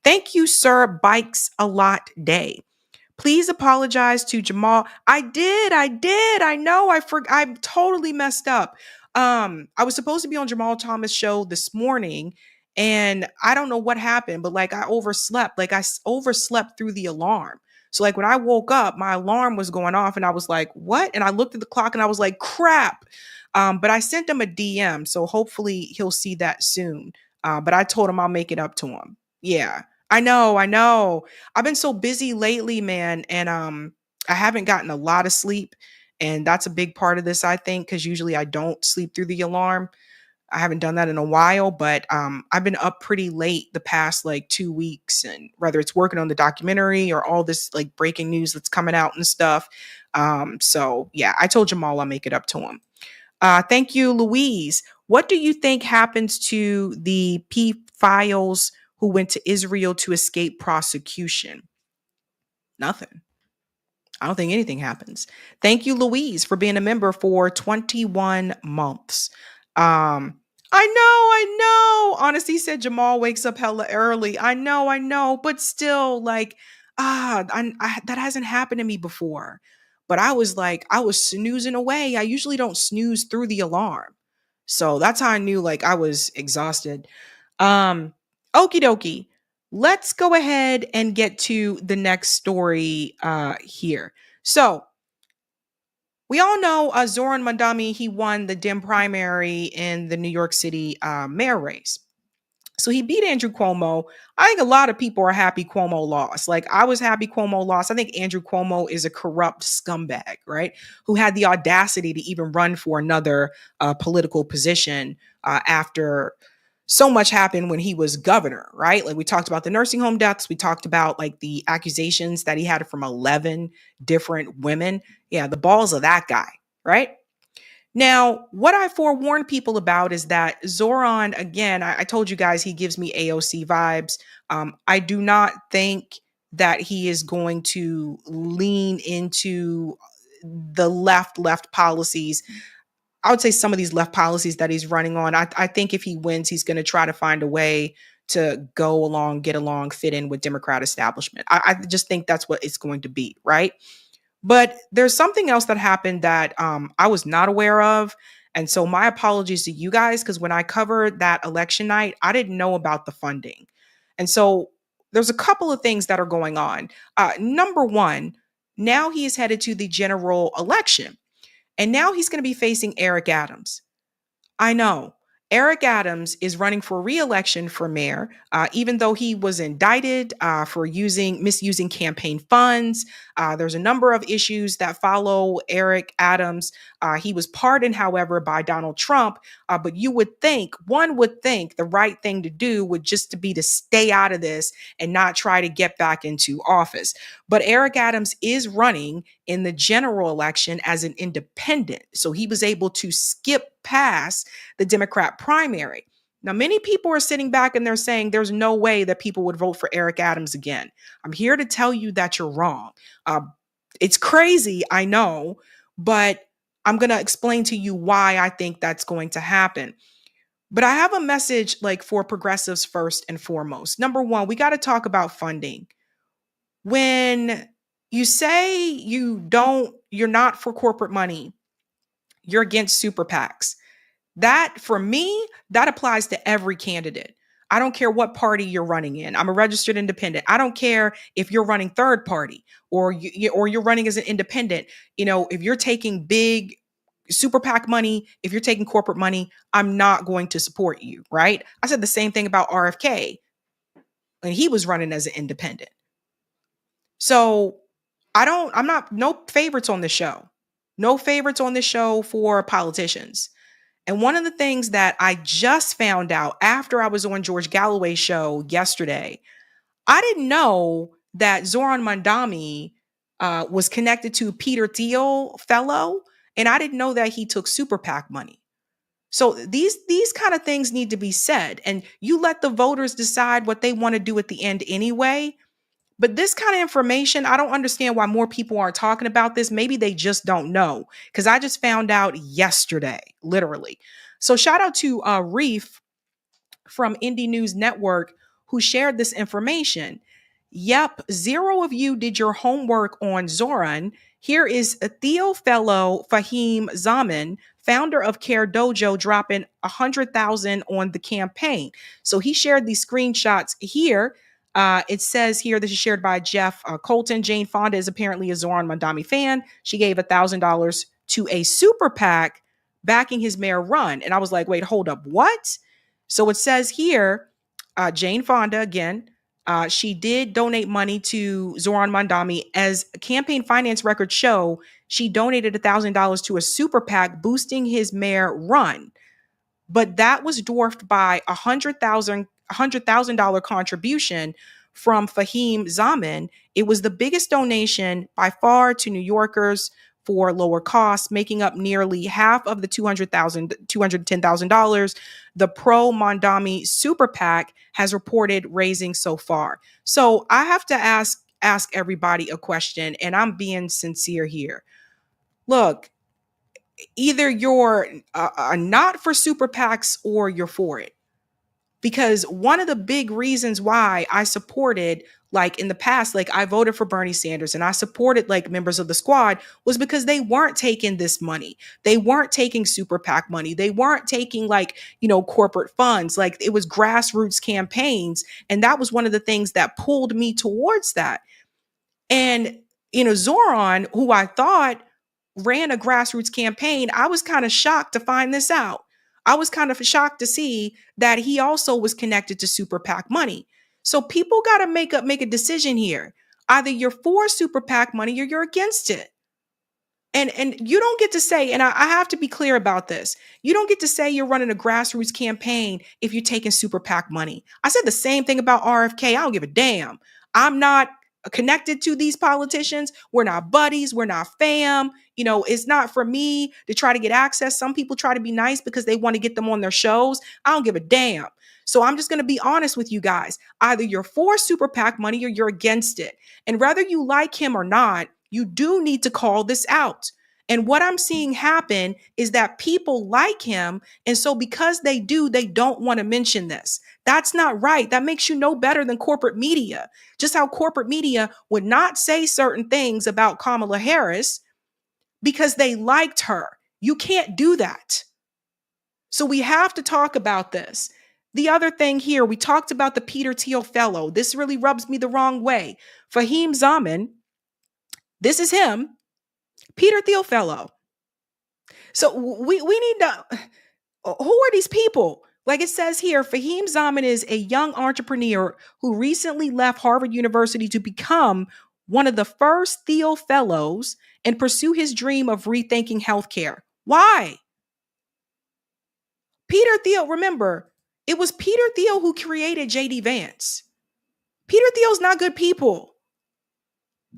Thank you, Sir Bikes a Lot Day. Please apologize to Jamal. I did. I know. I totally messed up. I was supposed to be on Jamal Thomas' show this morning, and I don't know what happened, but like I overslept. Like I overslept through the alarm. So like when I woke up, my alarm was going off, and I was like, "What?" And I looked at the clock, and I was like, "Crap." But I sent him a DM, so hopefully he'll see that soon. But I told him I'll make it up to him. Yeah. I know. I've been so busy lately, man, and I haven't gotten a lot of sleep, and that's a big part of this, I think, because usually I don't sleep through the alarm. I haven't done that in a while, but I've been up pretty late the past like 2 weeks, and whether it's working on the documentary or all this like breaking news that's coming out and stuff. So yeah, I told Jamal I'll make it up to him. Thank you, Louise. What do you think happens to the pedophiles who went to Israel to escape prosecution? Nothing. I don't think anything happens. Thank you, Louise, for being a member for 21 months. I know. Honesty said Jamal wakes up hella early. I know. But still, like, that hasn't happened to me before. But I was snoozing away. I usually don't snooze through the alarm. So that's how I knew like I was exhausted. Okie dokie. Let's go ahead and get to the next story here. So we all know Zohran Mandami, he won the Dem primary in the New York City mayor race. So he beat Andrew Cuomo. I think a lot of people are happy Cuomo lost. Like I was happy Cuomo lost. I think Andrew Cuomo is a corrupt scumbag, right? Who had the audacity to even run for another political position after so much happened when he was governor, right? Like we talked about the nursing home deaths. We talked about like the accusations that he had from 11 different women. Yeah, the balls of that guy, right? Now, what I forewarned people about is that Zohran, again, I told you guys he gives me AOC vibes. I do not think that he is going to lean into the left policies. I would say some of these left policies that he's running on. I think if he wins, he's going to try to find a way to go along, get along, fit in with Democrat establishment. I just think that's what it's going to be, right? But there's something else that happened that I was not aware of. And so my apologies to you guys, because when I covered that election night, I didn't know about the funding. And so there's a couple of things that are going on. Number one, now he is headed to the general election. And now he's going to be facing Eric Adams. I know. Eric Adams is running for re-election for mayor, even though he was indicted for misusing campaign funds. There's a number of issues that follow Eric Adams. He was pardoned, however, by Donald Trump. But one would think the right thing to do would just to be to stay out of this and not try to get back into office. But Eric Adams is running in the general election as an independent. So he was able to skip past the Democrat primary. Now, many people are sitting back and they're saying there's no way that people would vote for Eric Adams again. I'm here to tell you that you're wrong. It's crazy, I know, but I'm going to explain to you why I think that's going to happen. But I have a message for progressives first and foremost. Number one, we got to talk about funding. When you say you're not for corporate money, you're against super PACs. That, for me, that applies to every candidate. I don't care what party you're running in. I'm a registered independent. I don't care if you're running third party or you're running as an independent. If you're taking big super PAC money, if you're taking corporate money, I'm not going to support you, right? I said the same thing about RFK when he was running as an independent. So no favorites on the show. No favorites on the show for politicians. And one of the things that I just found out after I was on George Galloway's show yesterday, I didn't know that Zohran Mandami was connected to Peter Thiel fellow, and I didn't know that he took super PAC money. So these kind of things need to be said, and you let the voters decide what they want to do at the end anyway. But this kind of information, I don't understand why more people aren't talking about this. Maybe they just don't know, because I just found out yesterday, literally. So shout out to Reef from Indie News Network who shared this information. Yep, 0 of you did your homework on Zohran. Here is a Theo fellow Fahim Zaman, founder of Care Dojo, dropping $100,000 on the campaign. So he shared these screenshots here. It says here, this is shared by Jeff Colton. Jane Fonda is apparently a Zohran Mandami fan. She gave $1,000 to a super PAC backing his mayor run. And I was like, wait, hold up, what? So it says here, Jane Fonda, again, she did donate money to Zohran Mandami. As campaign finance records show, she donated $1,000 to a super PAC boosting his mayor run. But that was dwarfed by $100,000 contribution from Fahim Zaman. It was the biggest donation by far to New Yorkers for lower costs, making up nearly half of the $210,000 the pro Mandami super PAC has reported raising so far. So I have to ask everybody a question, and I'm being sincere here. Look, either you're not for super PACs or you're for it. Because one of the big reasons why I supported, in the past, I voted for Bernie Sanders and I supported members of the squad was because they weren't taking this money. They weren't taking super PAC money. They weren't taking corporate funds. It was grassroots campaigns. And that was one of the things that pulled me towards that. And, Zohran, who I thought ran a grassroots campaign, I was kind of shocked to find this out. I was kind of shocked to see that he also was connected to super PAC money. So people got to make a decision here. Either you're for super PAC money or you're against it. And you don't get to say, and I have to be clear about this, you don't get to say you're running a grassroots campaign if you're taking super PAC money. I said the same thing about RFK. I don't give a damn. I'm not connected to these politicians. We're not buddies. We're not fam. It's not for me to try to get access. Some people try to be nice because they want to get them on their shows. I don't give a damn. So I'm just going to be honest with you guys. Either you're for super PAC money or you're against it. And whether you like him or not, you do need to call this out. And what I'm seeing happen is that people like him. And so because they do, they don't want to mention this. That's not right. That makes you no better than corporate media. Just how corporate media would not say certain things about Kamala Harris because they liked her. You can't do that. So we have to talk about this. The other thing here, we talked about the Peter Thiel fellow. This really rubs me the wrong way. Fahim Zaman, this is him, Peter Thiel fellow. So we need to, Who are these people? Like it says here, Fahim Zaman is a young entrepreneur who recently left Harvard University to become one of the first Thiel Fellows and pursue his dream of rethinking healthcare. Why? Peter Thiel, remember, it was Peter Thiel who created J.D. Vance. Peter Thiel's not good people.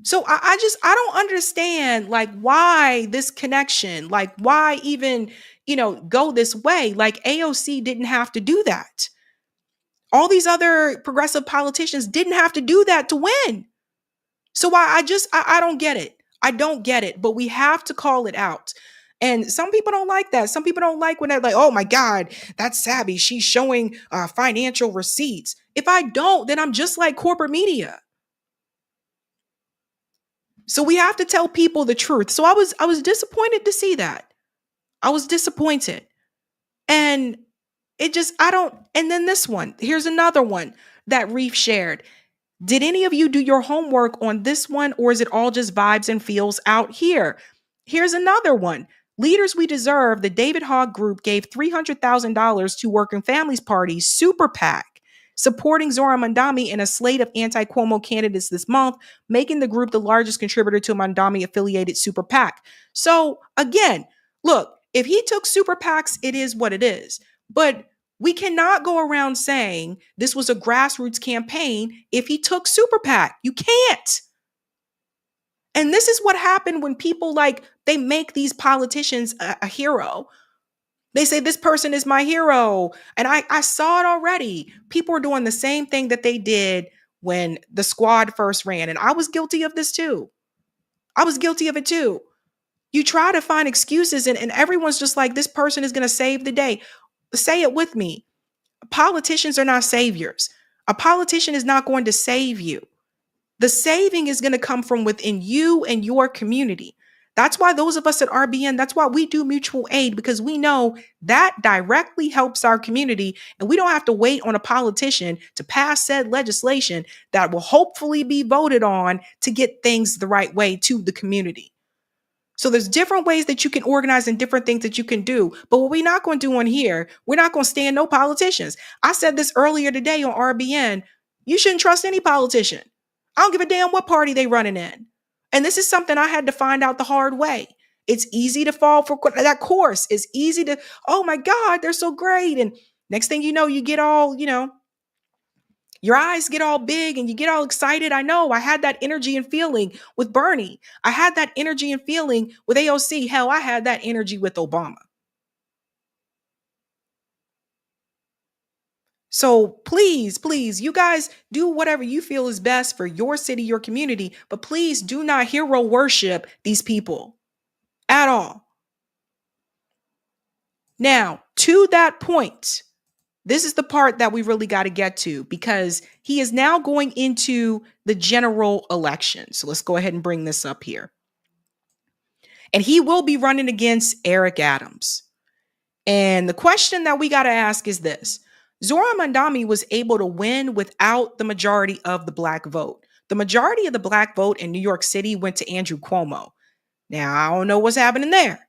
So I don't understand like why this connection, like why even, go this way. Like AOC didn't have to do that. All these other progressive politicians didn't have to do that to win. So I don't get it. I don't get it, but we have to call it out. And some people don't like that. Some people don't like when they're like, oh my God, that's Sabby. She's showing financial receipts. If I don't, then I'm just like corporate media. So we have to tell people the truth. So I was disappointed to see that. I was disappointed. And and then this one, here's another one that Reef shared. Did any of you do your homework on this one, or is it all just vibes and feels out here? Here's another one. Leaders We Deserve, the David Hogg Group gave $300,000 to Working Families Party Super PAC, supporting Zohran Mandami in a slate of anti-Cuomo candidates this month, making the group the largest contributor to a Mandami-affiliated Super PAC. So again, look, if he took Super PACs, it is what it is. But we cannot go around saying this was a grassroots campaign if he took Super PAC. You can't. And this is what happened when people they make these politicians a hero. They say this person is my hero. And I saw it already. People are doing the same thing that they did when the squad first ran. And I was guilty of this too. I was guilty of it too. You try to find excuses and everyone's just like, this person is going to save the day. Say it with me. Politicians are not saviors. A politician is not going to save you. The saving is going to come from within you and your community. That's why those of us at RBN, that's why we do mutual aid, because we know that directly helps our community. And we don't have to wait on a politician to pass said legislation that will hopefully be voted on to get things the right way to the community. So there's different ways that you can organize and different things that you can do. But what we're not going to do on here, we're not going to stand no politicians. I said this earlier today on RBN. You shouldn't trust any politician. I don't give a damn what party they running in. And this is something I had to find out the hard way. It's easy to fall for that course. It's easy to, oh my God, they're so great. And next thing you know, you get all, your eyes get all big and you get all excited. I know I had that energy and feeling with Bernie. I had that energy and feeling with AOC. Hell, I had that energy with Obama. So please, you guys do whatever you feel is best for your city, your community, but please do not hero worship these people at all. Now, to that point, this is the part that we really got to get to, because he is now going into the general election. So let's go ahead and bring this up here. And he will be running against Eric Adams. And the question that we got to ask is this. Zohran Mandami was able to win without the majority of the Black vote. The majority of the Black vote in New York City went to Andrew Cuomo. Now, I don't know what's happening there,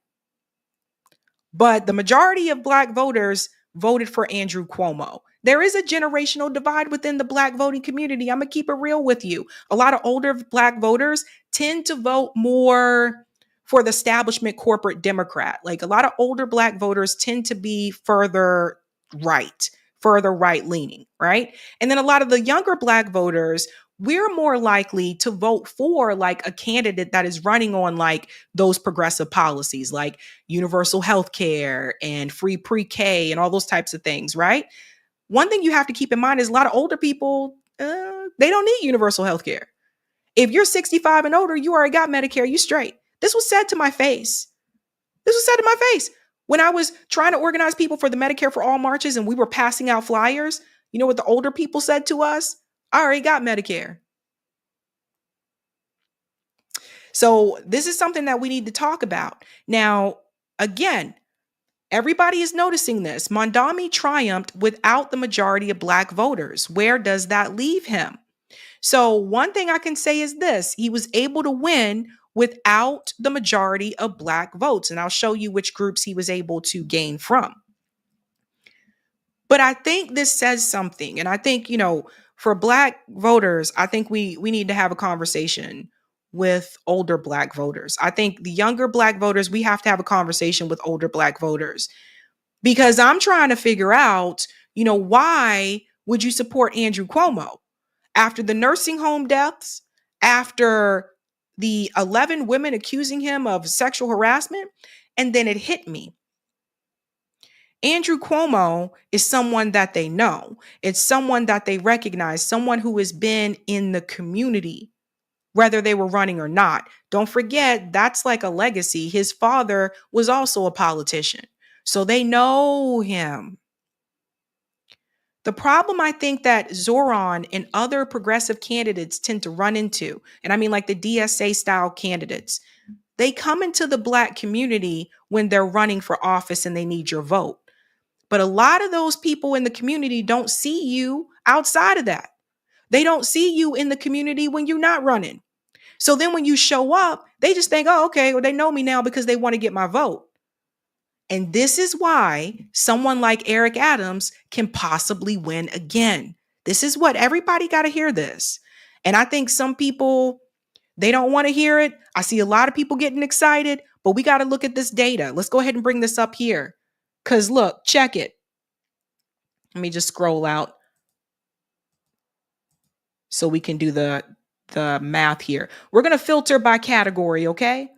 but the majority of Black voters voted for Andrew Cuomo. There is a generational divide within the Black voting community. I'm going to keep it real with you. A lot of older Black voters tend to vote more for the establishment corporate Democrat. Like a lot of older Black voters tend to be further right leaning, right? And then a lot of the younger Black voters, we're more likely to vote for like a candidate that is running on like those progressive policies, like universal health care and free pre-K and all those types of things, right? One thing you have to keep in mind is a lot of older people, they don't need universal health care. If you're 65 and older, you already got Medicare, you straight. This was said to my face. When I was trying to organize people for the Medicare for All marches and we were passing out flyers, you know what the older people said to us? I already got Medicare. So this is something that we need to talk about. Now, again, everybody is noticing this. Mandami triumphed without the majority of Black voters. Where does that leave him? So one thing I can say is this. He was able to win without the majority of Black votes. And I'll show you which groups he was able to gain from. But I think this says something. And I think, for Black voters, I think we need to have a conversation with older Black voters. I think the younger Black voters, we have to have a conversation with older Black voters, because I'm trying to figure out, why would you support Andrew Cuomo after the nursing home deaths, after the 11 women accusing him of sexual harassment? And then it hit me. Andrew Cuomo is someone that they know. It's someone that they recognize, someone who has been in the community, whether they were running or not. Don't forget, that's like a legacy. His father was also a politician, so they know him. The problem I think that Zohran and other progressive candidates tend to run into, and I mean like the DSA style candidates, they come into the Black community when they're running for office and they need your vote. But a lot of those people in the community don't see you outside of that. They don't see you in the community when you're not running. So then when you show up, they just think, oh, okay, well, they know me now because they want to get my vote. And this is why someone like Eric Adams can possibly win again. This is what everybody got to hear this. And I think some people, they don't want to hear it. I see a lot of people getting excited, but we got to look at this data. Let's go ahead and bring this up here. Because look, check it. Let me just scroll out so we can do the math here. We're going to filter by category, okay?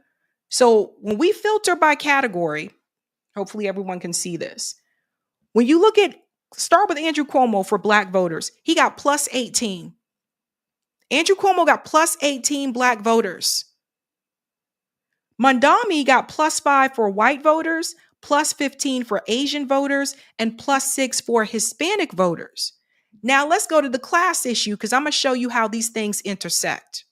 So when we filter by category, hopefully everyone can see this. When you start with Andrew Cuomo for Black voters, he got plus 18. Andrew Cuomo got plus 18 Black voters. Mondami got plus 5 for white voters, plus 15 for Asian voters, and plus 6 for Hispanic voters. Now let's go to the class issue, because I'm going to show you how these things intersect.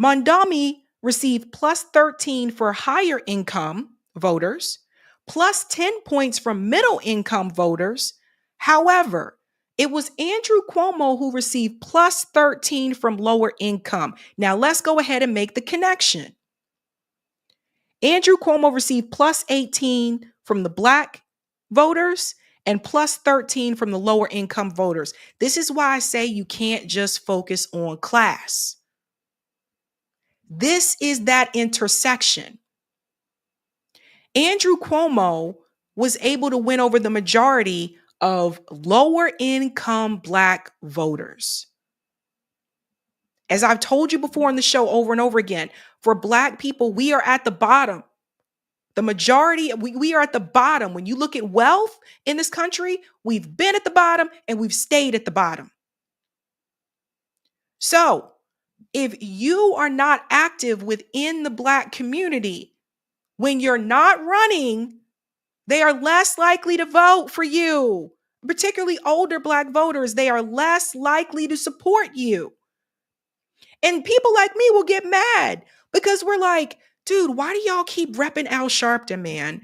Mondami received plus 13 for higher income voters, plus 10 points from middle income voters. However, it was Andrew Cuomo who received plus 13 from lower income. Now let's go ahead and make the connection. Andrew Cuomo received plus 18 from the Black voters and plus 13 from the lower income voters. This is why I say you can't just focus on class. This is that intersection. Andrew Cuomo was able to win over the majority of lower income Black voters. As I've told you before in the show over and over again, for Black people, we are at the bottom. The majority, we are at the bottom. When you look at wealth in this country, we've been at the bottom and we've stayed at the bottom. So if you are not active within the Black community, when you're not running, they are less likely to vote for you. Particularly older Black voters, they are less likely to support you. And people like me will get mad because we're like, dude, why do y'all keep repping Al Sharpton, man?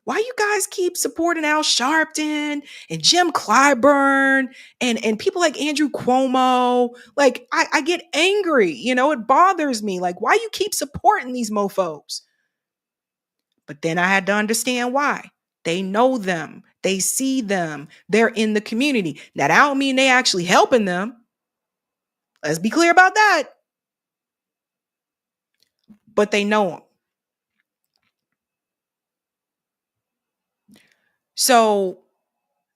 Why you guys keep supporting Al Sharpton and Jim Clyburn and people like Andrew Cuomo? Like, I get angry, it bothers me. Like, why you keep supporting these mofos? But then I had to understand why. They know them. They see them. They're in the community. Now, that don't mean they actually helping them. Let's be clear about that. But they know them. So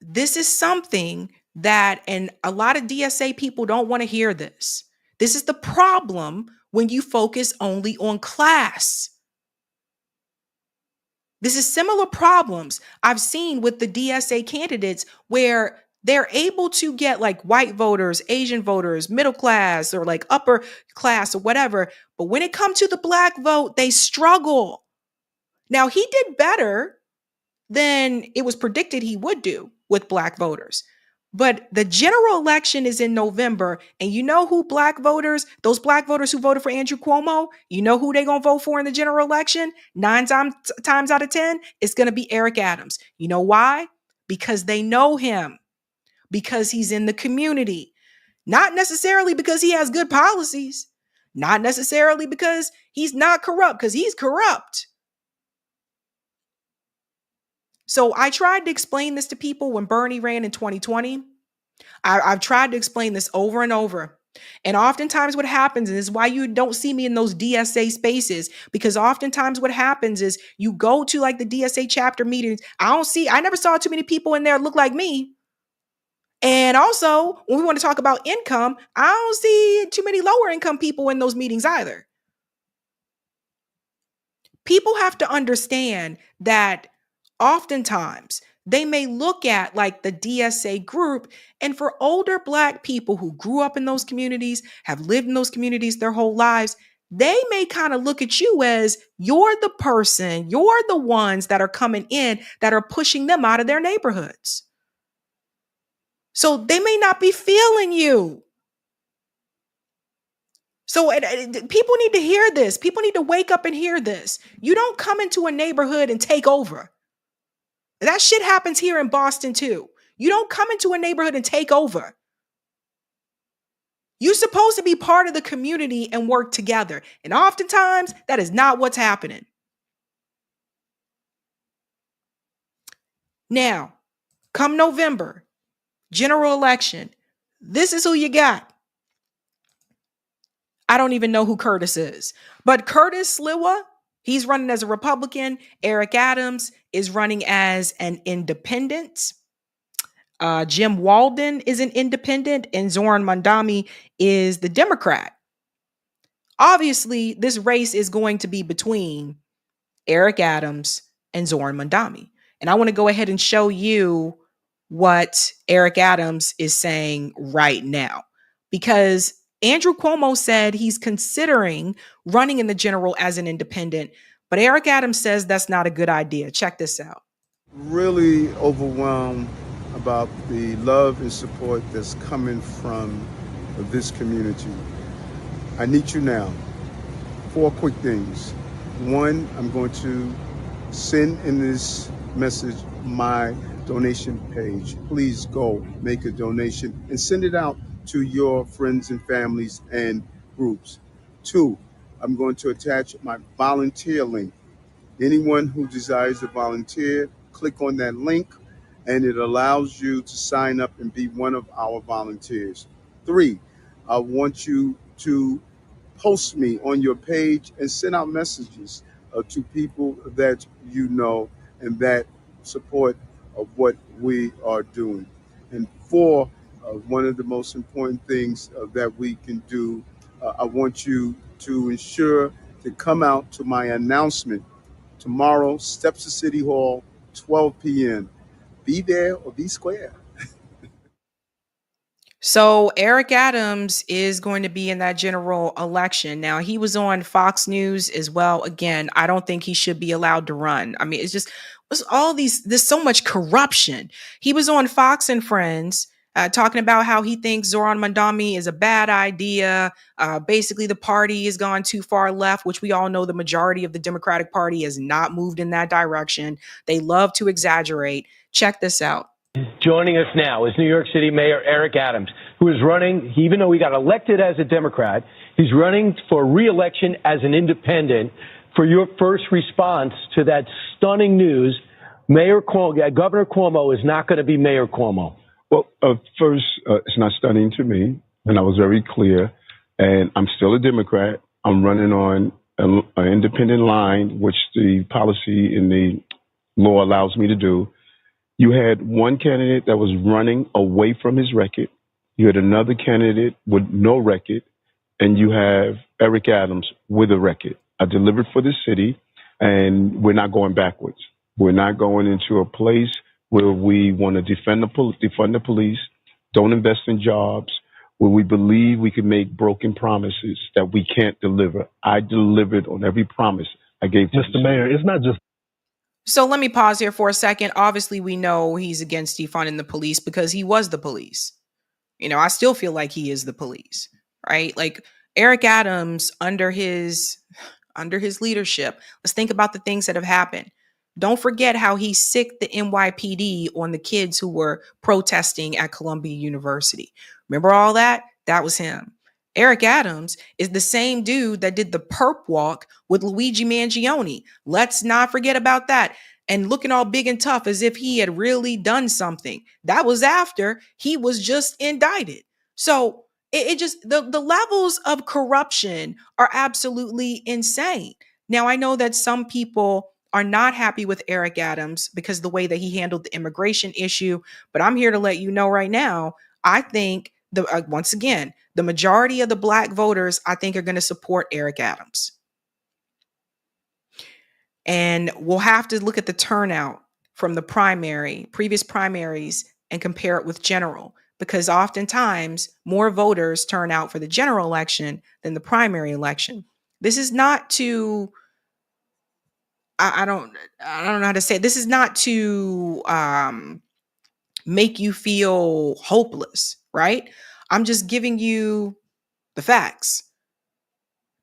this is something that, and a lot of DSA people don't want to hear this. This is the problem when you focus only on class. This is similar problems I've seen with the DSA candidates where they're able to get like white voters, Asian voters, middle class, or like upper class or whatever. But when it comes to the Black vote, they struggle. Now, he did better than it was predicted he would do with Black voters. But the general election is in November. And you know who Black voters, those Black voters who voted for Andrew Cuomo, you know who they're going to vote for in the general election? 9 times out of 10, it's going to be Eric Adams. You know why? Because they know him. Because he's in the community. Not necessarily because he has good policies. Not necessarily because he's not corrupt, because he's corrupt. So I tried to explain this to people when Bernie ran in 2020. I've tried to explain this over and over. And oftentimes what happens, and this is why you don't see me in those DSA spaces, because oftentimes what happens is you go to like the DSA chapter meetings. I never saw too many people in there look like me. And also, when we want to talk about income, I don't see too many lower income people in those meetings either. People have to understand that oftentimes they may look at like the DSA group, and for older Black people who grew up in those communities, have lived in those communities their whole lives, they may kind of look at you as you're the person, you're the ones that are coming in that are pushing them out of their neighborhoods. So they may not be feeling you. So people need to hear this. People need to wake up and hear this. You don't come into a neighborhood and take over. That shit happens here in Boston too. You don't come into a neighborhood and take over. You're supposed to be part of the community and work together. And oftentimes, that is not what's happening. Now, come November, general election, this is who you got. I don't even know who Curtis is, but Curtis Sliwa, he's running as a Republican. Eric Adams is running as an independent. Jim Walden is an independent, and Zohran Mandami is the Democrat. Obviously, this race is going to be between Eric Adams and Zohran Mandami. And I want to go ahead and show you what Eric Adams is saying right now, because Andrew Cuomo said he's considering running in the general as an independent, but Eric Adams says that's not a good idea. Check this out. Really overwhelmed about the love and support that's coming from this community. I need you now. 4 quick things. 1, I'm going to send in this message my donation page. Please go make a donation and send it out to your friends and families and groups. 2, I'm going to attach my volunteer link. Anyone who desires to volunteer, click on that link and it allows you to sign up and be one of our volunteers. 3, I want you to post me on your page and send out messages to people that you know and that support of what we are doing. And 4, one of the most important things that we can do, I want you to ensure to come out to my announcement tomorrow, steps to City Hall, 12 p.m. Be there or be square. So Eric Adams is going to be in that general election. Now, he was on Fox News as well. Again, I don't think he should be allowed to run. I mean, it's all there's so much corruption. He was on Fox and Friends talking about how he thinks Zohran Mandami is a bad idea. Basically, the party has gone too far left, which we all know the majority of the Democratic Party has not moved in that direction. They love to exaggerate. Check this out. Joining us now is New York City Mayor Eric Adams, who is running, even though he got elected as a Democrat, he's running for re-election as an independent. For your first response to that stunning news, Governor Cuomo is not going to be Mayor Cuomo. Well, first, it's not stunning to me, and I was very clear, and I'm still a Democrat. I'm running on an independent line, which the policy in the law allows me to do. You had one candidate that was running away from his record. You had another candidate with no record, and you have Eric Adams with a record. I delivered for the city, and we're not going backwards. We're not going into a place where we want to defund the police, don't invest in jobs, where we believe we can make broken promises that we can't deliver. I delivered on every promise I gave to Mr. Mayor, it's not just. So let me pause here for a second. Obviously, we know he's against defunding the police because he was the police. You know, I still feel like he is the police, right? Like Eric Adams under his leadership. Let's think about the things that have happened. Don't forget how he sicked the NYPD on the kids who were protesting at Columbia University. Remember all that? That was him. Eric Adams is the same dude that did the perp walk with Luigi Mangione. Let's not forget about that. and looking all big and tough as if he had really done something. That was after he was just indicted. So it just, the levels of corruption are absolutely insane. Now, I know that some people are not happy with Eric Adams because of the way that he handled the immigration issue, but I'm here to let you know right now, I think once again, the majority of the black voters, I think, are going to support Eric Adams. And we'll have to look at the turnout from the previous primaries, and compare it with general, because oftentimes more voters turn out for the general election than the primary election. This is not to, I don't know how to say it. This is not to make you feel hopeless, right? I'm just giving you the facts.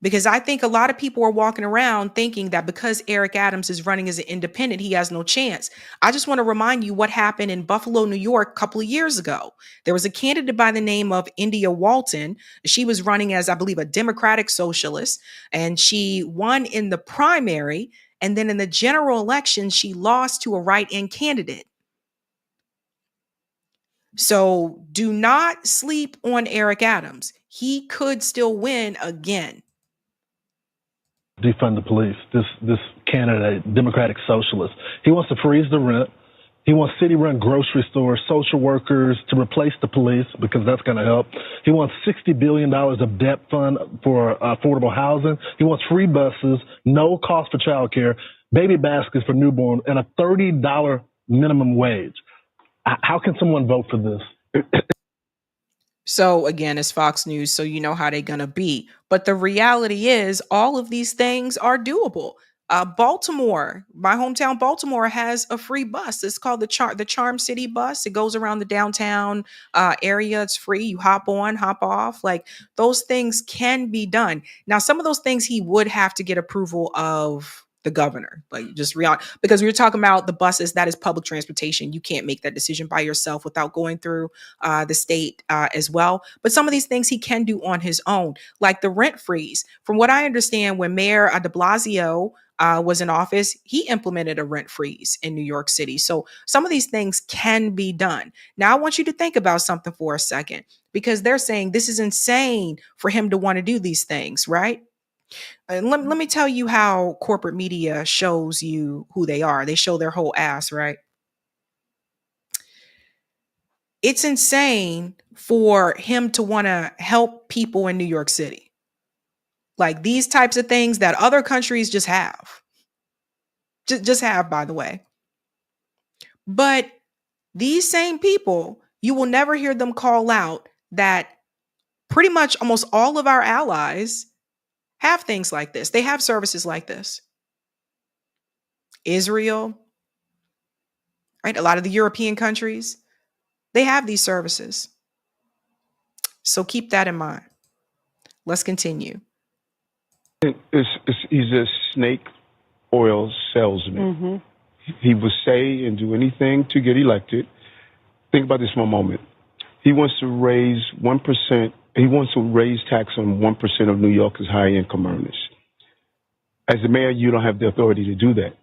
Because I think a lot of people are walking around thinking that because Eric Adams is running as an independent, he has no chance. I just want to remind you what happened in Buffalo, New York, a couple of years ago. There was a candidate by the name of India Walton. She was running as, I believe, a Democratic socialist, and she won in the primary. And then in the general election, she lost to a write-in candidate. So do not sleep on Eric Adams. He could still win again. Defund the police. This candidate, Democratic Socialist, he wants to freeze the rent. He wants city-run grocery stores, social workers to replace the police because that's going to help. He wants $60 billion of debt fund for affordable housing. He wants free buses, no cost for childcare, baby baskets for newborn, and a $30 minimum wage. How can someone vote for this? So again, it's Fox News, so you know how they're going to be. But the reality is all of these things are doable. Baltimore, my hometown Baltimore, has a free bus. It's called the Charm City bus. It goes around the downtown area. It's free. You hop on, hop off. Like, those things can be done. Now, some of those things he would have to get approval of the governor, like, just because we were talking about the buses, that is public transportation. You can't make that decision by yourself without going through the state as well. But some of these things he can do on his own, like the rent freeze. From what I understand, when Mayor de Blasio was in office, he implemented a rent freeze in New York City. So some of these things can be done. Now, I want you to think about something for a second, because they're saying this is insane for him to want to do these things, right? Let me tell you how corporate media shows you who they are. They show their whole ass, right? It's insane for him to want to help people in New York City. Like, these types of things that other countries just have. Just have, by the way. But these same people, you will never hear them call out that pretty much almost all of our allies have things like this. They have services like this. Israel, right? A lot of the European countries, they have these services. So keep that in mind. Let's continue. He's a snake oil salesman. Mm-hmm. He will say and do anything to get elected. Think about this for a moment. He wants to raise 1%. He wants to raise tax on 1% of New Yorkers' high-income earners. As the mayor, you don't have the authority to do that.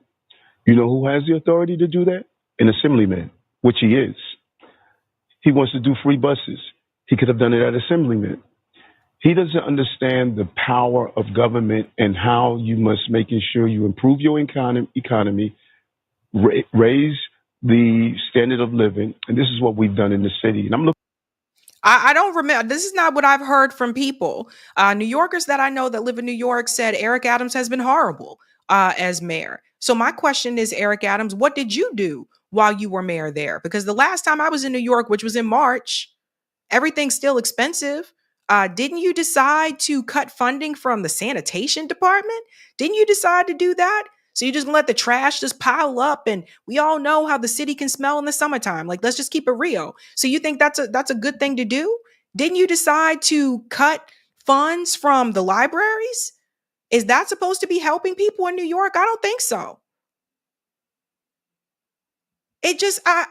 You know who has the authority to do that? An assemblyman, which he is. He wants to do free buses. He could have done it at assemblyman. He doesn't understand the power of government and how you must making sure you improve your economy, raise the standard of living. And this is what we've done in the city. And I'm looking. I don't remember. This is not what I've heard from people. New Yorkers that I know that live in New York said Eric Adams has been horrible as mayor. So my question is, Eric Adams, what did you do while you were mayor there? Because the last time I was in New York, which was in March, everything's still expensive. Didn't you decide to cut funding from the sanitation department? Didn't you decide to do that? So you just let the trash just pile up, and we all know how the city can smell in the summertime. Like, let's just keep it real. So you think that's a good thing to do? Didn't you decide to cut funds from the libraries? Is that supposed to be helping people in New York? I don't think so. It just, I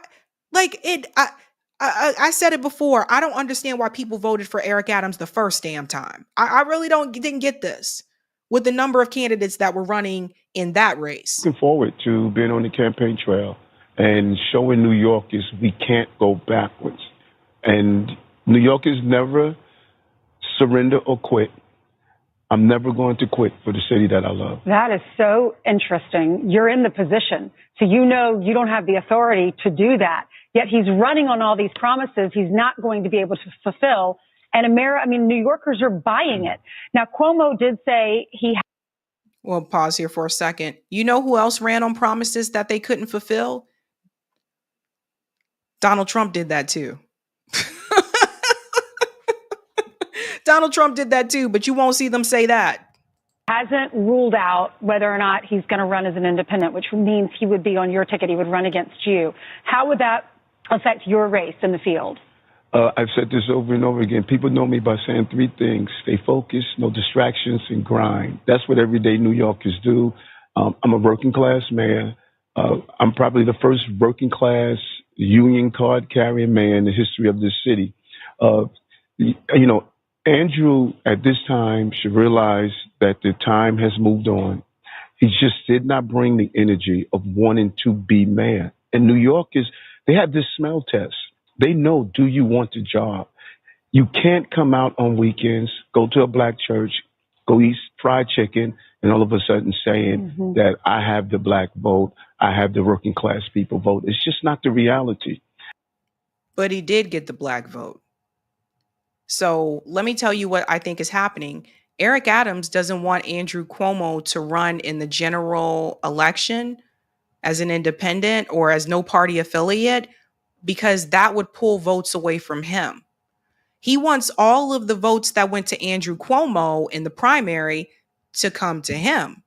said it before. I don't understand why people voted for Eric Adams the first damn time. I really didn't get this. with the number of candidates that were running in that race. Looking forward to being on the campaign trail and showing New Yorkers we can't go backwards. And New Yorkers never surrender or quit. I'm never going to quit for the city that I love. That is so interesting. You're in the position, so you know you don't have the authority to do that. Yet he's running on all these promises he's not going to be able to fulfill. And New Yorkers are buying it. Now, Cuomo did say he... Well, pause here for a second. You know who else ran on promises that they couldn't fulfill? Donald Trump did that too. Donald Trump did that too, but you won't see them say that. Hasn't ruled out whether or not he's going to run as an independent, which means he would be on your ticket. He would run against you. How would that affect your race in the field? I've said this over and over again. People know me by saying three things: stay focused, no distractions, and grind. That's what everyday New Yorkers do. I'm a working class mayor. I'm probably the first working class union card carrying mayor in the history of this city. Andrew at this time should realize that the time has moved on. He just did not bring the energy of wanting to be mayor. And New Yorkers, they have this smell test. They know, do you want the job? You can't come out on weekends, go to a black church, go eat fried chicken, and all of a sudden saying that I have the black vote, I have the working class people vote. It's just not the reality. But he did get the black vote. So let me tell you what I think is happening. Eric Adams doesn't want Andrew Cuomo to run in the general election as an independent or as no party affiliate, because that would pull votes away from him. He wants all of the votes that went to Andrew Cuomo in the primary to come to him.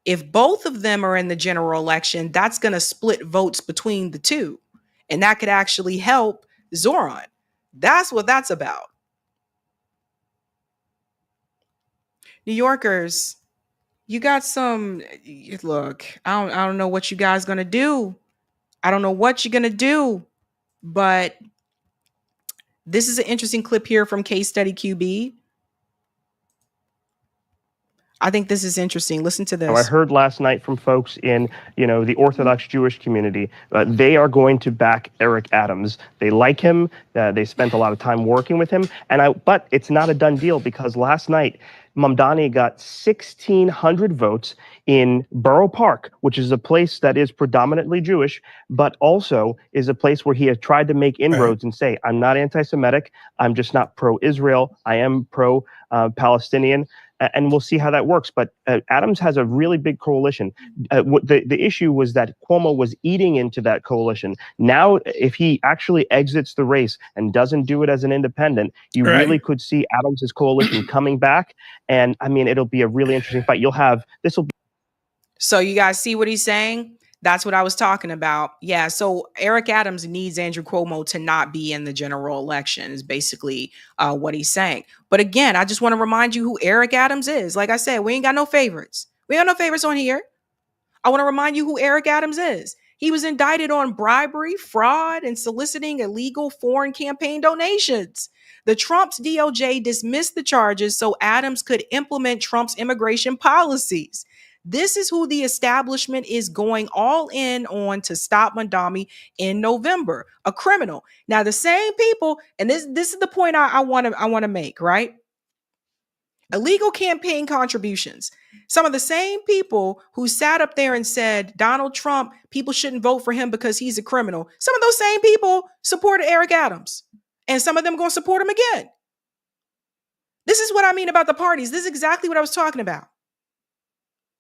If both of them are in the general election, that's going to split votes between the two. And that could actually help Zohran. That's what that's about. New Yorkers, you got some, look, I don't know what you guys going to do. I don't know what you're going to do, but this is an interesting clip here from Case Study QB. I think this is interesting. Listen to this. I heard last night from folks in, the Orthodox Jewish community. They are going to back Eric Adams. They like him. They spent a lot of time working with him. But it's not a done deal, because last night Mamdani got 1,600 votes in Borough Park, which is a place that is predominantly Jewish, but also is a place where he has tried to make inroads and say, I'm not anti-Semitic. I'm just not pro-Israel. I am pro-Palestinian. And we'll see how that works. But Adams has a really big coalition. The issue was that Cuomo was eating into that coalition. Now, if he actually exits the race and doesn't do it as an independent, you really could see Adams's coalition coming back. And it'll be a really interesting fight. So you guys see what he's saying? That's what I was talking about. Yeah. So Eric Adams needs Andrew Cuomo to not be in the general election is basically what he's saying. But again, I just want to remind you who Eric Adams is. Like I said, we ain't got no favorites. We got no favorites on here. I want to remind you who Eric Adams is. He was indicted on bribery, fraud, and soliciting illegal foreign campaign donations. The Trump's DOJ dismissed the charges so Adams could implement Trump's immigration policies. This is who the establishment is going all in on to stop Mamdani in November, a criminal. Now, the same people, and this is the point I want to make, right? Illegal campaign contributions. Some of the same people who sat up there and said, Donald Trump, people shouldn't vote for him because he's a criminal. Some of those same people supported Eric Adams, and some of them going to support him again. This is what I mean about the parties. This is exactly what I was talking about.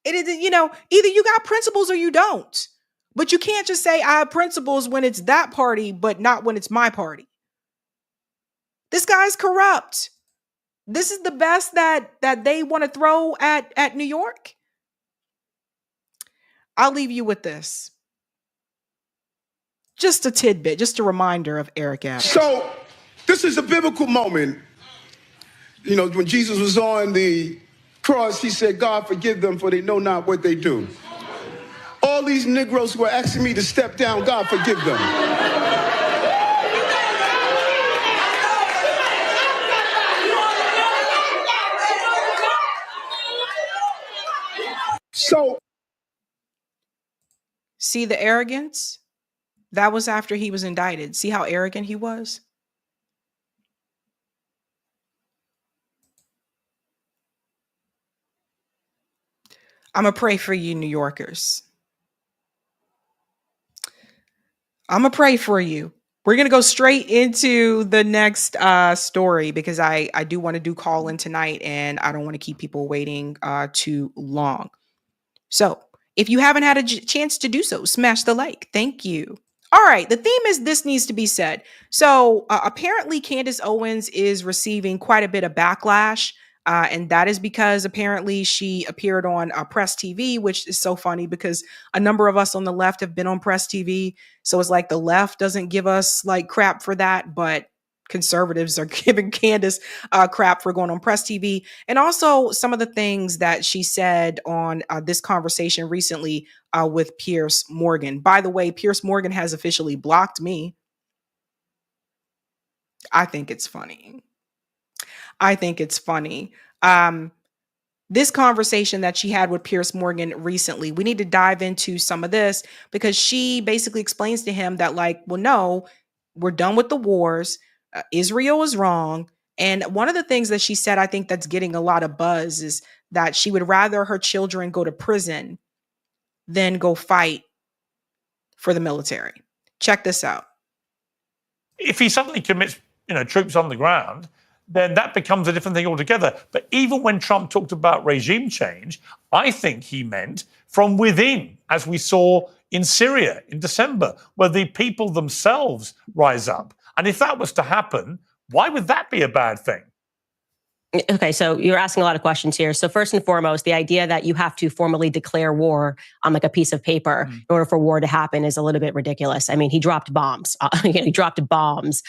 It is, either you got principles or you don't. But you can't just say I have principles when it's that party, but not when it's my party. This guy's corrupt. This is the best that they want to throw at New York. I'll leave you with this. Just a tidbit, just a reminder of Eric Adams. So this is a biblical moment. When Jesus was on the cross, he said, God, forgive them, for they know not what they do. All these Negroes who are asking me to step down, God, forgive them. See the arrogance? That was after he was indicted. See how arrogant he was? I'm going to pray for you, New Yorkers. I'm going to pray for you. We're going to go straight into the next story because I do want to do call in tonight and I don't want to keep people waiting too long. So if you haven't had a chance to do so, smash the like. Thank you. All right. The theme is this needs to be said. So apparently Candace Owens is receiving quite a bit of backlash. And that is because apparently she appeared on Press TV, which is so funny because a number of us on the left have been on Press TV. So it's like the left doesn't give us like crap for that, but conservatives are giving Candace crap for going on Press TV. And also some of the things that she said on this conversation recently with Piers Morgan. By the way, Piers Morgan has officially blocked me. I think it's funny. This conversation that she had with Piers Morgan recently, we need to dive into some of this because she basically explains to him that like, well, no, we're done with the wars. Israel is wrong. And one of the things that she said, I think that's getting a lot of buzz is that she would rather her children go to prison than go fight for the military. Check this out. If he suddenly commits, troops on the ground, then that becomes a different thing altogether. But even when Trump talked about regime change, I think he meant from within, as we saw in Syria in December, where the people themselves rise up. And if that was to happen, why would that be a bad thing? Okay, so you're asking a lot of questions here. So first and foremost, the idea that you have to formally declare war on like a piece of paper in order for war to happen is a little bit ridiculous. I mean, he dropped bombs. He dropped bombs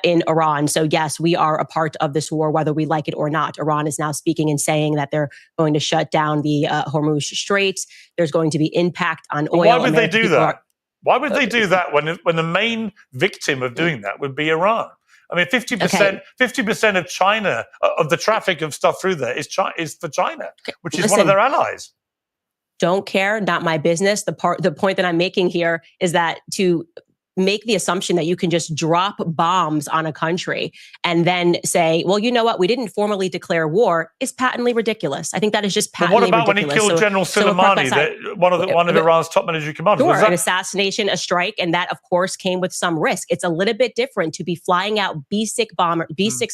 in Iran. So yes, we are a part of this war, whether we like it or not. Iran is now speaking and saying that they're going to shut down the Hormuz Straits. There's going to be impact on oil. Why would they do that? Why would they do that when the main victim of doing that would be Iran? I mean, 50% of China, of the traffic of stuff through there is for China, which is one of their allies. Don't care, not my business. The point that I'm making here is that to make the assumption that you can just drop bombs on a country and then say, well, you know what, we didn't formally declare war is patently ridiculous. I think that is just patently ridiculous. What about when he killed General Soleimani, one of Iran's top military commanders? Sure, an assassination, a strike, and that, of course, came with some risk. It's a little bit different to be flying out B-6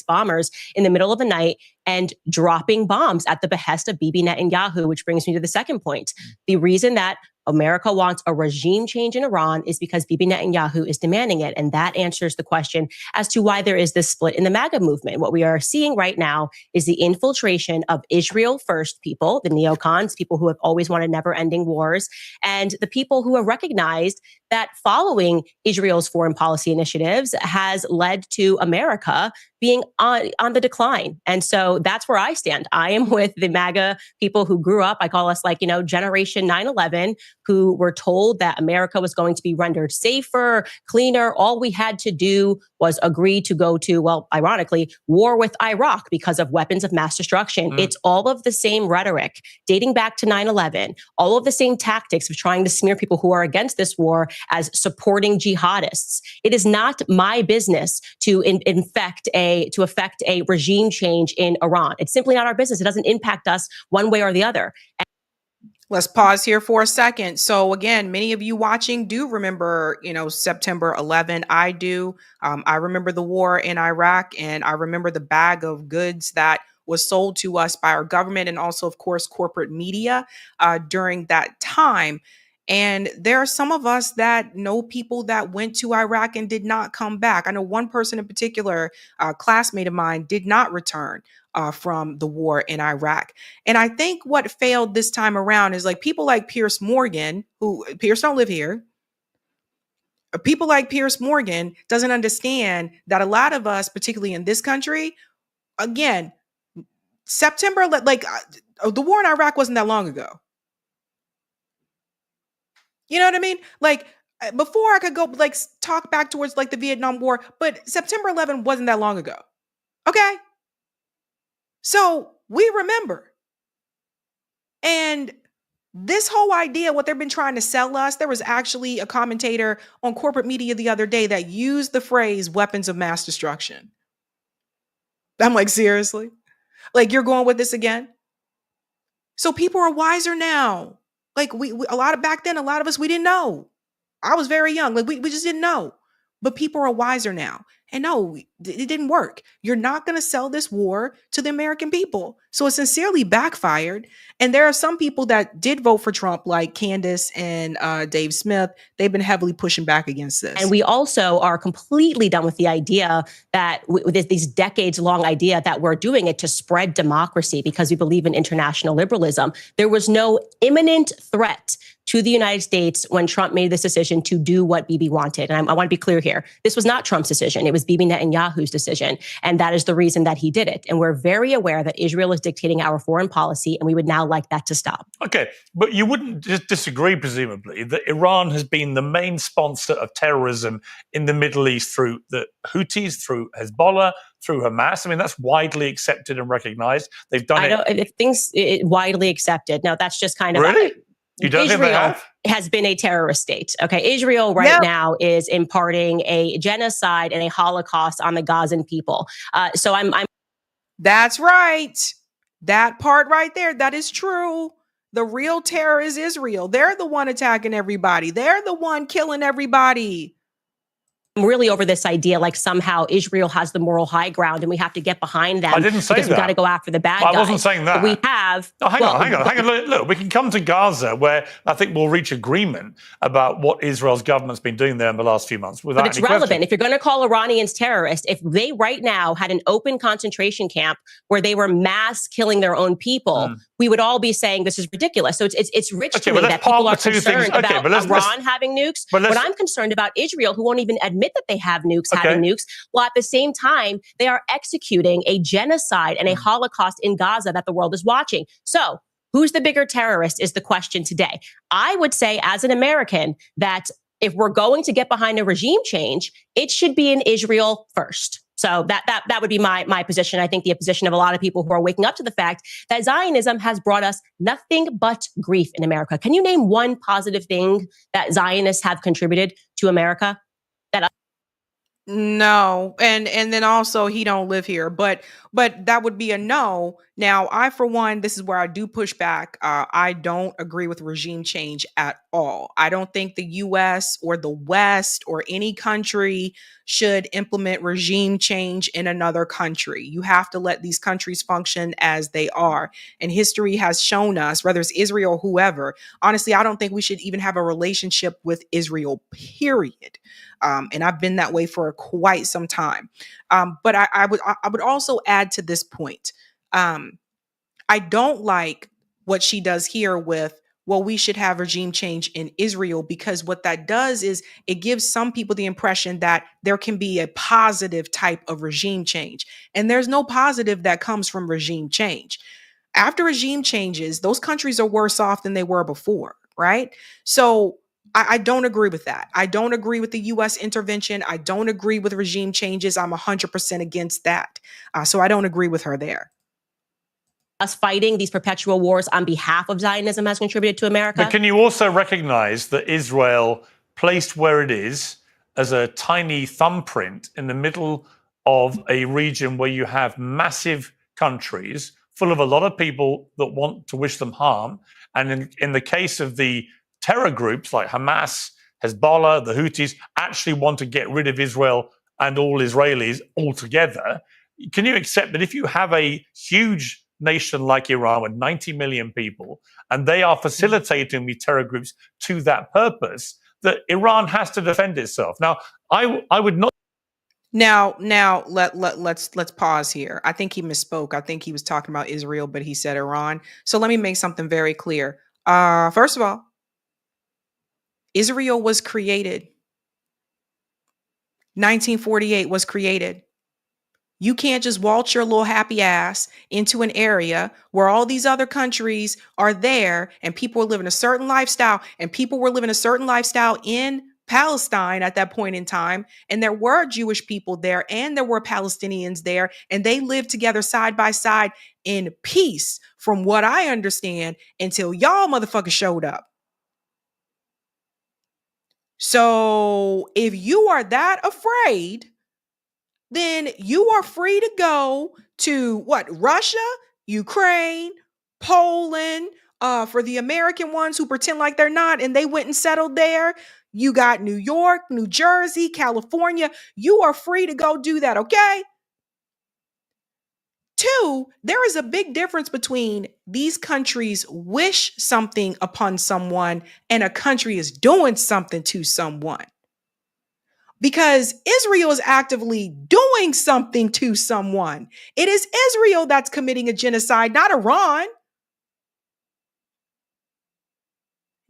bombers in the middle of the night and dropping bombs at the behest of Bibi Netanyahu, which brings me to the second point. The reason that America wants a regime change in Iran is because Bibi Netanyahu is demanding it. And that answers the question as to why there is this split in the MAGA movement. What we are seeing right now is the infiltration of Israel first people, the neocons, people who have always wanted never-ending wars, and the people who have recognized that following Israel's foreign policy initiatives has led to America being on the decline. And so that's where I stand. I am with the MAGA people who grew up, I call us Generation 9/11, who were told that America was going to be rendered safer, cleaner. All we had to do was agree to go to, well, ironically, war with Iraq because of weapons of mass destruction. It's all of the same rhetoric dating back to 9/11, all of the same tactics of trying to smear people who are against this war as supporting jihadists. It is not my business to affect a regime change in Iran. It's simply not our business. It doesn't impact us one way or the other. Let's pause here for a second. So again, many of you watching do remember, September 11. I do. I remember the war in Iraq, and I remember the bag of goods that was sold to us by our government and also, of course, corporate media during that time. And there are some of us that know people that went to Iraq and did not come back. I know one person in particular, a classmate of mine, did not return from the war in Iraq. And I think what failed this time around is like people like Piers Morgan, who Piers don't live here. People like Piers Morgan doesn't understand that a lot of us, particularly in this country, again, September, the war in Iraq wasn't that long ago. You know what I mean? Like before I could go talk back towards the Vietnam War, but September 11 wasn't that long ago. Okay. So we remember. And This whole idea, what they've been trying to sell us, there was actually a commentator on corporate media the other day that used the phrase weapons of mass destruction. I'm like, seriously? Like, you're going with this again? So people are wiser now. Like we a lot of back then, a lot of us, we didn't know. I was very young. Like we just didn't know. But people are wiser now. And no, it didn't work. You're not going to sell this war to the American people. So it sincerely backfired. And there are some people that did vote for Trump, like Candace and Dave Smith. They've been heavily pushing back against this. And we also are completely done with the idea that with these decades-long idea that we're doing it to spread democracy because we believe in international liberalism. There was no imminent threat to the United States when Trump made this decision to do what Bibi wanted. And I want to be clear here. This was not Trump's decision. It was Bibi Netanyahu's decision. And that is the reason that he did it. And we're very aware that Israel is dictating our foreign policy, and we would now like that to stop. Okay, but you wouldn't disagree, presumably, that Iran has been the main sponsor of terrorism in the Middle East through the Houthis, through Hezbollah, through Hamas. I mean, that's widely accepted and recognized. They've done It widely accepted. No, that's just kind of... Really? You don't Israel think they have? Has been a terrorist state. Okay, Israel now is imparting a genocide and a Holocaust on the Gazan people. So I'm. That's right. That part right there. That is true. The real terror is Israel. They're the one attacking everybody. They're the one killing everybody. I'm really over this idea like somehow Israel has the moral high ground and we have to get behind them. I didn't say because that. We got to go after the bad guys. I wasn't saying that. We have. Oh, hang on. Look, we can come to Gaza where I think we'll reach agreement about what Israel's government's been doing there in the last few months. Without But it's any relevant. question. If you're going to call Iranians terrorists, if they right now had an open concentration camp where they were mass killing their own people, we would all be saying this is ridiculous. So it's rich to me that people are concerned about Iran having nukes. But I'm concerned about Israel, who won't even admit that they have nukes, having nukes, while at the same time, they are executing a genocide and a Holocaust in Gaza that the world is watching. So who's the bigger terrorist is the question today. I would say as an American that if we're going to get behind a regime change, it should be in Israel first. So that would be my position. I think the position of a lot of people who are waking up to the fact that Zionism has brought us nothing but grief in America. Can you name one positive thing that Zionists have contributed to America? No. And then also he don't live here, but that would be a no. Now, I, for one, this is where I do push back. I don't agree with regime change at all. I don't think the US or the West or any country should implement regime change in another country. You have to let these countries function as they are. And history has shown us, whether it's Israel or whoever, honestly, I don't think we should even have a relationship with Israel, period. And I've been that way for quite some time. But I would also add to this point. I don't like what she does here with, well, we should have regime change in Israel, because what that does is it gives some people the impression that there can be a positive type of regime change. And there's no positive that comes from regime change. After regime changes, those countries are worse off than they were before, right? So I don't agree with that. I don't agree with the U.S. intervention. I don't agree with regime changes. I'm 100% against that. So I don't agree with her there. Us fighting these perpetual wars on behalf of Zionism has contributed to America. But can you also recognize that Israel, placed where it is as a tiny thumbprint in the middle of a region where you have massive countries full of a lot of people that want to wish them harm, and in the case of the terror groups like Hamas, Hezbollah, the Houthis, actually want to get rid of Israel and all Israelis altogether, can you accept that if you have a huge nation like Iran with 90 million people, and they are facilitating these terror groups to that purpose, that Iran has to defend itself? Now, I would not. Now let's pause here. I think he misspoke. I think he was talking about Israel, but he said Iran. So let me make something very clear. First of all, Israel was created. 1948 was created. You can't just waltz your little happy ass into an area where all these other countries are there and people are living a certain lifestyle, and people were living a certain lifestyle in Palestine at that point in time, and there were Jewish people there and there were Palestinians there, and they lived together side by side in peace, from what I understand, until y'all motherfuckers showed up. So if you are that afraid, then you are free to go to what? Russia, Ukraine, Poland, for the American ones who pretend like they're not and they went and settled there. You got New York, New Jersey, California. You are free to go do that, okay? Two, there is a big difference between these countries wish something upon someone and a country is doing something to someone. Because Israel is actively doing something to someone. It is Israel that's committing a genocide, not Iran.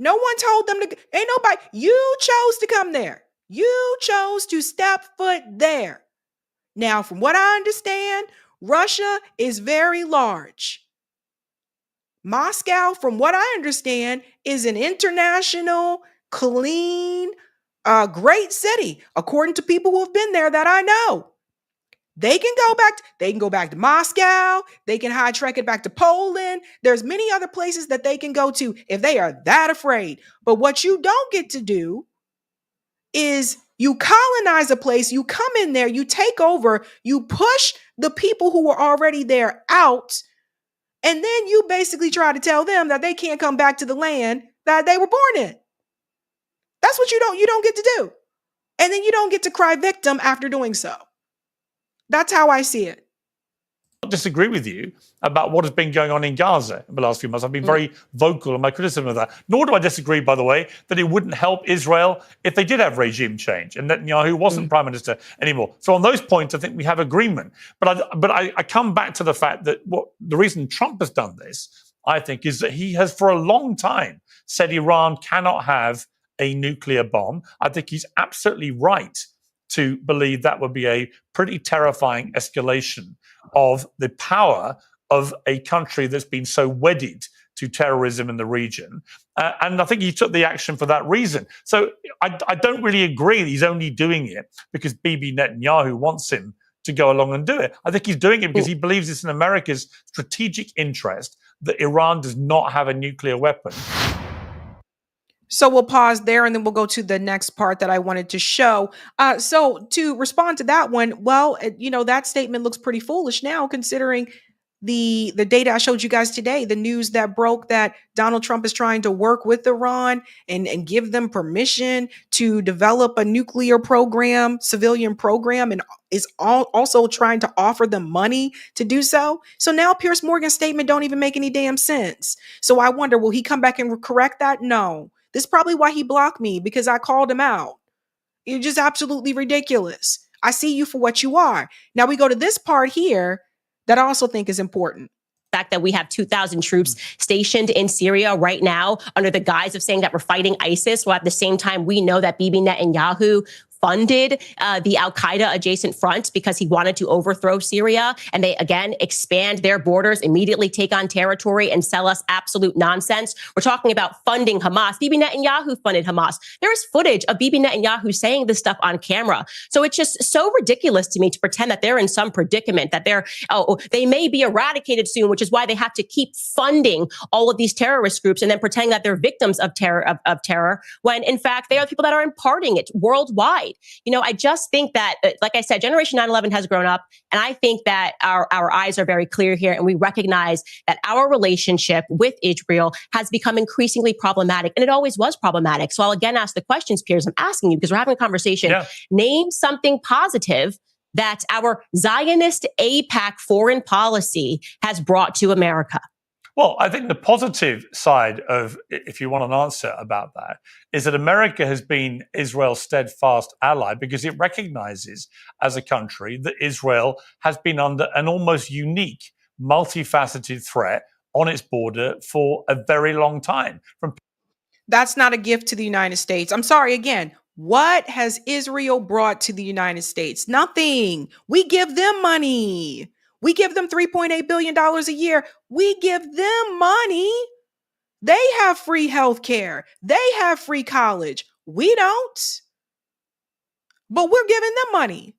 No one told them to, ain't nobody, you chose to come there. You chose to step foot there. Now, from what I understand, Russia is very large. Moscow, from what I understand, is an international, clean, great city, according to people who have been there that I know. They can go back to Moscow. They can high-track it back to Poland. There's many other places that they can go to if they are that afraid. But what you don't get to do is you colonize a place, you come in there, you take over, you push the people who were already there out, and then you basically try to tell them that they can't come back to the land that they were born in. That's what you don't get to do. And then you don't get to cry victim after doing so. That's how I see it. I disagree with you about what has been going on in Gaza in the last few months. I've been very vocal in my criticism of that. Nor do I disagree, by the way, that it wouldn't help Israel if they did have regime change and Netanyahu wasn't prime minister anymore. So on those points, I think we have agreement. But I come back to the fact that the reason Trump has done this, I think, is that he has for a long time said Iran cannot have a nuclear bomb. I think he's absolutely right to believe that would be a pretty terrifying escalation of the power of a country that's been so wedded to terrorism in the region. And I think he took the action for that reason. So I don't really agree that he's only doing it because Bibi Netanyahu wants him to go along and do it. I think he's doing it because he believes it's in America's strategic interest that Iran does not have a nuclear weapon. So we'll pause there and then we'll go to the next part that I wanted to show. So to respond to that one, well, that statement looks pretty foolish now considering the data I showed you guys today, the news that broke that Donald Trump is trying to work with Iran and give them permission to develop a nuclear program, civilian program, and is also trying to offer them money to do so. So now Piers Morgan's statement don't even make any damn sense. So I wonder, will he come back and correct that? No. This is probably why he blocked me, because I called him out. You're just absolutely ridiculous. I see you for what you are. Now we go to this part here that I also think is important. Fact that we have 2,000 troops stationed in Syria right now under the guise of saying that we're fighting ISIS, while at the same time we know that Bibi Netanyahu funded the al-Qaeda adjacent front because he wanted to overthrow Syria. And they, again, expand their borders, immediately take on territory and sell us absolute nonsense. We're talking about funding Hamas. Bibi Netanyahu funded Hamas. There is footage of Bibi Netanyahu saying this stuff on camera. So it's just so ridiculous to me to pretend that they're in some predicament, that they may be eradicated soon, which is why they have to keep funding all of these terrorist groups and then pretending that they're victims of terror, when in fact they are the people that are imparting it worldwide. I just think that, like I said, Generation 9/11 has grown up, and I think that our eyes are very clear here, and we recognize that our relationship with Israel has become increasingly problematic, and it always was problematic. So I'll again ask the questions, Piers. I'm asking you because we're having a conversation. Yeah. Name something positive that our Zionist AIPAC foreign policy has brought to America. Well, I think the positive side of, if you want an answer about that, is that America has been Israel's steadfast ally because it recognizes as a country that Israel has been under an almost unique, multifaceted threat on its border for a very long time. That's not a gift to the United States. I'm sorry, again. What has Israel brought to the United States? Nothing. We give them money. We give them $3.8 billion a year. We give them money. They have free health care. They have free college. We don't. but we're giving them money.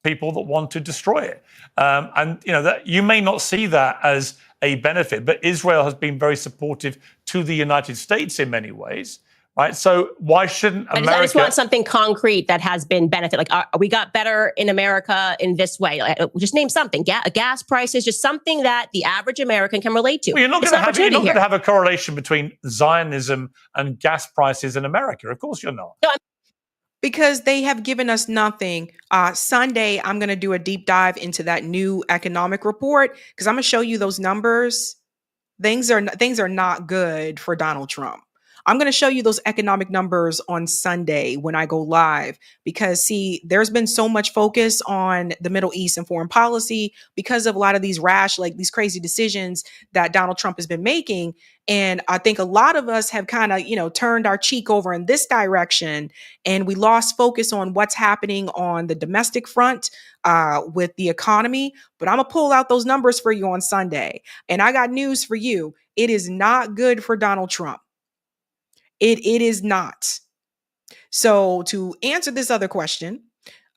People that want to destroy it. And that you may not see that as a benefit, but Israel has been very supportive to the United States in many ways, right? So why shouldn't America... I just want something concrete that has been benefit. Like, we got better in America in this way. Just name something. Gas prices, just something that the average American can relate to. Well, you're not going to have a correlation between Zionism and gas prices in America. Of course you're not. No, because they have given us nothing. Sunday, I'm going to do a deep dive into that new economic report because I'm going to show you those numbers. Things are not good for Donald Trump. I'm going to show you those economic numbers on Sunday when I go live because, see, there's been so much focus on the Middle East and foreign policy because of a lot of these these crazy decisions that Donald Trump has been making. And I think a lot of us have kind of, turned our cheek over in this direction, and we lost focus on what's happening on the domestic front with the economy. But I'm going to pull out those numbers for you on Sunday. And I got news for you. It is not good for Donald Trump. It is not. So to answer this other question,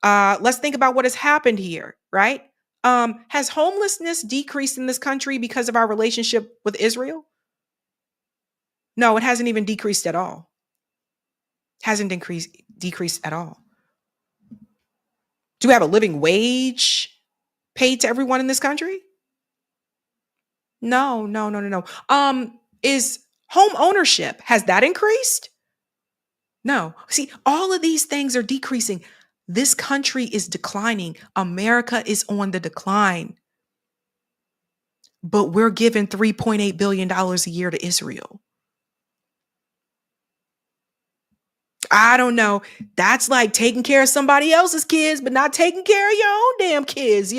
let's think about what has happened here, right? Has homelessness decreased in this country because of our relationship with Israel? No, it hasn't even decreased at all. Hasn't decreased at all. Do we have a living wage paid to everyone in this country? No. Is home ownership, has that increased? No. See, all of these things are decreasing. This country is declining. America is on the decline. But we're giving $3.8 billion a year to Israel. I don't know. That's like taking care of somebody else's kids, but not taking care of your own damn kids,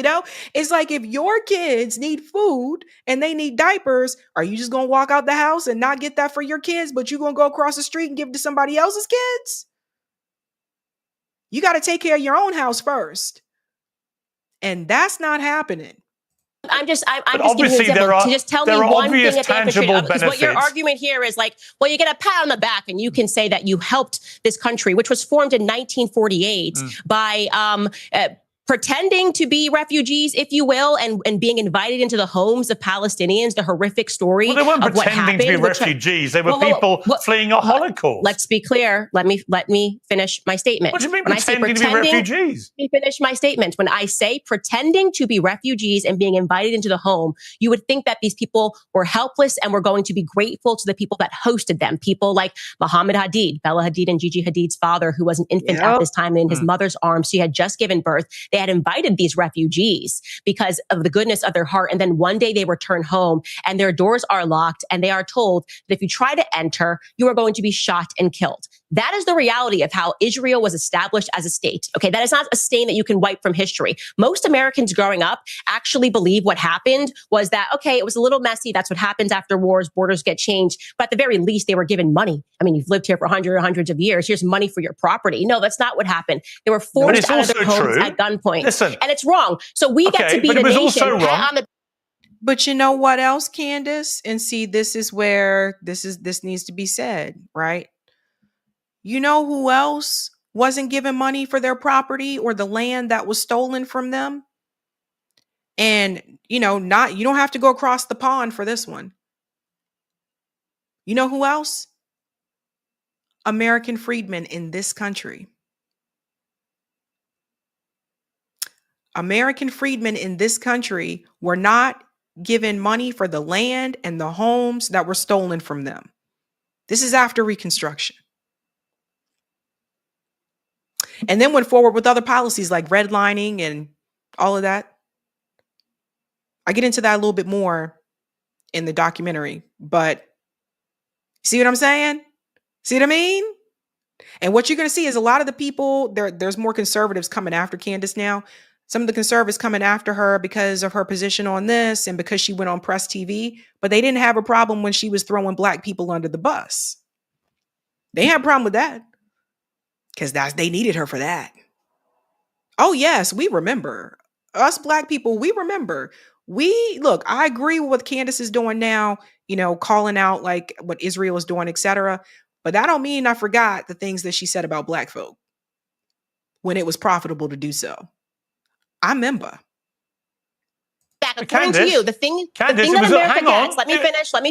It's like if your kids need food and they need diapers, are you just going to walk out the house and not get that for your kids, but you're going to go across the street and give it to somebody else's kids? You got to take care of your own house first. And that's not happening. I'm just giving you an example to just tell me one thing that they because what your argument here is like, well, you get a pat on the back and you can say that you helped this country, which was formed in 1948 by pretending to be refugees, if you will, and being invited into the homes of Palestinians, the horrific story they weren't of what pretending happened. to be refugees. They were people fleeing a Holocaust. Let's be clear. Let me finish my statement. What do you mean pretending to be refugees? Let me finish my statement. When I say pretending to be refugees and being invited into the home, you would think that these people were helpless and were going to be grateful to the people that hosted them. People like Muhammad Hadid, Bella Hadid and Gigi Hadid's father, who was an infant at this time in his mother's arms. She had just given birth. They had invited these refugees because of the goodness of their heart. And then one day they return home and their doors are locked and they are told that if you try to enter, you are going to be shot and killed. That is the reality of how Israel was established as a state. Okay, that is not a stain that you can wipe from history. Most Americans growing up actually believe what happened was that, okay, it was a little messy. That's what happens after wars. Borders get changed. But at the very least, they were given money. I mean, you've lived here for hundreds of years. Here's money for your property. No, that's not what happened. They were forced out of their homes at gunpoint. Listen, and it's wrong. So we get to be the nation. But you know what else, Candace? And see, this is where this needs to be said, right? You know who else wasn't given money for their property or the land that was stolen from them? And, you don't have to go across the pond for this one. You know who else? American freedmen in this country. American freedmen in this country were not given money for the land and the homes that were stolen from them. This is after Reconstruction. And then went forward with other policies like redlining and all of that. I get into that a little bit more in the documentary, but see what I'm saying? See what I mean? And what you're going to see is a lot of the people, there's more conservatives coming after Candace now. Some of the conservatives coming after her because of her position on this and because she went on press TV, but they didn't have a problem when she was throwing black people under the bus. They had a problem with that because they needed her for that. Oh, yes, we remember. Us black people, we remember. Look, I agree with what Candace is doing now, calling out like what Israel is doing, etc. But that don't mean I forgot the things that she said about black folk when it was profitable to do so. I remember. Back according to you, the thing that America gets. Let me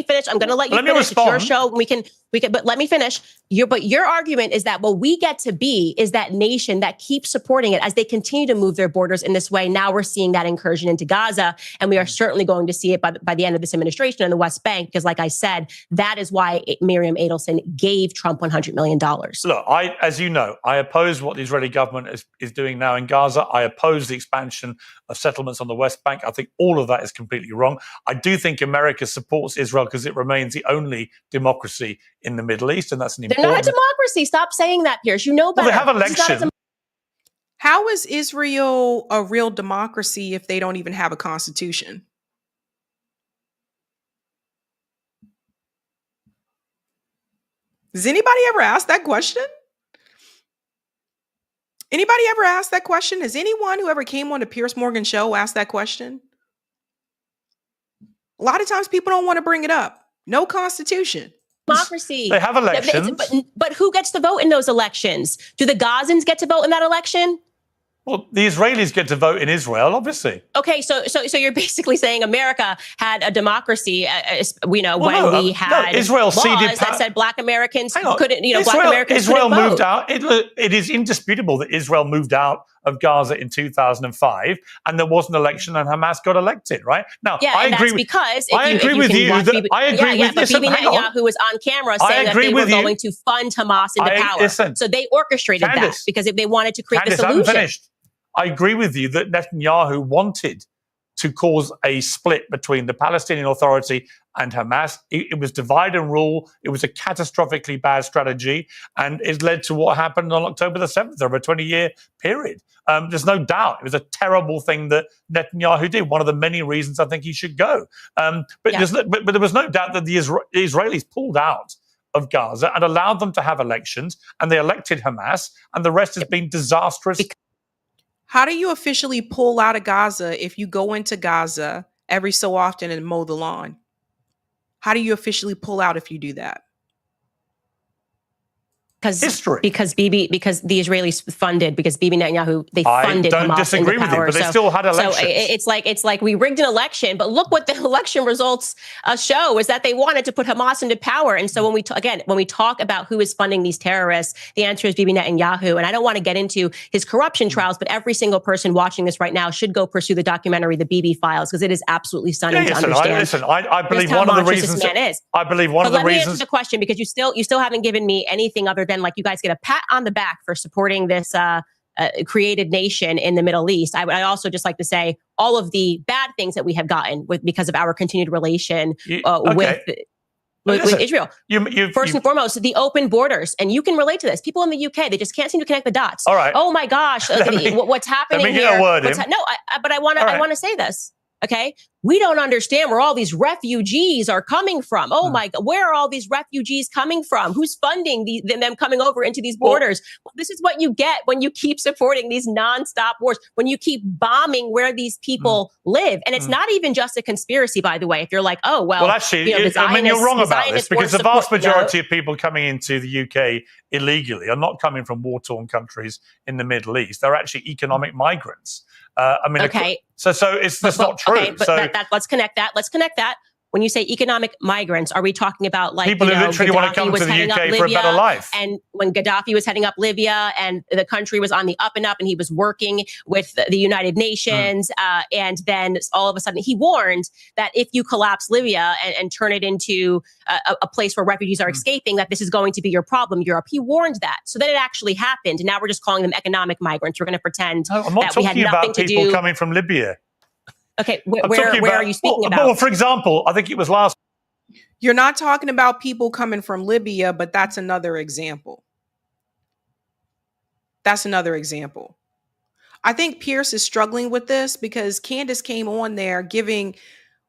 finish. I'm going to let you finish. It's your show. We can. But let me finish. Your argument is that what we get to be is that nation that keeps supporting it as they continue to move their borders in this way. Now we're seeing that incursion into Gaza, and we are certainly going to see it by the end of this administration in the West Bank. Because, like I said, that is why Miriam Adelson gave Trump $100 million. Look, as you know, I oppose what the Israeli government is doing now in Gaza. I oppose the expansion of settlements on the West Bank. I think all of that is completely wrong. I do think America supports Israel because it remains the only democracy in the Middle East, and that's an important... They're not a democracy. Stop saying that, Pierce. You know better. Well, they have elections. How is Israel a real democracy if they don't even have a constitution? Does anybody ever ask that question? Anybody ever asked that question? Has anyone who ever came on the Piers Morgan show asked that question? A lot of times people don't want to bring it up. No constitution. Democracy. They have elections. But who gets to vote in those elections? Do the Gazans get to vote in that election? Well, the Israelis get to vote in Israel, obviously. Okay, so you're basically saying America had a democracy, we had Israel laws ceded that said Black Americans couldn't, Israel, Black Americans Israel couldn't moved vote. out. It is indisputable that Israel moved out of Gaza in 2005, and there was an election, and Hamas got elected. Right now, yeah, I agree with you. But Bibi Netanyahu was on camera saying that they were going to fund Hamas into power. So they orchestrated that because they wanted to create the solution. I agree with you that Netanyahu wanted to cause a split between the Palestinian Authority and Hamas. It was divide and rule. It was a catastrophically bad strategy, and it led to what happened on October the 7th over a 20-year period. There's no doubt it was a terrible thing that Netanyahu did, one of the many reasons I think he should go. But there was no doubt that the Israelis pulled out of Gaza and allowed them to have elections, and they elected Hamas, and the rest has been disastrous. How do you officially pull out of Gaza if you go into Gaza every so often and mow the lawn? How do you officially pull out if you do that? Because the Israelis funded, because Bibi Netanyahu, they funded Hamas. I don't disagree with you, but they still had elections. So it's like we rigged an election, but look what the election results show is that they wanted to put Hamas into power. And so when we talk about who is funding these terrorists, the answer is Bibi Netanyahu. And I don't want to get into his corruption trials, but every single person watching this right now should go pursue the documentary, The Bibi Files, because it is absolutely stunning to understand. I believe one of the reasons. I believe one of the reasons. Let me answer the question, because you still haven't given me anything other than like you guys get a pat on the back for supporting this created nation in the Middle East. I also just like to say all of the bad things that we have gotten because of our continued relation with Israel. First and foremost, the open borders. And you can relate to this. People in the UK, they just can't seem to connect the dots. All right. Oh my gosh, what's happening here? But I want to say this. Okay, we don't understand where all these refugees are coming from. Oh my God, where are all these refugees coming from? Who's funding them coming over into these borders? Well, this is what you get when you keep supporting these nonstop wars, when you keep bombing where these people live. And it's not even just a conspiracy, by the way. If you're like, actually, you're wrong about this, because the vast majority of people coming into the UK illegally are not coming from war-torn countries in the Middle East. They're actually economic migrants. So that's not true. Okay, but let's connect that. Let's connect that. When you say economic migrants, are we talking about like people who literally want to come to the UK for a better life? And when Gaddafi was heading up Libya and the country was on the up and up, and he was working with the United Nations, and then all of a sudden he warned that if you collapse Libya and turn it into a place where refugees are escaping, that this is going to be your problem, Europe. He warned that. So then it actually happened, and now we're just calling them economic migrants. We're going to pretend that we had nothing to do. People coming from Libya. Okay, where are you speaking about? Well, for example, I think it was last. You're not talking about people coming from Libya, but that's another example. That's another example. I think Pierce is struggling with this because Candace came on there giving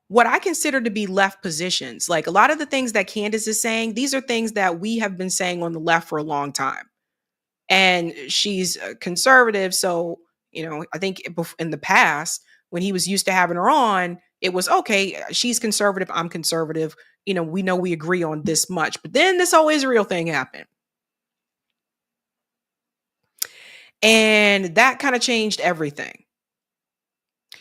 what I consider to be left positions. Like a lot of the things that Candace is saying, these are things that we have been saying on the left for a long time. And she's conservative. So, I think in the past, when he was used to having her on, it was okay. She's conservative. I'm conservative. You know we agree on this much. But then this whole Israel thing happened. And that kind of changed everything.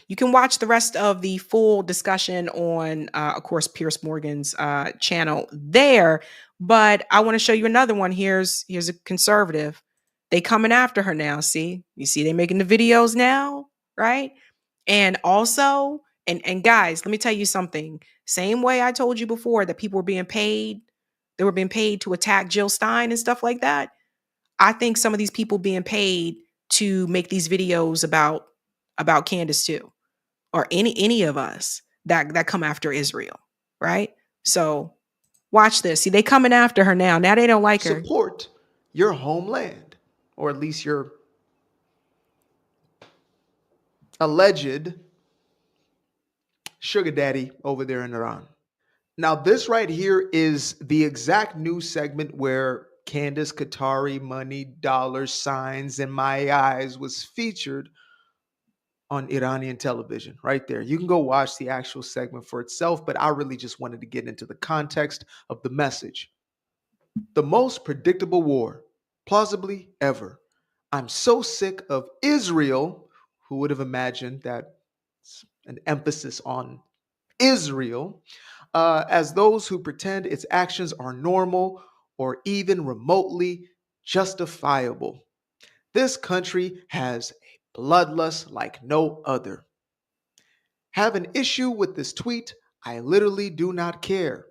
You can watch the rest of the full discussion on, of course, Piers Morgan's channel there. But I want to show you another one. Here's a conservative. They coming after her now. See, you see, they making the videos now, right? And also, and guys, let me tell you something. Same way I told you before that people were being paid. They were being paid to attack Jill Stein and stuff like that. I think some of these people being paid to make these videos about Candace too, or any of us that come after Israel, right? So watch this. See, they coming after her now. Now they don't like her. Support your homeland, or at least your alleged sugar daddy over there in Iran. Now, this right here is the exact news segment where Candace Qatari money, dollar signs, and my eyes was featured on Iranian television right there. You can go watch the actual segment for itself, but I really just wanted to get into the context of the message. The most predictable war, plausibly ever. I'm so sick of Israel. Who would have imagined that an emphasis on Israel, as those who pretend its actions are normal or even remotely justifiable. This country has a bloodlust like no other. Have an issue with this tweet? I literally do not care.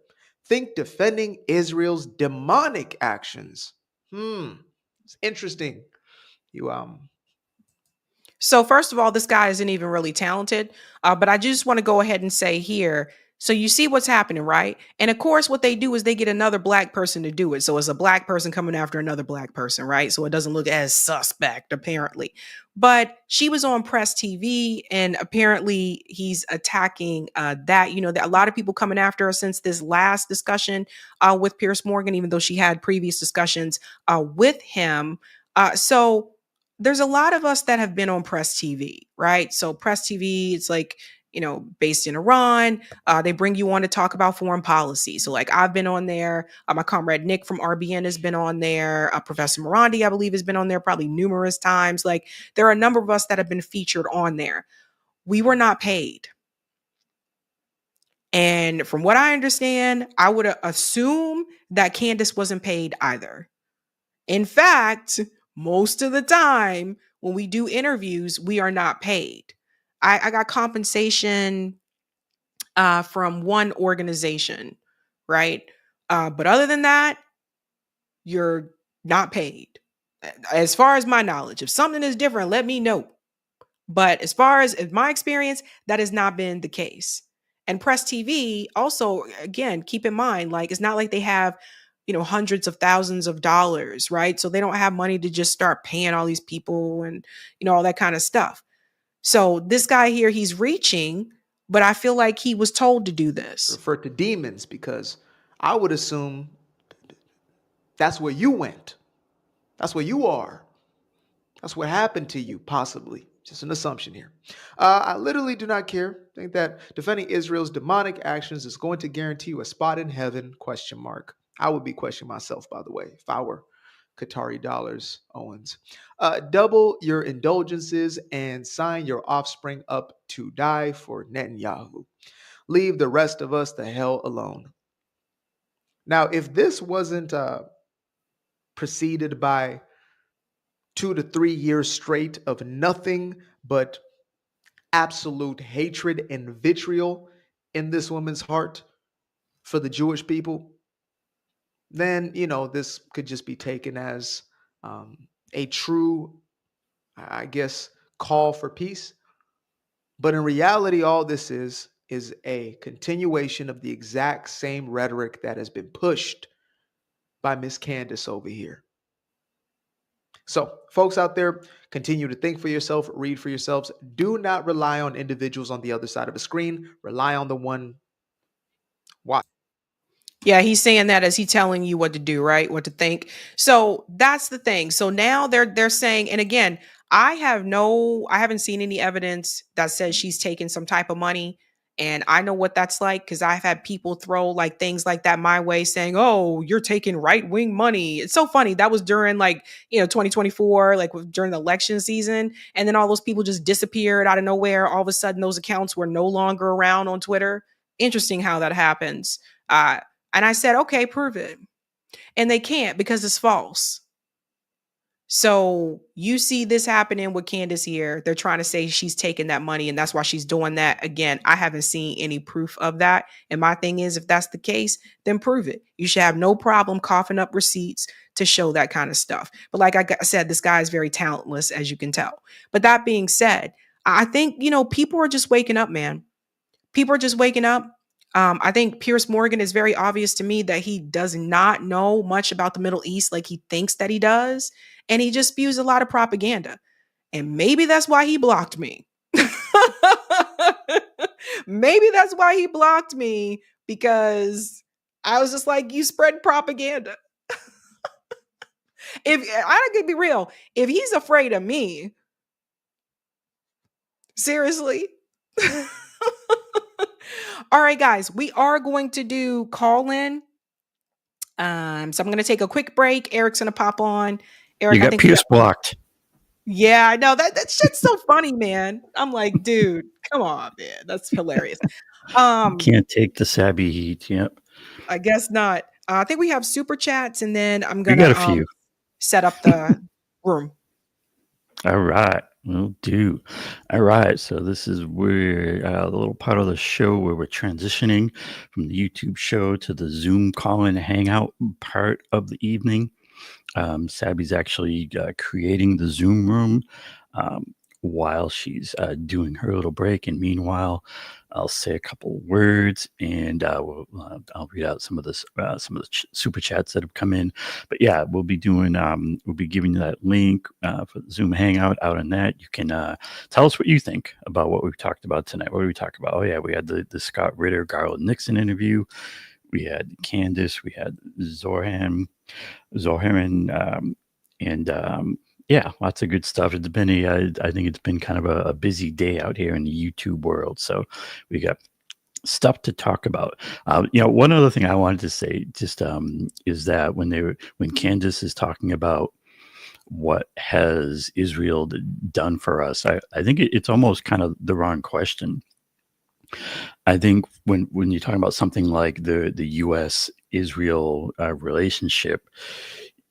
Think defending Israel's demonic actions. It's interesting. So first of all, this guy isn't even really talented, but I just want to go ahead and say here, so you see what's happening, right? And of course, what they do is they get another black person to do it. So it's a black person coming after another black person, right? So it doesn't look as suspect, apparently. But she was on Press TV, and apparently he's attacking that. You know, a lot of people coming after her since this last discussion with Piers Morgan, even though she had previous discussions with him. So there's a lot of us that have been on Press TV, right? So Press TV, it's like, you know, based in Iran. They bring you on to talk about foreign policy. So like I've been on there. My comrade Nick from RBN has been on there. Professor Morandi, I believe, has been on there probably numerous times. Like there are a number of us that have been featured on there. We were not paid. And from what I understand, I would assume that Candace wasn't paid either. In fact, most of the time when we do interviews, we are not paid. I got compensation from one organization, right? But other than that, you're not paid. As far as my knowledge, if something is different, let me know. But as far as my experience, that has not been the case. And Press TV also, again, keep in mind, like it's not like they have, you know, hundreds of thousands of dollars, right? So they don't have money to just start paying all these people and, you know, all that kind of stuff. So this guy here, he's reaching, but I feel like he was told to do this. Refer to demons because I would assume that's where you went. That's where you are. That's what happened to you, possibly. Just an assumption here. I literally do not care. I think that defending Israel's demonic actions is going to guarantee you a spot in heaven, ? I would be questioning myself, by the way, if I were Qatari dollars, Owens. Double your indulgences and sign your offspring up to die for Netanyahu. Leave the rest of us the hell alone. Now, if this wasn't preceded by 2 to 3 years straight of nothing but absolute hatred and vitriol in this woman's heart for the Jewish people, then, you know, this could just be taken as a true, I guess, call for peace. But in reality, all this is a continuation of the exact same rhetoric that has been pushed by Miss Candace over here. So, folks out there, continue to think for yourself, read for yourselves. Do not rely on individuals on the other side of a screen. Rely on the one. Why? Yeah, he's saying that as he telling you what to do, right? What to think. So that's the thing. So now they're saying, and again, I haven't seen any evidence that says she's taken some type of money. And I know what that's like because I've had people throw like things like that my way saying, oh, you're taking right wing money. It's so funny. That was during 2024, during the election season. And then all those people just disappeared out of nowhere. All of a sudden, those accounts were no longer around on Twitter. Interesting how that happens. And I said, okay, prove it. And they can't because it's false. So you see this happening with Candace here. They're trying to say she's taking that money and that's why she's doing that. Again, I haven't seen any proof of that. And my thing is, if that's the case, then prove it. You should have no problem coughing up receipts to show that kind of stuff. But like I said, this guy is very talentless, as you can tell. But that being said, I think, people are just waking up, man. People are just waking up. I think Piers Morgan is very obvious to me that he does not know much about the Middle East like he thinks that he does. And he just spews a lot of propaganda. And maybe that's why he blocked me. Maybe that's why he blocked me, because I was just like, you spread propaganda. If I can be real, if he's afraid of me, seriously. All right, guys, we are going to do call in. So I'm going to take a quick break. Eric's going to pop on. Eric, You got Pierce blocked. Yeah, I know that shit's so funny, man. I'm like, dude, come on, man. That's hilarious. Can't take the Sabby heat. Yep. I guess not. I think we have super chats, and then I'm We gonna got a few. set up the room. All right. Will do. All right. So this is where the little part of the show where we're transitioning from the YouTube show to the Zoom call-in hangout part of the evening. Sabby's actually creating the Zoom room while she's doing her little break. And meanwhile, I'll say a couple words, and I'll read out some of the super chats that have come in. But yeah, we'll be giving you that link for the Zoom Hangout out on that. You can tell us what you think about what we've talked about tonight. What did we talk about? Oh yeah, we had the Scott Ritter, Garland, Nixon interview. We had Candace. We had Zohran, and yeah, lots of good stuff. It's been I think it's been kind of a busy day out here in the YouTube world. So we got stuff to talk about. One other thing I wanted to say just is that when Candace is talking about what has Israel done for us, I think it's almost kind of the wrong question. I think when you're talking about something like the U.S.-Israel relationship,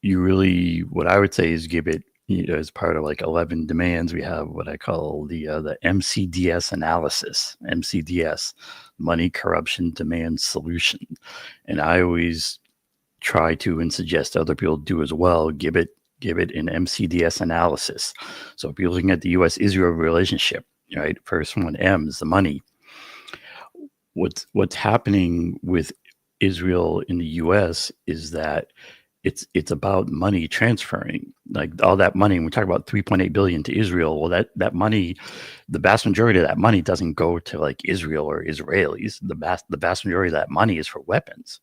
you really, what I would say is give it, as part of like 11 demands, we have what I call the MCDS analysis, MCDS, money, corruption, demand, solution. And I always try to, and suggest other people do as well, give it an MCDS analysis. So if you're looking at the U.S.-Israel relationship, right, first one, M is the money. What's happening with Israel in the U.S. is that it's about money transferring, like all that money. And we talk about 3.8 billion to Israel. Well, that money, the vast majority of that money doesn't go to like Israel or Israelis. The vast majority of that money is for weapons.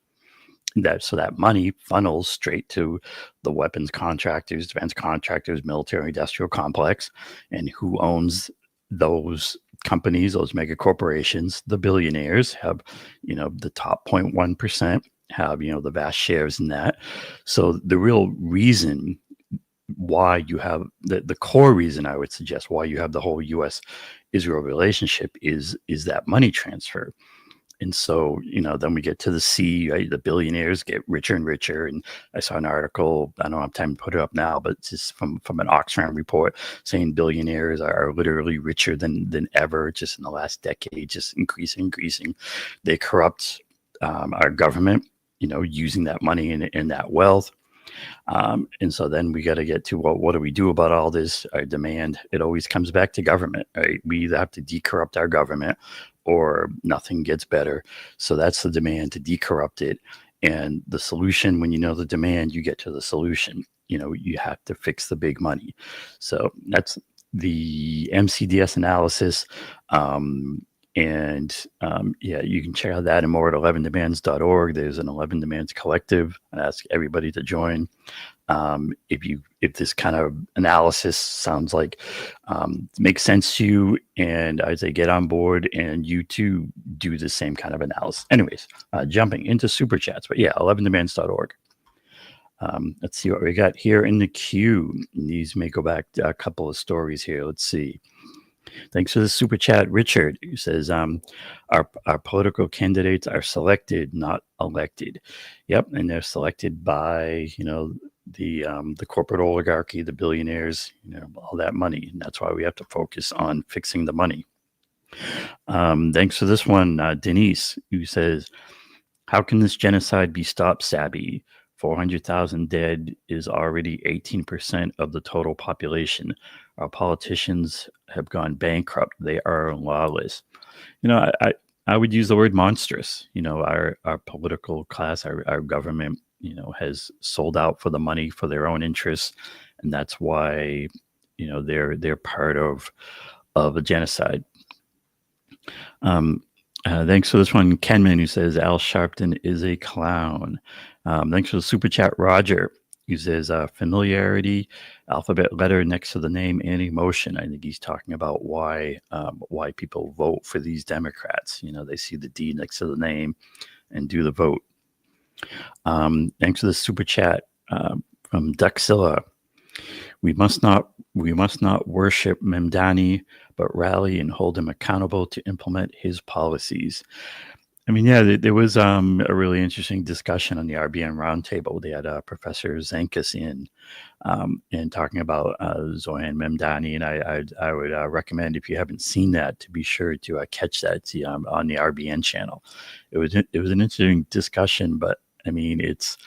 So that money funnels straight to the weapons contractors, defense contractors, military industrial complex, and who owns those companies, those mega corporations. The billionaires have, the top 0.1% have, the vast shares in that. So the real reason why you have the core reason, I would suggest, why you have the whole U.S.-Israel relationship is that money transfer. And so, then we get to the C, right? The billionaires get richer and richer. And I saw an article, I don't have time to put it up now, but it's just from an Oxfam report saying billionaires are literally richer than ever, just in the last decade, just increasing. They corrupt our government, using that money and that wealth. And so then we got to get to, well, what do we do about all this? Our demand, it always comes back to government, right? We either have to decorrupt our government or nothing gets better. So that's the demand, to decorrupt it. And the solution, when you know the demand, you get to the solution. You have to fix the big money. So that's the MCDS analysis. And yeah, you can check out that and more at 11demands.org. There's an 11 Demands collective. I ask everybody to join. If this kind of analysis sounds like makes sense to you, and I'd say get on board and you too do the same kind of analysis. Anyways, jumping into super chats, but yeah, 11demands.org. Let's see what we got here in the queue. These may go back to a couple of stories here. Let's see. Thanks for the super chat, Richard, who says our political candidates are selected, not elected. Yep, and they're selected by the corporate oligarchy, the billionaires, all that money, and that's why we have to focus on fixing the money. Thanks for this one, Denise, who says, how can this genocide be stopped, Sabby? 400,000 dead is already 18% of the total population. Our politicians have gone bankrupt. They are lawless. I would use the word monstrous. Our political class, our government, has sold out for the money for their own interests, and that's why, they're part of a genocide. Thanks for this one, Kenman, who says Al Sharpton is a clown. Thanks for the super chat, Roger, who says familiarity, alphabet letter next to the name and emotion. I think he's talking about why people vote for these Democrats. They see the D next to the name and do the vote. Thanks for the super chat from Duxilla. We must not worship Memdani, but rally and hold him accountable to implement his policies. I mean, yeah, there was a really interesting discussion on the RBN roundtable. They had Professor Zankas in and talking about Zohran Memdani, and I would recommend, if you haven't seen that, to be sure to catch that on the RBN channel. It was an interesting discussion, but I mean, it's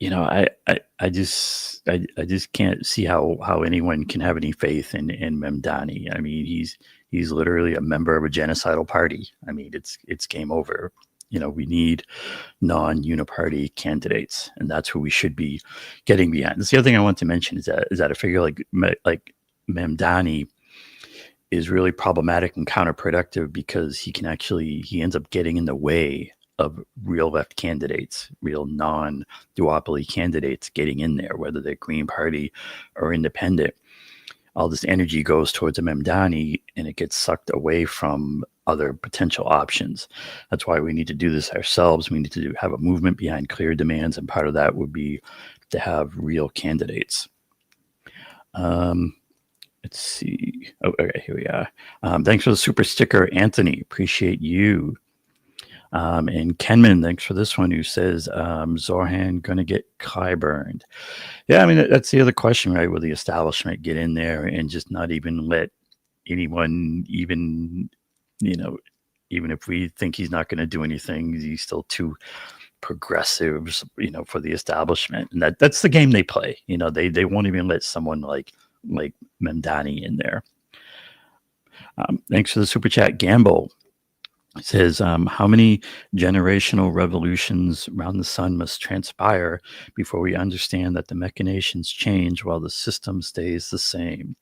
I just can't see how anyone can have any faith in Memdani. I mean, he's literally a member of a genocidal party. I mean, it's game over. We need non-uniparty candidates, and that's who we should be getting behind. That's the other thing I want to mention is that I figure like Memdani is really problematic and counterproductive because he ends up getting in the way of real left candidates, real non-duopoly candidates getting in there, whether they're Green Party or independent. All this energy goes towards a Memdani and it gets sucked away from other potential options. That's why we need to do this ourselves. We need to have a movement behind clear demands, and part of that would be to have real candidates. Let's see. Oh, okay, here we are. Thanks for the super sticker, Anthony. Appreciate you. And Kenman, thanks for this one, who says Zohran going to get Clyburned. Yeah, I mean, that's the other question, right? Will the establishment get in there and just not even let anyone, even if we think he's not going to do anything, he's still too progressive, for the establishment. And that's the game they play. They won't even let someone like Memdani in there. Thanks for the super chat, Gamble. It says, how many generational revolutions around the sun must transpire before we understand that the machinations change while the system stays the same?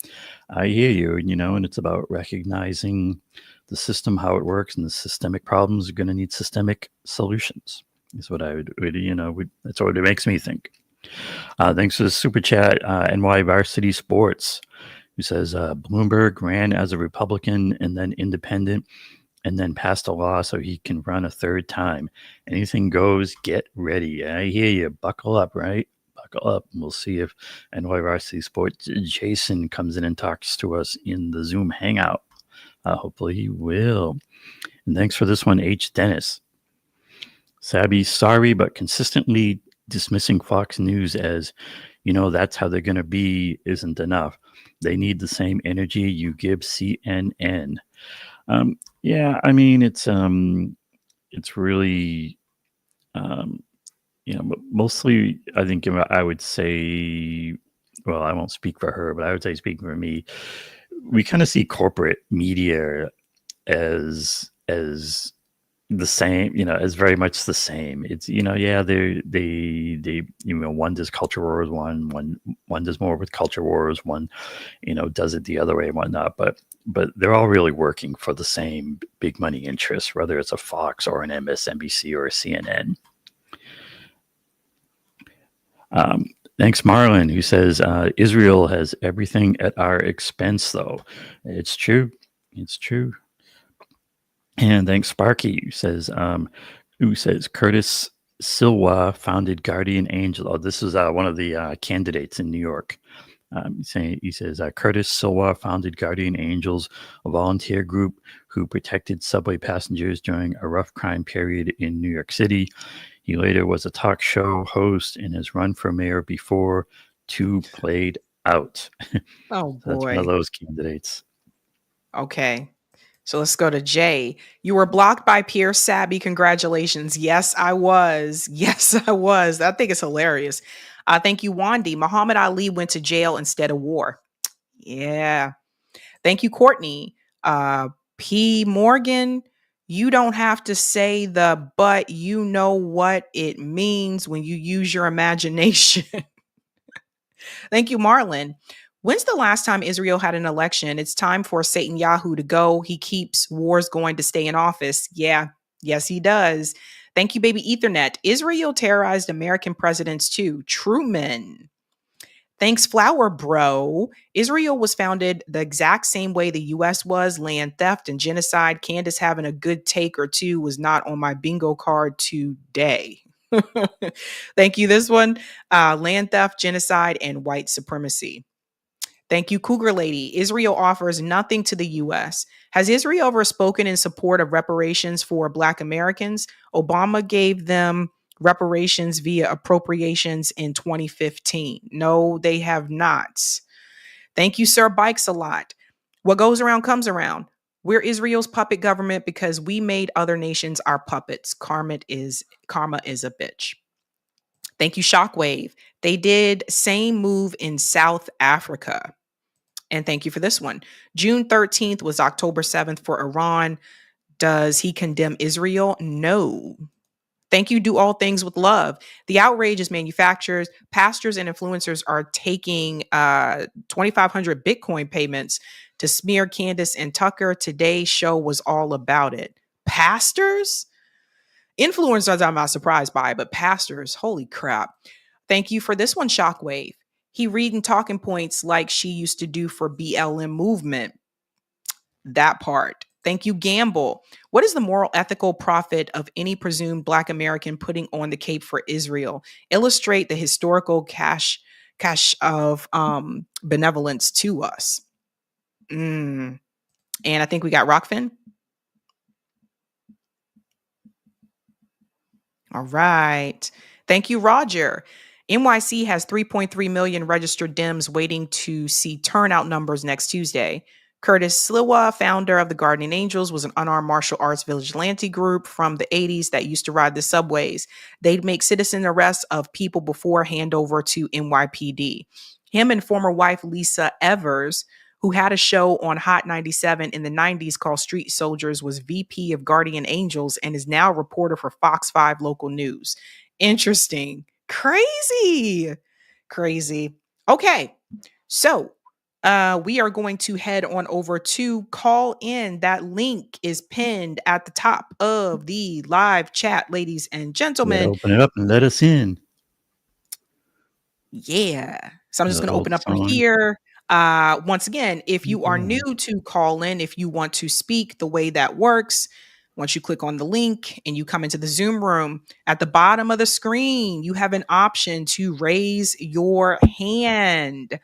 I hear you, and it's about recognizing the system, how it works, and the systemic problems are going to need systemic solutions. Is what I would that's what it makes me think. Thanks for the super chat, NY Varsity Sports, who says, Bloomberg ran as a Republican and then independent, and then passed a law so he can run a third time. Anything goes, get ready. I hear you. Buckle up, right? Buckle up. We'll see if NYRC Sports Jason comes in and talks to us in the Zoom hangout. Hopefully he will. And thanks for this one, H. Dennis. Sabby, sorry, but consistently dismissing Fox News as, that's how they're going to be isn't enough. They need the same energy you give CNN. Yeah, I mean, it's really, mostly, I think I would say, well, I won't speak for her, but I would say, speaking for me, we kind of see corporate media as the same, it's very much the same. It's, yeah, they one does culture wars, one does more with culture wars, one, does it the other way and whatnot. But they're all really working for the same big money interests, whether it's a Fox or an MSNBC or a CNN. Thanks, Marlon, who says Israel has everything at our expense, though. It's true. It's true. And thanks, Sparky, who says Curtis Silwa founded Guardian Angel. Oh, this is one of the candidates in New York. He says Curtis Silwa founded Guardian Angels, a volunteer group who protected subway passengers during a rough crime period in New York City. He later was a talk show host and has run for mayor before. Two played out. Oh, So that's one boy. of those candidates. Okay. So let's go to Jay. You were blocked by Pierre Sabby. Congratulations. Yes, I was. Yes, I was. I think it's hilarious. Thank you, Wandy. Muhammad Ali went to jail instead of war. Yeah. Thank you, Courtney. P. Morgan, you don't have to say the but you know what it means when you use your imagination. Thank you, Marlon. When's the last time Israel had an election? It's time for Satan Yahoo to go. He keeps wars going to stay in office. Yeah, yes, he does. Thank you, baby Ethernet. Israel terrorized American presidents too. Truman. Thanks, Flower Bro. Israel was founded the exact same way the U.S. was. Land theft and genocide. Candace having a good take or two was not on my bingo card today. Thank you. This one, land theft, genocide, and white supremacy. Thank you, Cougar Lady. Israel offers nothing to the U.S. Has Israel ever spoken in support of reparations for Black Americans? Obama gave them reparations via appropriations in 2015. No, they have not. Thank you, Sir Bikes a lot. What goes around comes around. We're Israel's puppet government because we made other nations our puppets. Karma is a bitch. Thank you, Shockwave. They did same move in South Africa. And thank you for this one. June 13th was October 7th for Iran. Does he condemn Israel? No. Thank you. Do all things with love. The outrage is manufacturers, pastors, and influencers are taking 2,500 Bitcoin payments to smear Candace and Tucker. Today's show was all about it. Pastors? Influencers, I'm not surprised by, but pastors, holy crap. Thank you for this one, Shockwave. He reading talking points like she used to do for BLM movement. That part. Thank you, Gamble. What is the moral, ethical profit of any presumed Black American putting on the cape for Israel? Illustrate the historical cash of benevolence to us. And I think we got Rockfin. All right. Thank you, Roger. NYC has 3.3 million registered Dems waiting to see turnout numbers next Tuesday. Curtis Sliwa, founder of the Guardian Angels, was an unarmed martial arts vigilante group from the 80s that used to ride the subways. They'd make citizen arrests of people before handover to NYPD. Him and former wife Lisa Evers, who had a show on Hot 97 in the 90s called Street Soldiers, was VP of Guardian Angels and is now a reporter for Fox 5 local news. Interesting. Crazy. Okay. So we are going to head on over to call in. That link is pinned at the top of the live chat, ladies and gentlemen. Open it up and let us in. Yeah. So I'm just going to open up from here. Once again, if you are new to call in, if you want to speak, the way that works, once you click on the link and you come into the Zoom room, at the bottom of the screen, you have an option to raise your hand.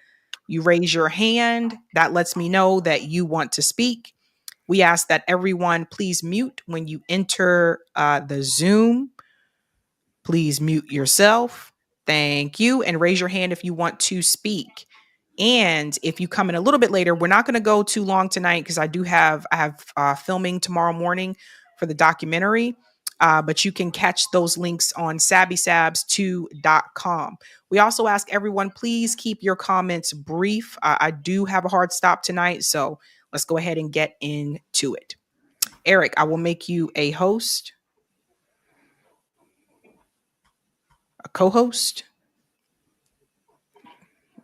You raise your hand. That lets me know that you want to speak. We ask that everyone please mute when you enter the Zoom. Please mute yourself. Thank you. And raise your hand if you want to speak. And if you come in a little bit later, we're not going to go too long tonight because I have filming tomorrow morning for the documentary. But you can catch those links on sabbysabs2.com. We also ask everyone, please keep your comments brief. I do have a hard stop tonight, so let's go ahead and get into it. Eric, I will make you a host. a co-host.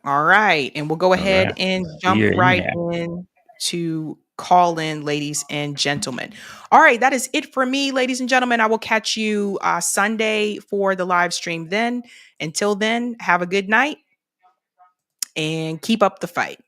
All right. And we'll go ahead right. and jump You're in right there. in to call in, ladies and gentlemen. All right. That is it for me, ladies and gentlemen. I will catch you Sunday for the live stream then. Until then, have a good night and keep up the fight.